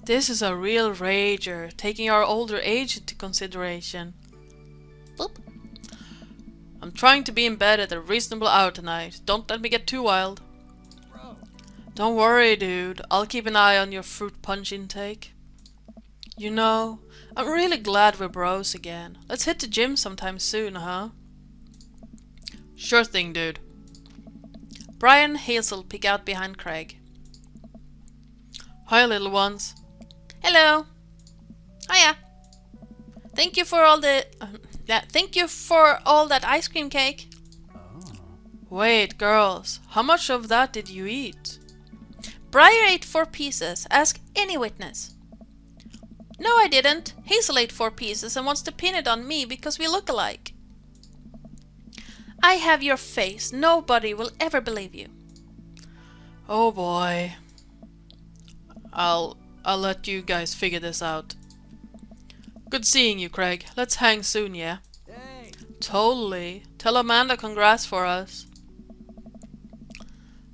[SPEAKER 1] This is a real rager, taking our older age into consideration. Boop. I'm trying to be in bed at a reasonable hour tonight. Don't let me get too wild.
[SPEAKER 2] Bro.
[SPEAKER 1] Don't worry, dude. I'll keep an eye on your fruit punch intake. You know, I'm really glad we're bros again. Let's hit the gym sometime soon, huh? Sure thing, dude. Brian and Hazel peek out behind Craig. Hi, little ones. Hello. Hiya. Thank you for all the... thank you for all that ice cream cake. Wait, girls. How much of that did you eat? Briar ate 4 pieces. Ask any witness. No, I didn't. Hazel ate 4 pieces and wants to pin it on me because we look alike. I have your face. Nobody will ever believe you. Oh boy. I'll let you guys figure this out. Good seeing you, Craig. Let's hang soon, yeah?
[SPEAKER 2] Hey.
[SPEAKER 1] Totally. Tell Amanda congrats for us.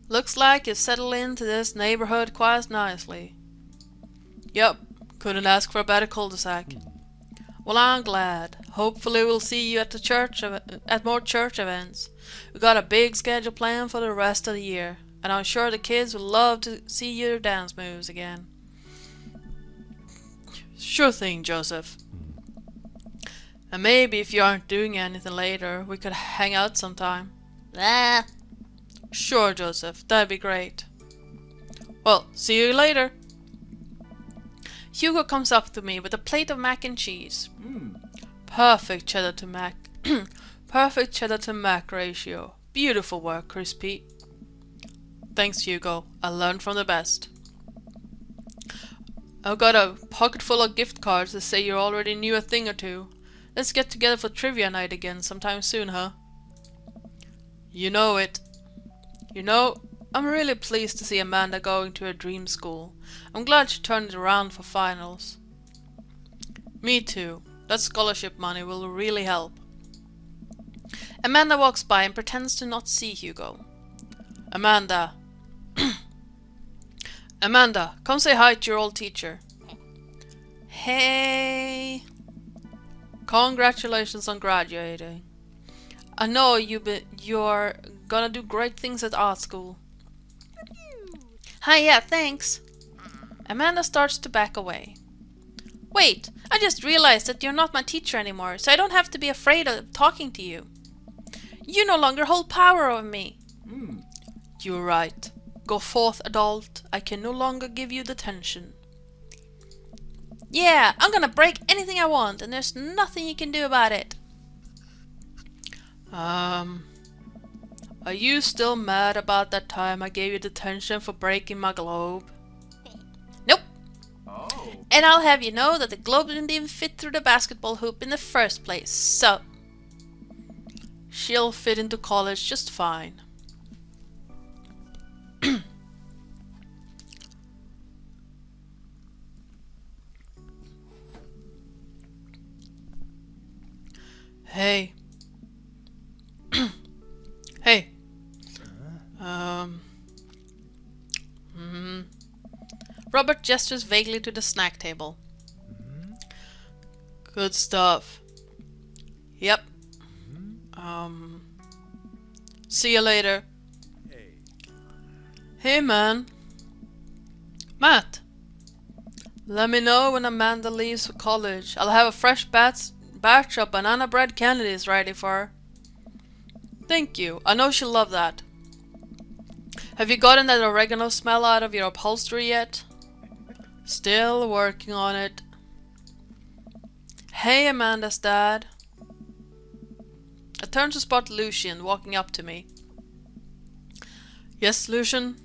[SPEAKER 1] Looks like you've settled into this neighborhood quite nicely. Yep. Couldn't ask for a better cul-de-sac. Well, I'm glad. Hopefully we'll see you at the at more church events. We got a big schedule planned for the rest of the year, and I'm sure the kids would love to see your dance moves again. Sure thing, Joseph. And maybe if you aren't doing anything later, we could hang out sometime. Ah. Sure, Joseph. That'd be great. Well, see you later. Hugo comes up to me with a plate of mac and cheese. Perfect cheddar to mac. Perfect cheddar to mac ratio. Beautiful work, Crispy. Thanks, Hugo. I learned from the best. I've got a pocket full of gift cards that say you already knew a thing or two. Let's get together for trivia night again sometime soon, huh? You know it. You know, I'm really pleased to see Amanda going to her dream school. I'm glad she turned it around for finals. Me too. That scholarship money will really help. Amanda walks by and pretends to not see Hugo. Amanda. Amanda, come say hi to your old teacher. Hey. Congratulations on graduating. I know you're gonna do great things at art school. Hi, yeah, thanks. Amanda starts to back away. Wait, I just realized that you're not my teacher anymore, so I don't have to be afraid of talking to you. You no longer hold power over me. You're right. Go forth, adult. I can no longer give you detention. Yeah, I'm gonna break anything I want, and there's nothing you can do about it. Are you still mad about that time I gave you detention for breaking my globe? Nope.
[SPEAKER 2] Oh.
[SPEAKER 1] And I'll have you know that the globe didn't even fit through the basketball hoop in the first place, so... she'll fit into college just fine. Hey. Hey. Robert gestures vaguely to the snack table. Good stuff. Yep. See you later.
[SPEAKER 4] Hey.
[SPEAKER 1] Hey, man. Matt. Let me know when Amanda leaves for college. I'll have a fresh batch of banana bread candies ready for her. Thank you. I know she'll love that. Have you gotten that oregano smell out of your upholstery yet? Still working on it. Hey, Amanda's dad. I turn to spot Lucian walking up to me. Yes, Lucian?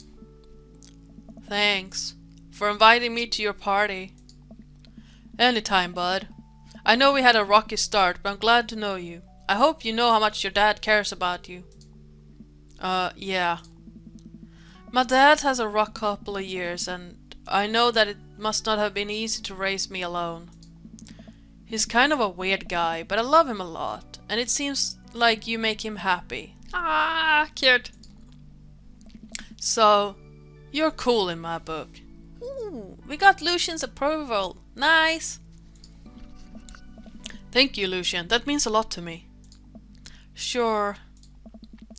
[SPEAKER 1] Thanks for inviting me to your party. Anytime, bud. I know we had a rocky start, but I'm glad to know you. I hope you know how much your dad cares about you. Yeah. My dad has a rough couple of years, and I know that it must not have been easy to raise me alone. He's kind of a weird guy, but I love him a lot, and it seems like you make him happy. Ah, cute. So, you're cool in my book. Ooh, we got Lucian's approval. Nice. Thank you, Lucian. That means a lot to me. Sure.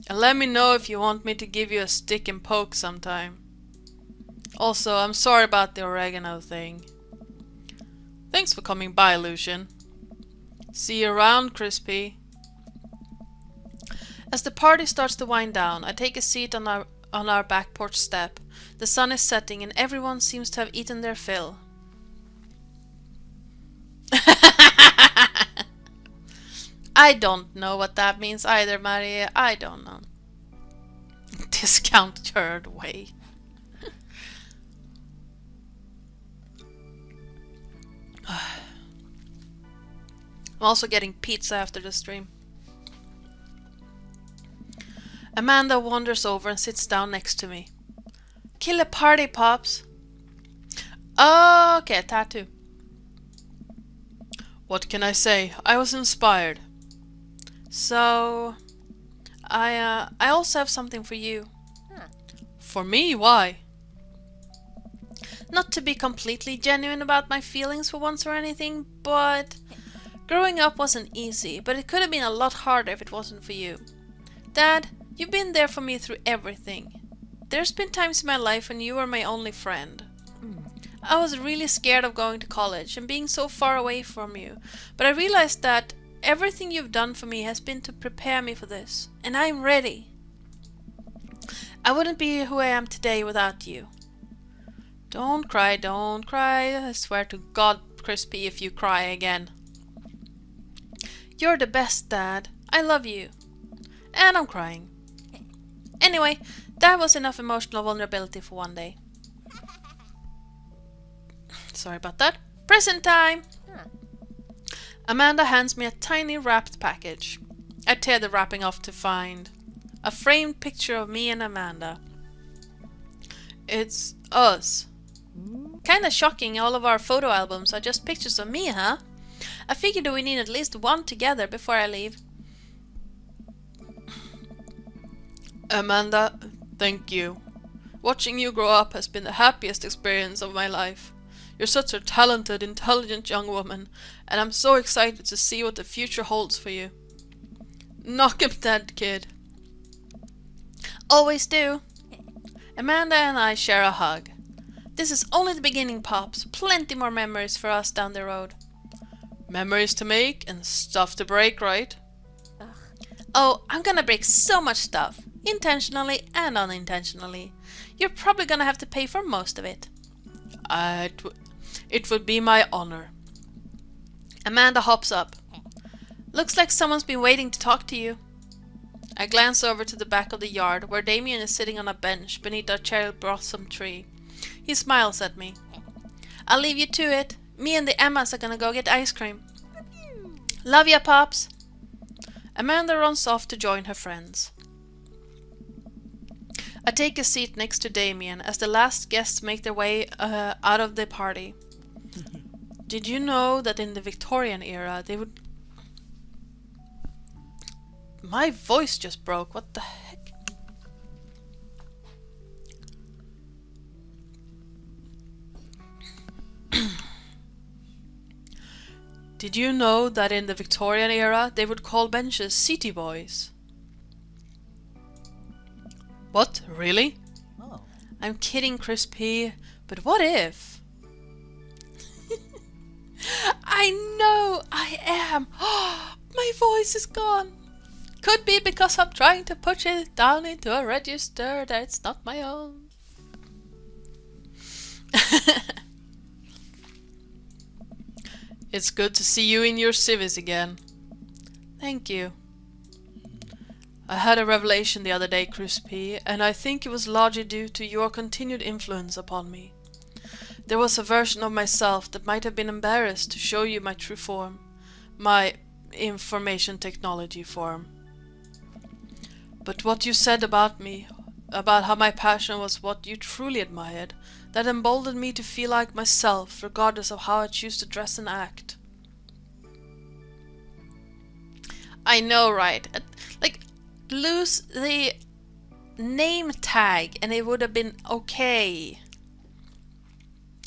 [SPEAKER 1] And let me know if you want me to give you a stick and poke sometime. Also, I'm sorry about the oregano thing. Thanks for coming by, Lucian. See you around, Crispy. As the party starts to wind down, I take a seat on our back porch step. The sun is setting and everyone seems to have eaten their fill. I don't know what that means either, Maria. I don't know. Discount third way. I'm also getting pizza after the stream. Amanda wanders over and sits down next to me. Kill a party, Pops. Okay, tattoo. What can I say? I was inspired. So, I also have something for you. For me? Why? Not to be completely genuine about my feelings for once or anything, but growing up wasn't easy, but it could have been a lot harder if it wasn't for you. Dad, you've been there for me through everything. There's been times in my life when you were my only friend. I was really scared of going to college and being so far away from you, but I realized that everything you've done for me has been to prepare me for this, and I'm ready. I wouldn't be who I am today without you. Don't cry, don't cry. I swear to God, Crispy, if you cry again. You're the best, Dad. I love you. And I'm crying. Anyway, that was enough emotional vulnerability for one day. Sorry about that. Present time! Amanda hands me a tiny wrapped package. I tear the wrapping off to find a framed picture of me and Amanda. It's us. Kinda shocking, all of our photo albums are just pictures of me, huh? I figured we need at least one together before I leave. Amanda, thank you. Watching you grow up has been the happiest experience of my life. You're such a talented, intelligent young woman, and I'm so excited to see what the future holds for you. Knock him dead, kid. Always do. Amanda and I share a hug. This is only the beginning, Pops. Plenty more memories for us down the road. Memories to make and stuff to break, right? Oh, I'm gonna break so much stuff. Intentionally and unintentionally. You're probably gonna have to pay for most of it. It would be my honor. Amanda hops up. Looks like someone's been waiting to talk to you. I glance over to the back of the yard where Damien is sitting on a bench beneath a cherry blossom tree. He smiles at me. I'll leave you to it. Me and the Emmas are gonna go get ice cream. Love ya, Pops. Amanda runs off to join her friends. I take a seat next to Damien as the last guests make their way out of the party. Did you know that in the Victorian era they would... My voice just broke. What the heck? Did you know that in the Victorian era they would call benches seaty boys? What? Really?
[SPEAKER 3] Oh.
[SPEAKER 1] I'm kidding, Crispy, but what if? I know I am. My voice is gone. Could be because I'm trying to push it down into a register that's not my own. It's good to see you in your civvies again. Thank you. I had a revelation the other day, Crispy, and I think it was largely due to your continued influence upon me. There was a version of myself that might have been embarrassed to show you my true form, my information technology form. But what you said about me, about how my passion was what you truly admired, that emboldened me to feel like myself, regardless of how I choose to dress and act. I know, right? Like, lose the name tag and it would have been okay.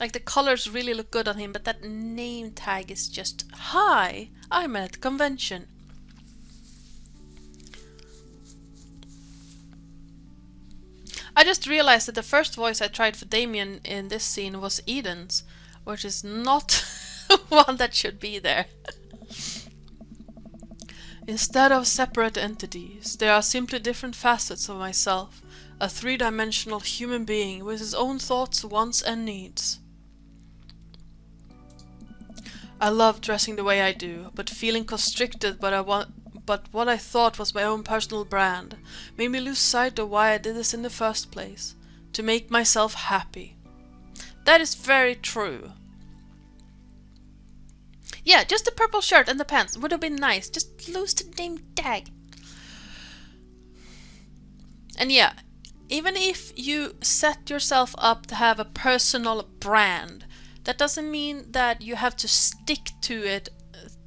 [SPEAKER 1] Like, the colors really look good on him, but that name tag is just, hi, I'm at a convention. I just realized that the first voice I tried for Damien in this scene was Eden's, which is not one that should be there. Instead of separate entities, they are simply different facets of myself, a three-dimensional human being with his own thoughts, wants, and needs. I love dressing the way I do, but feeling constricted by what I thought was my own personal brand made me lose sight of why I did this in the first place, to make myself happy. That is very true. Yeah, just the purple shirt and the pants would have been nice. Just lose the name tag. And yeah, even if you set yourself up to have a personal brand, that doesn't mean that you have to stick to it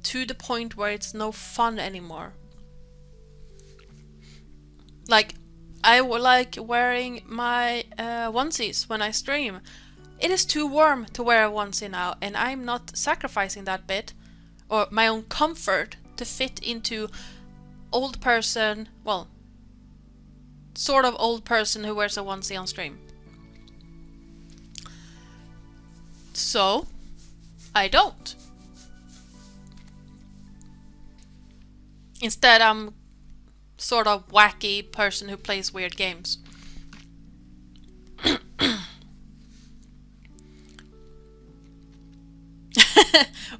[SPEAKER 1] to the point where it's no fun anymore. Like, I like wearing my onesies when I stream. It is too warm to wear a onesie now, and I'm not sacrificing that bit, or my own comfort, to fit into old person, well, sort of old person who wears a onesie on stream. So, I don't. Instead, I'm sort of wacky person who plays weird games.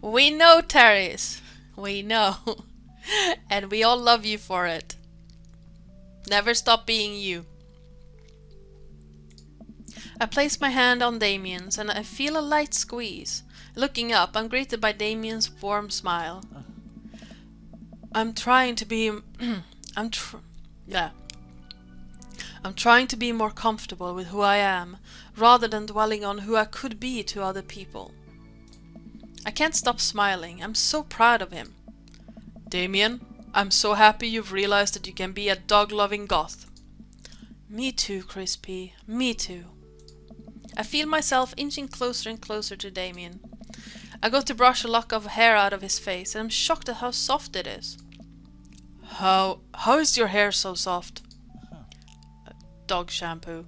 [SPEAKER 1] We know, Terrys. We know. And we all love you for it. Never stop being you. I place my hand on Damien's and I feel a light squeeze. Looking up, I'm greeted by Damien's warm smile. I'm trying to be... I'm trying to be more comfortable with who I am, rather than dwelling on who I could be to other people. I can't stop smiling. I'm so proud of him. Damien, I'm so happy you've realized that you can be a dog-loving goth. Me too, Crispy. Me too. I feel myself inching closer and closer to Damien. I go to brush a lock of hair out of his face, and I'm shocked at how soft it is. How is your hair so soft? Dog shampoo.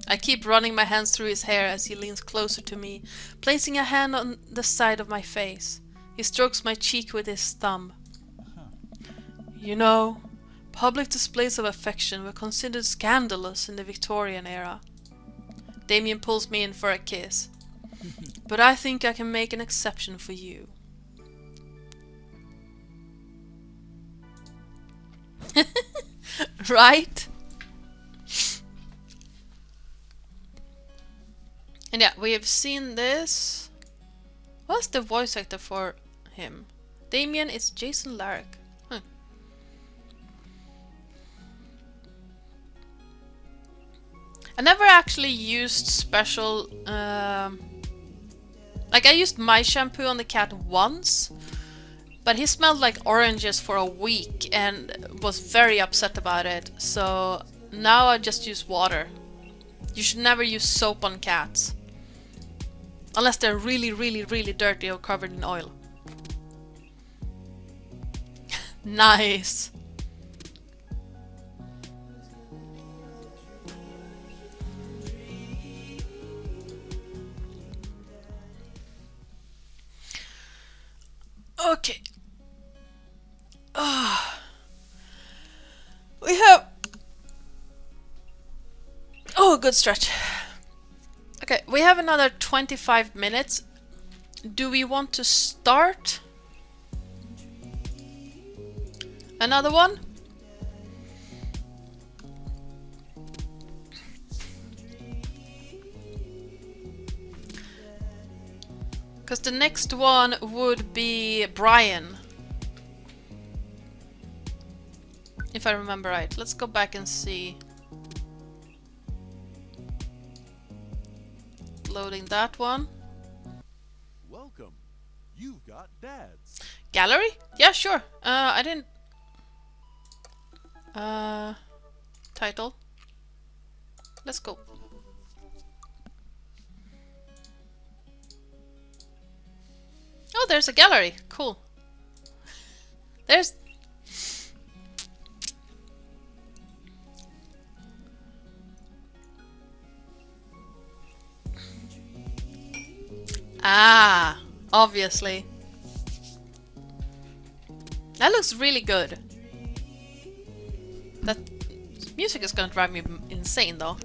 [SPEAKER 1] I keep running my hands through his hair as he leans closer to me, placing a hand on the side of my face. He strokes my cheek with his thumb. You know, public displays of affection were considered scandalous in the Victorian era. Damien pulls me in for a kiss. But I think I can make an exception for you. Right? And yeah, we have seen this. What's the voice actor for him? Damien is Jason Larrick. Huh. I never actually used special... like, I used my shampoo on the cat once, but he smelled like oranges for a week and was very upset about it. So now I just use water. You should never use soap on cats. Unless they're really, really, really dirty or covered in oil. Nice. Okay. We have... Oh, good stretch. Okay, we have another 25 minutes. Do we want to start another one? Because the next one would be Brian. If I remember right. Let's go back and see. Loading that one.
[SPEAKER 4] Welcome. You've got dads.
[SPEAKER 1] Gallery? Yeah, sure. I didn't... Title. Let's go. Oh, there's a gallery. Cool. There's... Ah, obviously. That looks really good. That music is gonna drive me insane though.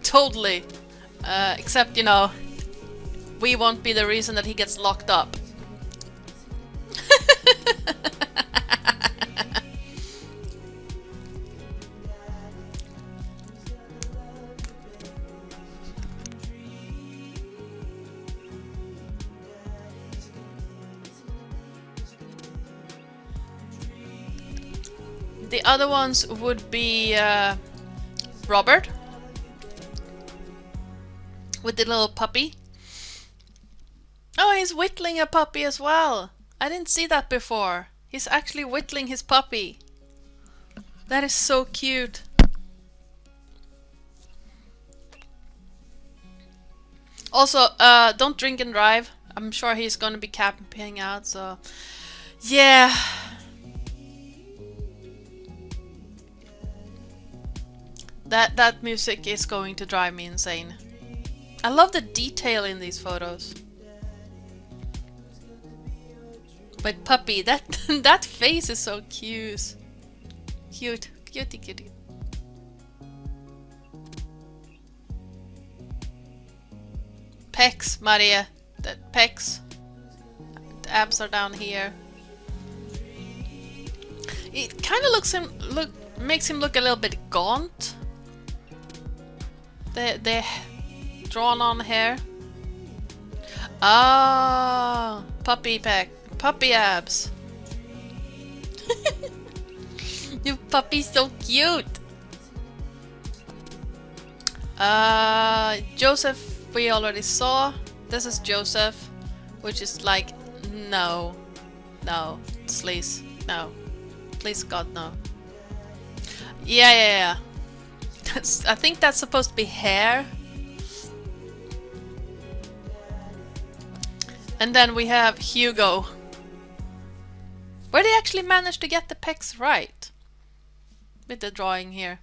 [SPEAKER 1] Totally. Except, you know, we won't be the reason that he gets locked up. The other ones would be Robert. With the little puppy. Oh, he's whittling a puppy as well. I didn't see that before. He's actually whittling his puppy. That is so cute. Also, don't drink and drive. I'm sure he's gonna be camping out, so... Yeah. That music is going to drive me insane. I love the detail in these photos. But puppy, that face is so cute. Cutie. Pecs, Maria. That pecs. The abs are down here. It kind of makes him look a little bit gaunt. The drawn on hair. Ah, puppy abs. Your puppy's so cute. Joseph we already saw. This is Joseph, which is like no, sleaze, no, please God no. Yeah. I think that's supposed to be hair. And then we have Hugo. Where they actually managed to get the pecs right with the drawing here.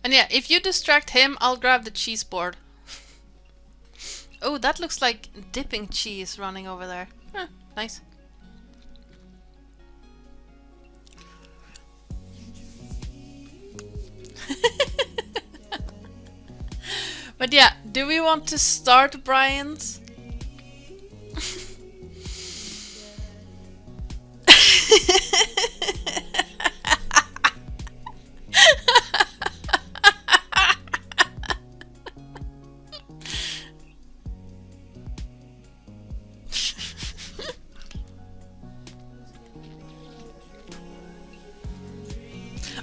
[SPEAKER 1] And yeah, if you distract him, I'll grab the cheese board. Oh, that looks like dipping cheese running over there. Nice. But yeah, do we want to start Brian's?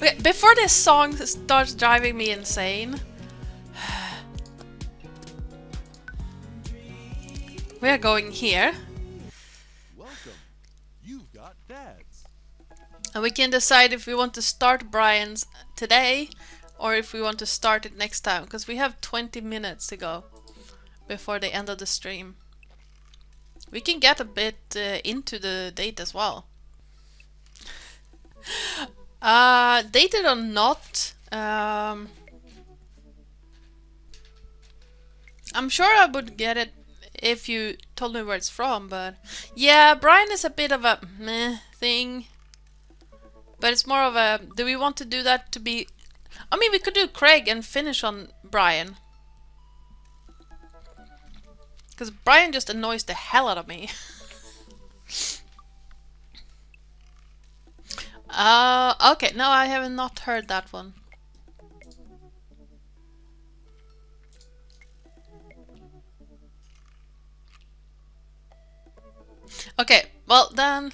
[SPEAKER 1] Okay, before this song starts driving me insane, we are going here.
[SPEAKER 4] Welcome. You've got dads.
[SPEAKER 1] And we can decide if we want to start Brian's today or if we want to start it next time, because we have 20 minutes to go before the end of the stream. We can get a bit into the date as well. Dated or not, I'm sure I would get it if you told me where it's from, but yeah, Brian is a bit of a meh thing. But it's more of a, do we want to do that to be... I mean, we could do Craig and finish on Brian. Because Brian just annoys the hell out of me. Okay, no, I have not heard that one. Okay, well then...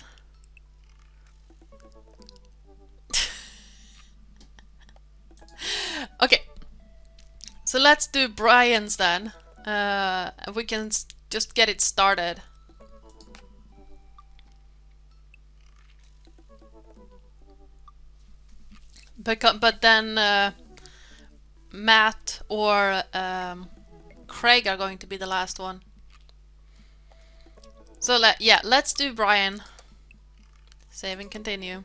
[SPEAKER 1] Okay, so let's do Brian's then. We can just get it started. But then Matt or Craig are going to be the last one. So let's do Brian. Save and continue.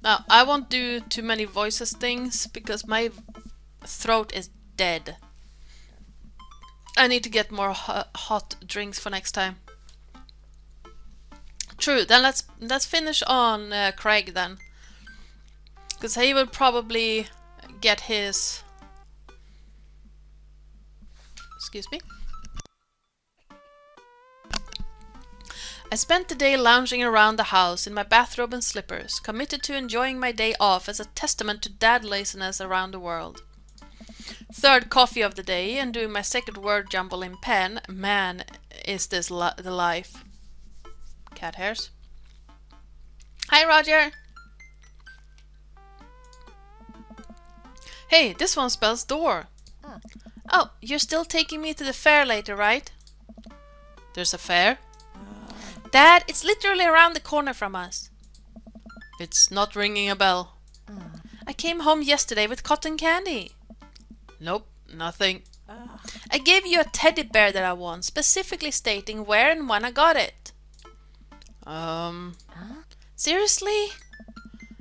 [SPEAKER 1] Now, I won't do too many voices things because my throat is dead. I need to get more hot drinks for next time. True, then let's finish on Craig then. Because he will probably get his... Excuse me. I spent the day lounging around the house in my bathrobe and slippers, committed to enjoying my day off as a testament to dad laziness around the world. Third coffee of the day and doing my second word jumble in pen. Man, is this the life. Cat hairs. Hi, Roger! Hey, this one spells door. Oh, you're still taking me to the fair later, right? There's a fair? Dad, it's literally around the corner from us. It's not ringing a bell. I came home yesterday with cotton candy. Nope, nothing. I gave you a teddy bear that I won, specifically stating where and when I got it. Seriously?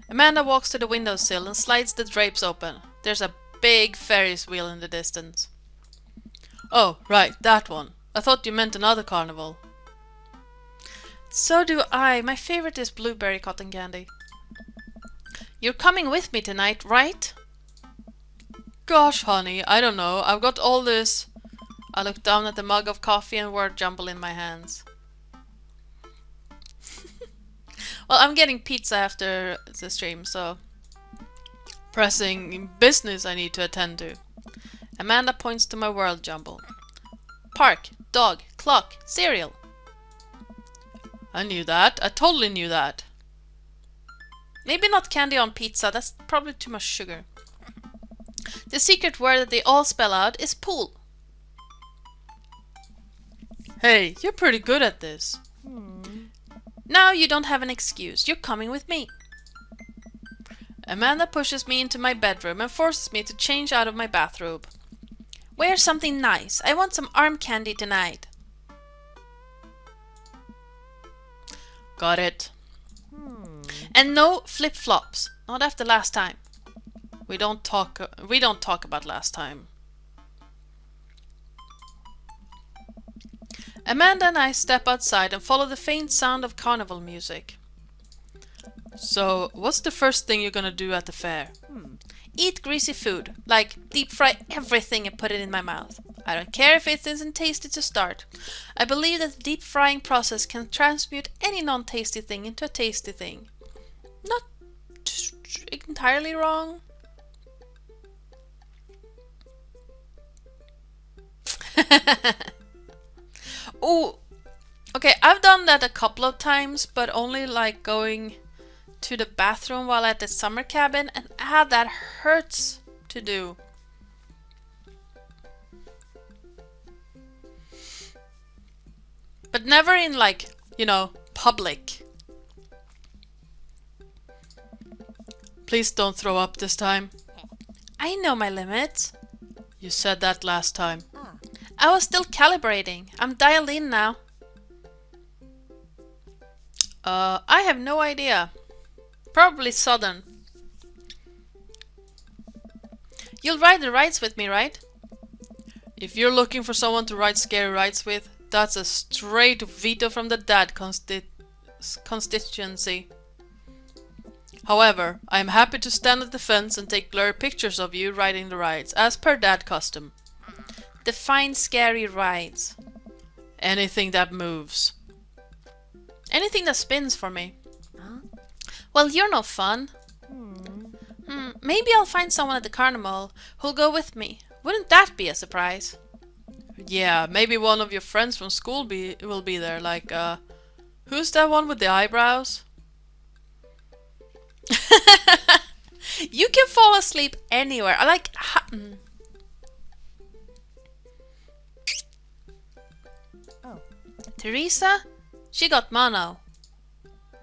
[SPEAKER 1] Amanda walks to the windowsill and slides the drapes open. There's a big Ferris wheel in the distance. Oh, right, that one. I thought you meant another carnival. So do I. My favorite is blueberry cotton candy. You're coming with me tonight, right? Gosh, honey, I don't know. I've got all this... I look down at the mug of coffee and word jumble in my hands. Well, I'm getting pizza after the stream, so... Pressing business I need to attend to. Amanda points to my world jumble. Park, dog, clock, cereal. I knew that. I totally knew that. Maybe not candy on pizza. That's probably too much sugar. The secret word that they all spell out is pool. Hey, you're pretty good at this. Now you don't have an excuse. You're coming with me. Amanda pushes me into my bedroom and forces me to change out of my bathrobe. Wear something nice. I want some arm candy tonight. Got it. And no flip-flops. Not after last time. We don't talk about last time. Amanda and I step outside and follow the faint sound of carnival music. So, what's the first thing you're gonna do at the fair? Eat greasy food, like deep fry everything and put it in my mouth. I don't care if it isn't tasty to start. I believe that the deep frying process can transmute any non-tasty thing into a tasty thing. Not entirely wrong. Oh, okay, I've done that a couple of times, but only like going to the bathroom while at the summer cabin, and that hurts to do. But never in, like, you know, public. Please don't throw up this time. I know my limits. You said that last time. I was still calibrating. I'm dialed in now. I have no idea. Probably southern. You'll ride the rides with me, right? If you're looking for someone to ride scary rides with, that's a straight veto from the dad constituency. However, I am happy to stand at the fence and take blurry pictures of you riding the rides, as per dad custom. Define scary rides. Anything that moves. Anything that spins for me. Well, you're no fun. Maybe I'll find someone at the carnival who'll go with me. Wouldn't that be a surprise? Yeah, maybe one of your friends from school will be there, like, who's that one with the eyebrows? You can fall asleep anywhere. I like... Teresa? She got mono.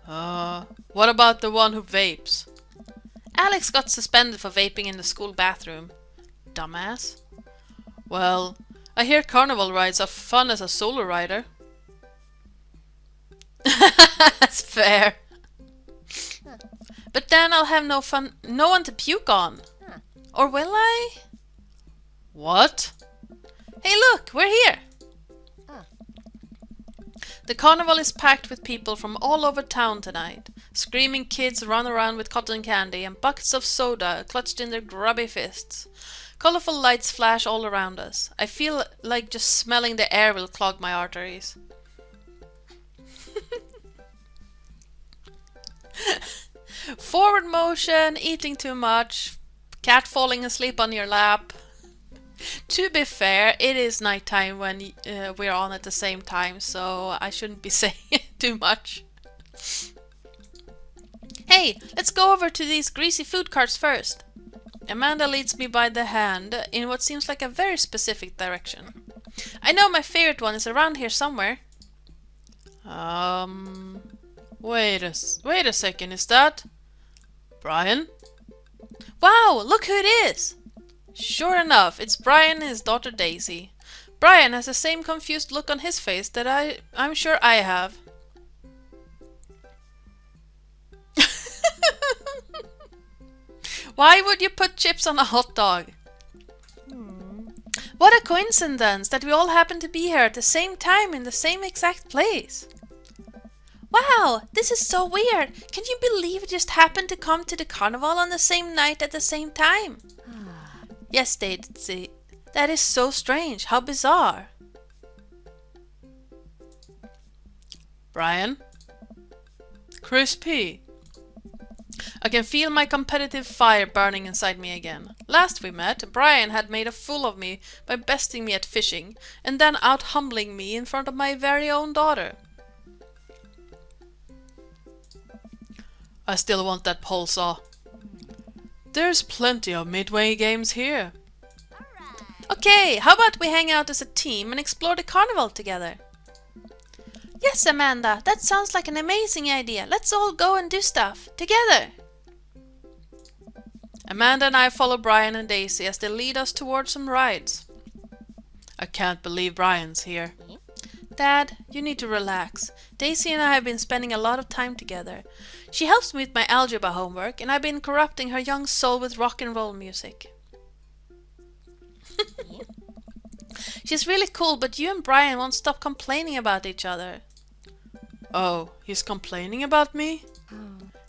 [SPEAKER 1] What about the one who vapes? Alex got suspended for vaping in the school bathroom. Dumbass. Well, I hear carnival rides are fun as a solo rider. That's fair. But then I'll have no one to puke on. Or will I? What? Hey look, we're here! The carnival is packed with people from all over town tonight. Screaming kids run around with cotton candy and buckets of soda clutched in their grubby fists. Colorful lights flash all around us. I feel like just smelling the air will clog my arteries. Forward motion, eating too much, cat falling asleep on your lap. To be fair, it is nighttime when we're on at the same time, so I shouldn't be saying too much. Hey, let's go over to these greasy food carts first. Amanda leads me by the hand in what seems like a very specific direction. I know my favorite one is around here somewhere. Wait a second, is that Brian? Wow, look who it is! Sure enough, it's Brian and his daughter Daisy. Brian has the same confused look on his face that I'm sure I have. Why would you put chips on a hot dog? What a coincidence that we all happen to be here at the same time in the same exact place. Wow, this is so weird. Can you believe it just happened to come to the carnival on the same night at the same time? Yes, Daisy. That is so strange. How bizarre. Brian? Crispy. I can feel my competitive fire burning inside me again. Last we met, Brian had made a fool of me by besting me at fishing, and then out-humbling me in front of my very own daughter. I still want that pole saw. There's plenty of midway games here. Okay, how about we hang out as a team and explore the carnival together? Yes, Amanda, that sounds like an amazing idea. Let's all go and do stuff together. Amanda and I follow Brian and Daisy as they lead us towards some rides. I can't believe Brian's here. Dad, you need to relax. Daisy and I have been spending a lot of time together. She helps me with my algebra homework, and I've been corrupting her young soul with rock and roll music. She's really cool, but you and Brian won't stop complaining about each other. Oh, he's complaining about me?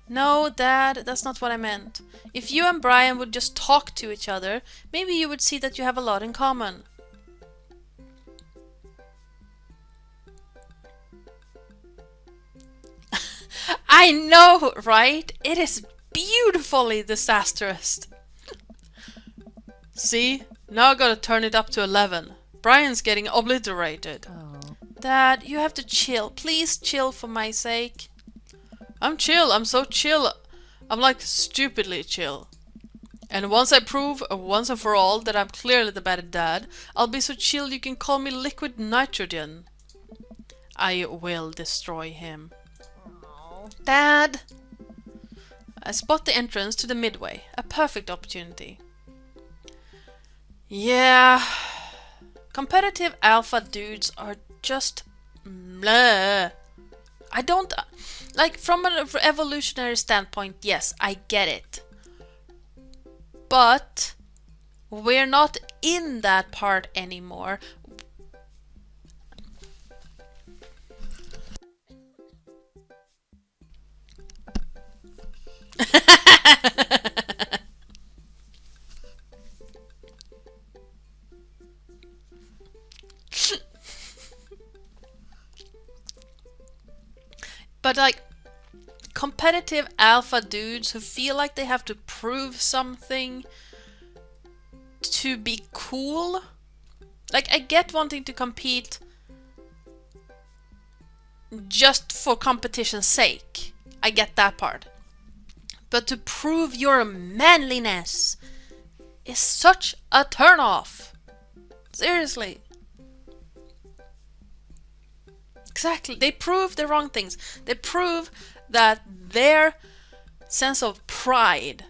[SPEAKER 1] No, Dad, that's not what I meant. If you and Brian would just talk to each other, maybe you would see that you have a lot in common. I know, right? It is beautifully disastrous. See? Now I gotta turn it up to 11. Brian's getting obliterated. Dad, you have to chill. Please chill for my sake. I'm chill. I'm so chill. I'm like stupidly chill. And once I prove, once and for all, that I'm clearly the better dad, I'll be so chill you can call me liquid nitrogen. I will destroy him. Dad! I spot the entrance to the midway. A perfect opportunity. Yeah. Competitive alpha dudes are just... bleh. I don't... Like, from an evolutionary standpoint, yes, I get it. But we're not in that part anymore. But like competitive alpha dudes who feel like they have to prove something to be cool. Like, I get wanting to compete just for competition's sake. I get that part. But to prove your manliness is such a turn-off. Seriously. Exactly. They prove the wrong things. They prove that their sense of pride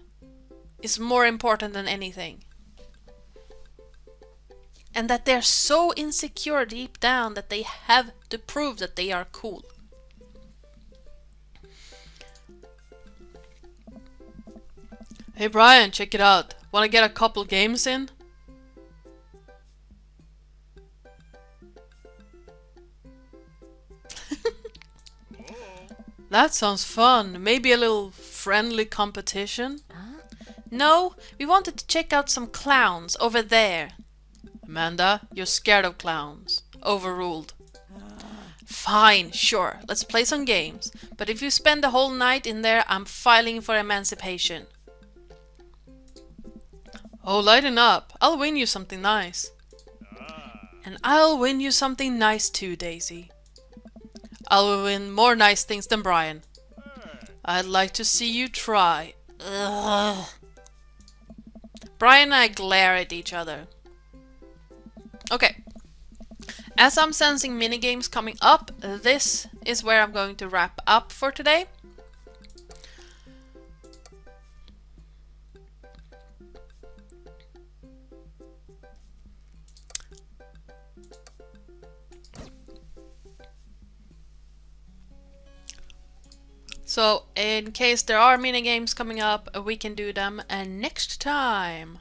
[SPEAKER 1] is more important than anything. And that they're so insecure deep down that they have to prove that they are cool. Hey Brian, check it out. Wanna get a couple games in? That sounds fun. Maybe a little friendly competition? No, we wanted to check out some clowns over there. Amanda, you're scared of clowns. Overruled. Fine, sure, let's play some games. But if you spend the whole night in there, I'm filing for emancipation. Oh, lighten up. I'll win you something nice. And I'll win you something nice too, Daisy. I'll win more nice things than Brian. I'd like to see you try. Ugh. Brian and I glare at each other. Okay. As I'm sensing minigames coming up, this is where I'm going to wrap up for today. So, in case there are minigames coming up, we can do them next time.